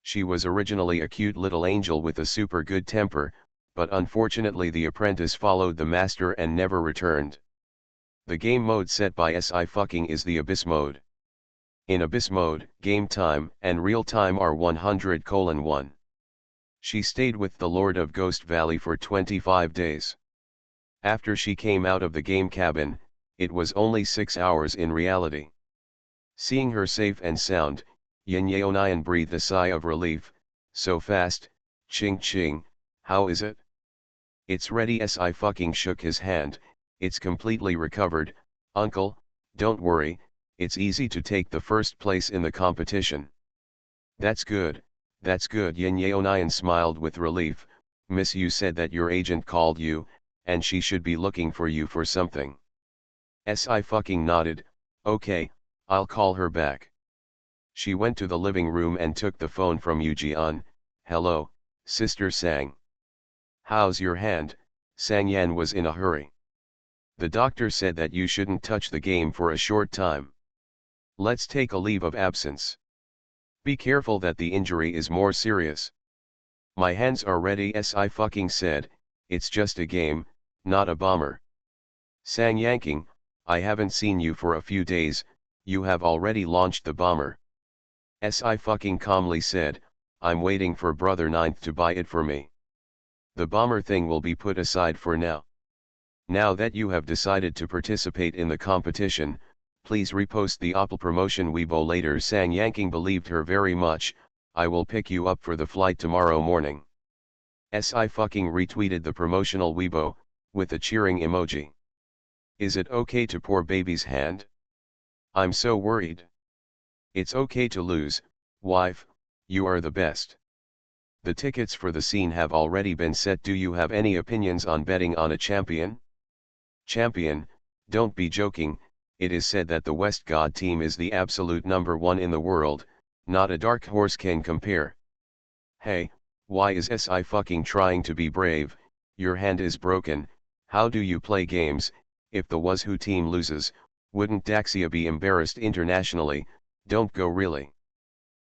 She was originally a cute little angel with a super good temper, but unfortunately the apprentice followed the master and never returned. The game mode set by Si fucking is the Abyss mode. In Abyss mode, game time and real time are 100:1. She stayed with the Lord of Ghost Valley for 25 days. After she came out of the game cabin, it was only 6 hours in reality. Seeing her safe and sound, Yin Yeonian breathed a sigh of relief. "So fast, Ching Ching, how is it?" "It's ready." Si fucking shook his hand. "It's completely recovered, uncle, don't worry, it's easy to take the first place in the competition." That's good, Yin Yeonian smiled with relief. "Miss Yu said that your agent called you, and she should be looking for you for something." Si fucking nodded. "Okay, I'll call her back." She went to the living room and took the phone from Yu-Jian. "Hello, Sister Sang. How's your hand?" Sang Yan was in a hurry. "The doctor said that you shouldn't touch the game for a short time. Let's take a leave of absence. Be careful that the injury is more serious." "My hands are ready." Si fucking said. "It's just a game, not a bomber." Sang Yanking, "I haven't seen you for a few days, you have already launched the bomber." Si fucking calmly said, "I'm waiting for Brother Ninth to buy it for me. The bomber thing will be put aside for now. Now that you have decided to participate in the competition, please repost the Opel promotion Weibo later." Sang Yanking believed her very much. "I will pick you up for the flight tomorrow morning." Si fucking retweeted the promotional Weibo, with a cheering emoji. "Is it okay to poor baby's hand? I'm so worried." "It's okay to lose, wife, you are the best. The tickets for the scene have already been set. Do you have any opinions on betting on a champion?" "Champion, don't be joking. It is said that the West God team is the absolute number one in the world, not a dark horse can compare." "Hey, why is Si fucking trying to be brave? Your hand is broken, how do you play games? If the Wazoo team loses, wouldn't Daxia be embarrassed internationally? Don't go really.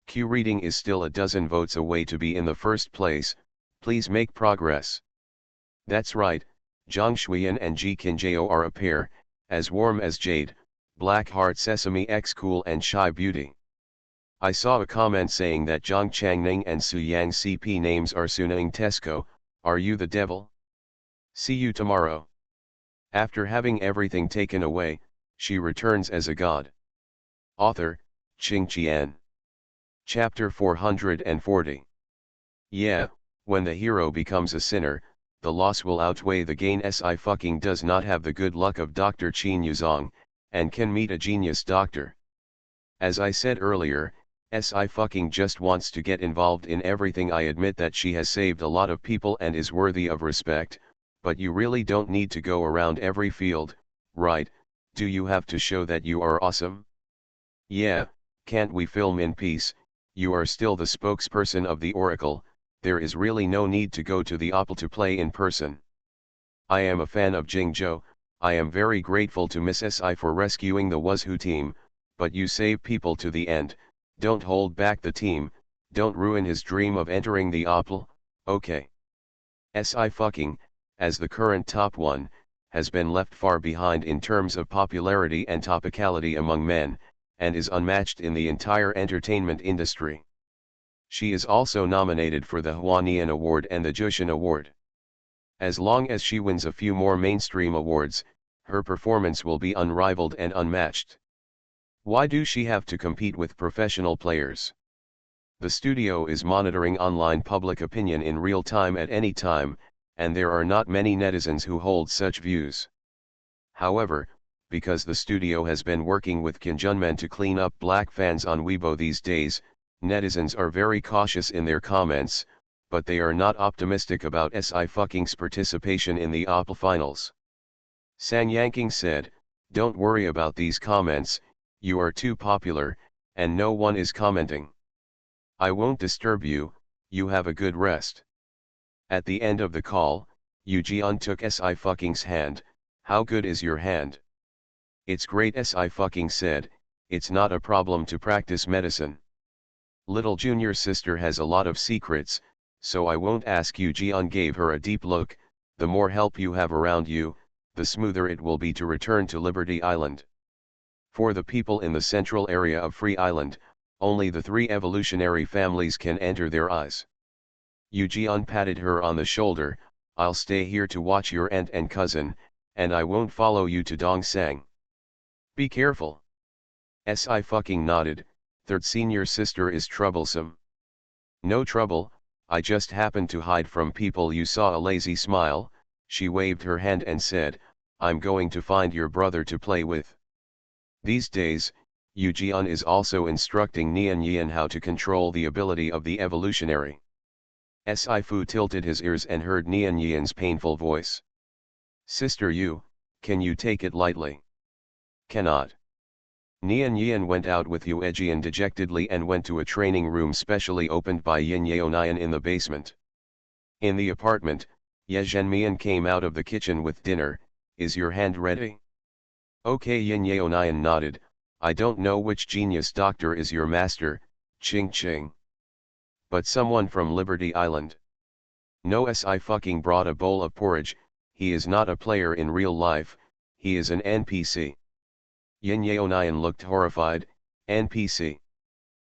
Q reading is still a dozen votes away to be in the first place, please make progress." "That's right, Zhang Shuiyan and Ji Kinjao are a pair, as warm as jade, black heart sesame X cool and shy beauty." I saw a comment saying that Zhang Changning and Su Yang CP names are Sunaing Tesco. Are you the devil? See you tomorrow. After having everything taken away, she returns as a god. Author, Qing Qian. Chapter 440. Yeah, when the hero becomes a sinner, the loss will outweigh the gain. Si does not have the good luck of Dr. Qin Yuzong, and can meet a genius doctor. As I said earlier, Si just wants to get involved in everything. I admit that she has saved a lot of people and is worthy of respect, but you really don't need to go around every field, right? Do you have to show that you are awesome? Yeah, can't we film in peace? You are still the spokesperson of the Oracle. There is really no need to go to the Opal to play in person. I am a fan of Jingzhou. I am very grateful to Miss Si for rescuing the Wuzhu team, but you save people to the end. Don't hold back the team, don't ruin his dream of entering the Opal, okay? Si, as the current top one, has been left far behind in terms of popularity and topicality among men, and is unmatched in the entire entertainment industry. She is also nominated for the Huanian Award and the Jushin Award. As long as she wins a few more mainstream awards, her performance will be unrivaled and unmatched. Why do she have to compete with professional players? The studio is monitoring online public opinion in real time at any time, and there are not many netizens who hold such views. However, because the studio has been working with Kim Junmen to clean up black fans on Weibo these days, netizens are very cautious in their comments, but they are not optimistic about Si participation in the Opal finals. Sang Yanking said, "Don't worry about these comments, you are too popular, and no one is commenting. I won't disturb you, you have a good rest." At the end of the call, Yu Jian took Si's hand. "How good is your hand?" "It's great," Si said, "it's not a problem to practice medicine. Little junior sister has a lot of secrets, so I won't ask." Yu Jian gave her a deep look. "The more help you have around you, the smoother it will be to return to Liberty Island. For the people in the central area of Free Island, only the 3 evolutionary families can enter their eyes." Yu Jian patted her on the shoulder. "I'll stay here to watch your aunt and cousin, and I won't follow you to Dongsang. Be careful." Si nodded. "Third senior sister is troublesome." "No trouble, I just happened to hide from people." You saw a lazy smile. She waved her hand and said, "I'm going to find your brother to play with." These days, Yu Jian is also instructing Nian Yian how to control the ability of the evolutionary. Si tilted his ears and heard Nian Yian's painful voice. "Sister Yu, can you take it lightly?" "Cannot." Nian Yian went out with Yu Ejian dejectedly and went to a training room specially opened by Yin Yaonian in the basement. In the apartment, Ye Zhenmian came out of the kitchen with dinner. "Is your hand ready?" "Okay." Yin Yaonian nodded. "I don't know which genius doctor is your master, Ching Ching. But someone from Liberty Island." "No." Si brought a bowl of porridge. "He is not a player in real life, he is an NPC." Yin Yaonian looked horrified. "NPC?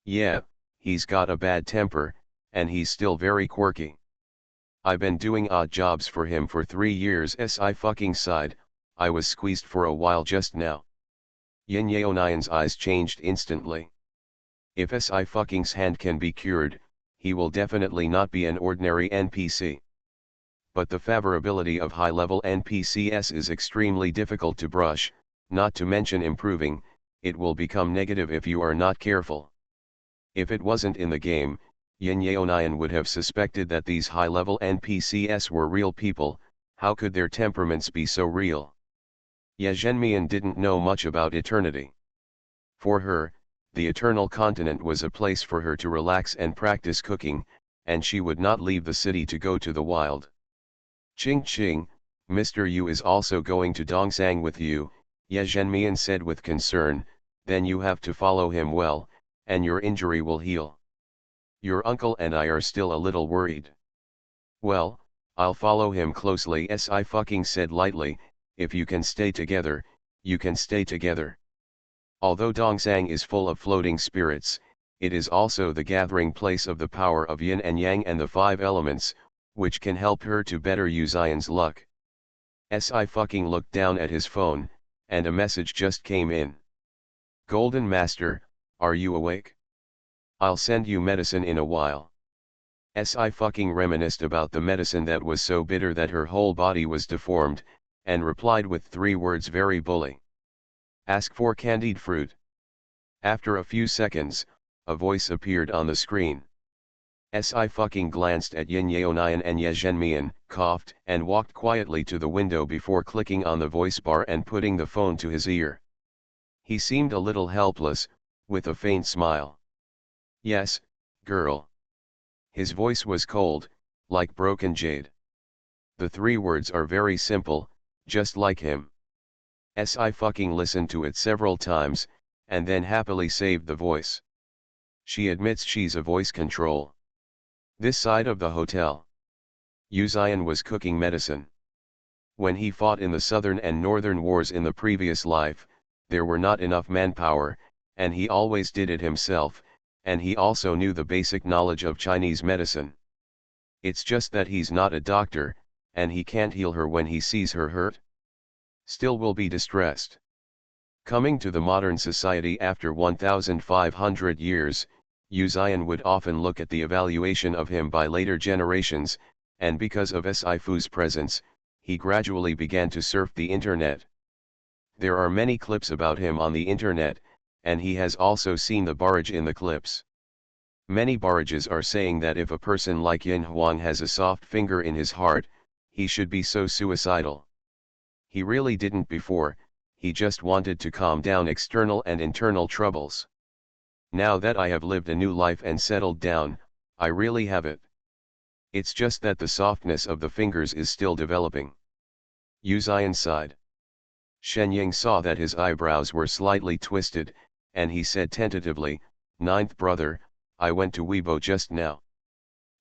Yeah, he's got a bad temper, and he's still very quirky. I've been doing odd jobs for him for 3 years." Si sighed. "I was squeezed for a while just now." Yin Yaonian's eyes changed instantly. If Si's hand can be cured, he will definitely not be an ordinary NPC. But the favorability of high-level NPCs is extremely difficult to brush, not to mention improving. It will become negative if you are not careful. If it wasn't in the game, Yin Yaonian would have suspected that these high-level NPCs were real people. How could their temperaments be so real? Ye Zhenmian didn't know much about eternity. For her, the eternal continent was a place for her to relax and practice cooking, and she would not leave the city to go to the wild. "Ching Ching, Mr. Yu is also going to Dongsang with you," Ye Zhenmian said with concern. "Then you have to follow him well, and your injury will heal. Your uncle and I are still a little worried." "Well, I'll follow him closely." Si said lightly. "If you can stay together, you can stay together." Although Dongsang is full of floating spirits, it is also the gathering place of the power of yin and yang and the 5 elements, which can help her to better use Ion's luck. Si looked down at his phone, and a message just came in. Golden Master, are you awake? I'll send you medicine in a while. Si fucking reminisced about the medicine that was so bitter that her whole body was deformed, and replied with 3 words very bully. Ask for candied fruit. After a few seconds, a voice appeared on the screen. Si fucking glanced at Yin Yeonian and Ye Zhenmian, coughed, and walked quietly to the window before clicking on the voice bar and putting the phone to his ear. He seemed a little helpless, with a faint smile. Yes, girl. His voice was cold, like broken jade. The 3 words are very simple, just like him. Si fucking listened to it several times, and then happily saved the voice. She admits she's a voice control. This side of the hotel. Uzian was cooking medicine. When he fought in the southern and northern wars in the previous life, there were not enough manpower, and he always did it himself, and he also knew the basic knowledge of Chinese medicine. It's just that he's not a doctor, and he can't heal her when he sees her hurt. Still will be distressed. Coming to the modern society after 1,500 years, Uzian would often look at the evaluation of him by later generations, and because of Sifu's presence, he gradually began to surf the internet. There are many clips about him on the internet, and he has also seen the barrage in the clips. Many barrages are saying that if a person like Yin Huang has a soft finger in his heart, he should be so suicidal. He really didn't before, he just wanted to calm down external and internal troubles. Now that I have lived a new life and settled down, I really have it. It's just that the softness of the fingers is still developing. Uzian sighed. Shenying saw that his eyebrows were slightly twisted, and he said tentatively, "Ninth brother, I went to Weibo just now.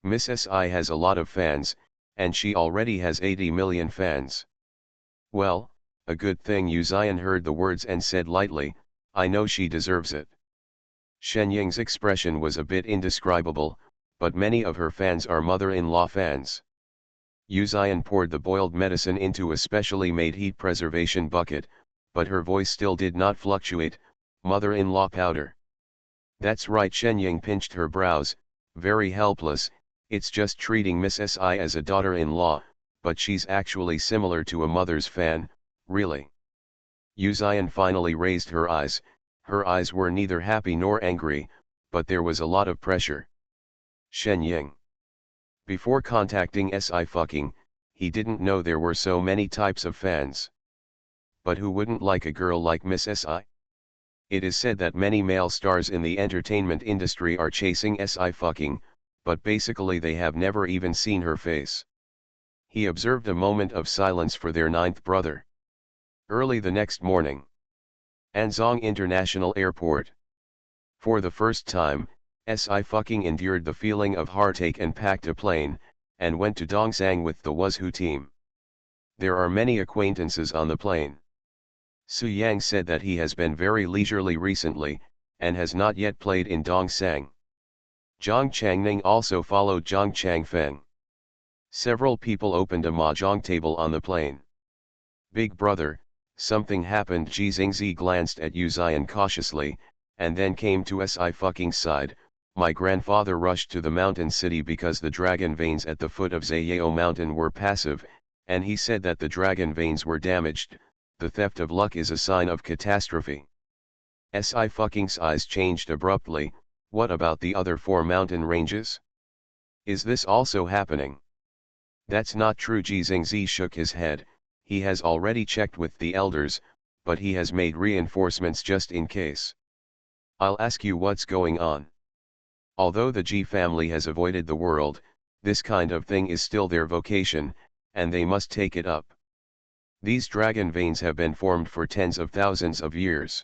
Miss Si has a lot of fans, and she already has 80 million fans." Well, a good thing. Uzian heard the words and said lightly, "I know she deserves it." Shenying's expression was a bit indescribable, but many of her fans are mother-in-law fans. Uzian poured the boiled medicine into a specially made heat preservation bucket, but her voice still did not fluctuate. "Mother-in-law powder." That's right. Shenying pinched her brows, very helpless. It's just treating Miss Si as a daughter-in-law, but she's actually similar to a mother's fan, really. Uzian finally raised her eyes. Her eyes were neither happy nor angry, but there was a lot of pressure. Shenying. Before contacting Si fucking, he didn't know there were so many types of fans. But who wouldn't like a girl like Miss Si? It is said that many male stars in the entertainment industry are chasing Si fucking, but basically they have never even seen her face. He observed a moment of silence for their 9th brother. Early the next morning. Anzong International Airport. For the first time, Si fucking endured the feeling of heartache and packed a plane, and went to Dongsang with the Wuzhu team. There are many acquaintances on the plane. Su Yang said that he has been very leisurely recently, and has not yet played in Dongsang. Zhang Changning also followed Zhang Changfeng. Several people opened a mahjong table on the plane. "Big brother, something happened." Ji Xingzi glanced at Uzian cautiously, and then came to Si fucking side. "My grandfather rushed to the mountain city because the dragon veins at the foot of Zayao mountain were passive, and he said that the dragon veins were damaged. The theft of luck is a sign of catastrophe." Si fucking's eyes changed abruptly. "What about the other 4 mountain ranges? Is this also happening?" "That's not true." Ji Xingzi shook his head. "He has already checked with the elders, but he has made reinforcements just in case. I'll ask you what's going on." Although the Ji family has avoided the world, this kind of thing is still their vocation, and they must take it up. These dragon veins have been formed for tens of thousands of years.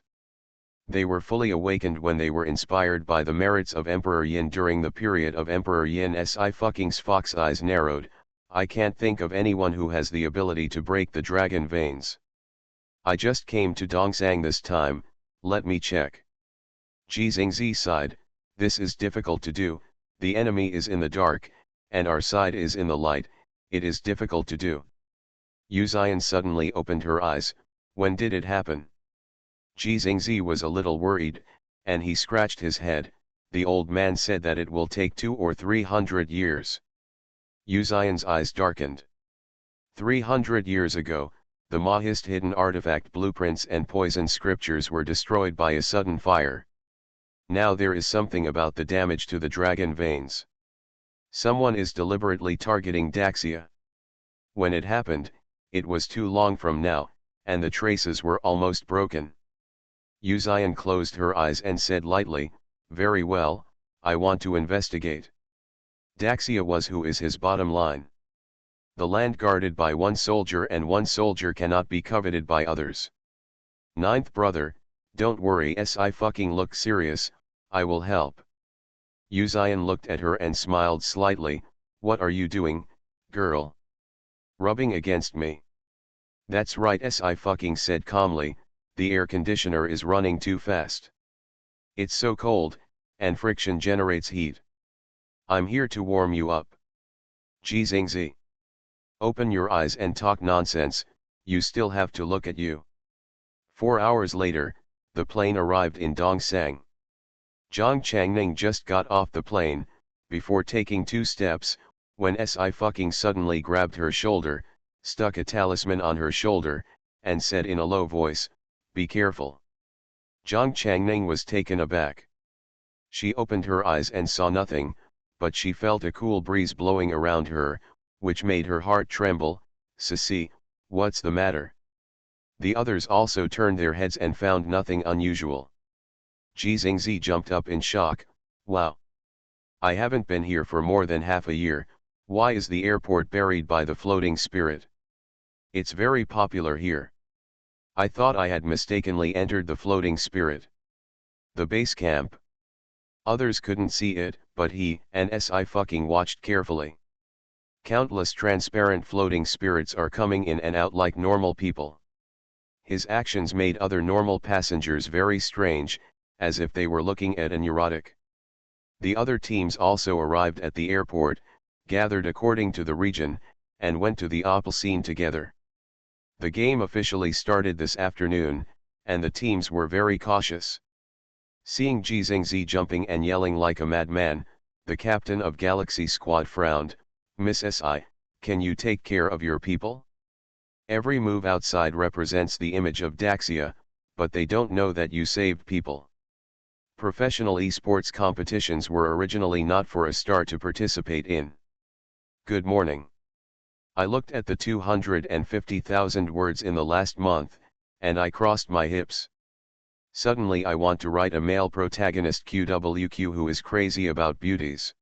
They were fully awakened when they were inspired by the merits of Emperor Yin during the period of Emperor Yin. Si fucking's fox eyes narrowed. "I can't think of anyone who has the ability to break the dragon veins. I just came to Dongsang this time, let me check." Ji Xingzi sighed. "This is difficult to do, the enemy is in the dark, and our side is in the light, it is difficult to do." Uzian suddenly opened her eyes. "When did it happen?" Jizingzi was a little worried, and he scratched his head. The old man said that it will take 200 or 300 years. Yuzian's eyes darkened. 300 years ago, the Mahist hidden artifact blueprints and poison scriptures were destroyed by a sudden fire. Now there is something about the damage to the dragon veins. Someone is deliberately targeting Daxia. When it happened, it was too long from now, and the traces were almost broken. Yuzian closed her eyes and said lightly, "Very well, I want to investigate." Daxia was who is his bottom line. The land guarded by one soldier and one soldier cannot be coveted by others. Ninth brother, don't worry I fucking look serious, I will help. Yuzian looked at her and smiled slightly. What are you doing, girl? Rubbing against me. That's right I fucking said calmly, the air conditioner is running too fast. It's so cold, and friction generates heat. I'm here to warm you up. Jizingzi. Open your eyes and talk nonsense, you still have to look at you. 4 hours later, the plane arrived in Dongsang. Zhang Changning just got off the plane, before taking 2 steps, when I fucking suddenly grabbed her shoulder, stuck a talisman on her shoulder, and said in a low voice, "Be careful." Zhang Changning was taken aback. She opened her eyes and saw nothing, but she felt a cool breeze blowing around her, which made her heart tremble. "Sissy, what's the matter?" The others also turned their heads and found nothing unusual. Jizingzi jumped up in shock. "Wow! I haven't been here for more than half a year, why is the airport buried by the floating spirit? It's very popular here. I thought I had mistakenly entered the floating spirit. The base camp." Others couldn't see it, but he and I fucking watched carefully. Countless transparent floating spirits are coming in and out like normal people. His actions made other normal passengers very strange, as if they were looking at a neurotic. The other teams also arrived at the airport, gathered according to the region, and went to the Opal scene together. The game officially started this afternoon, and the teams were very cautious. Seeing Jizingzi jumping and yelling like a madman, the captain of Galaxy Squad frowned. "Miss Si, can you take care of your people? Every move outside represents the image of Daxia, but they don't know that you saved people. Professional esports competitions were originally not for a star to participate in." "Good morning. I looked at the 250,000 words in the last month, and I crossed my hips. Suddenly I want to write a male protagonist QWQ who is crazy about beauties.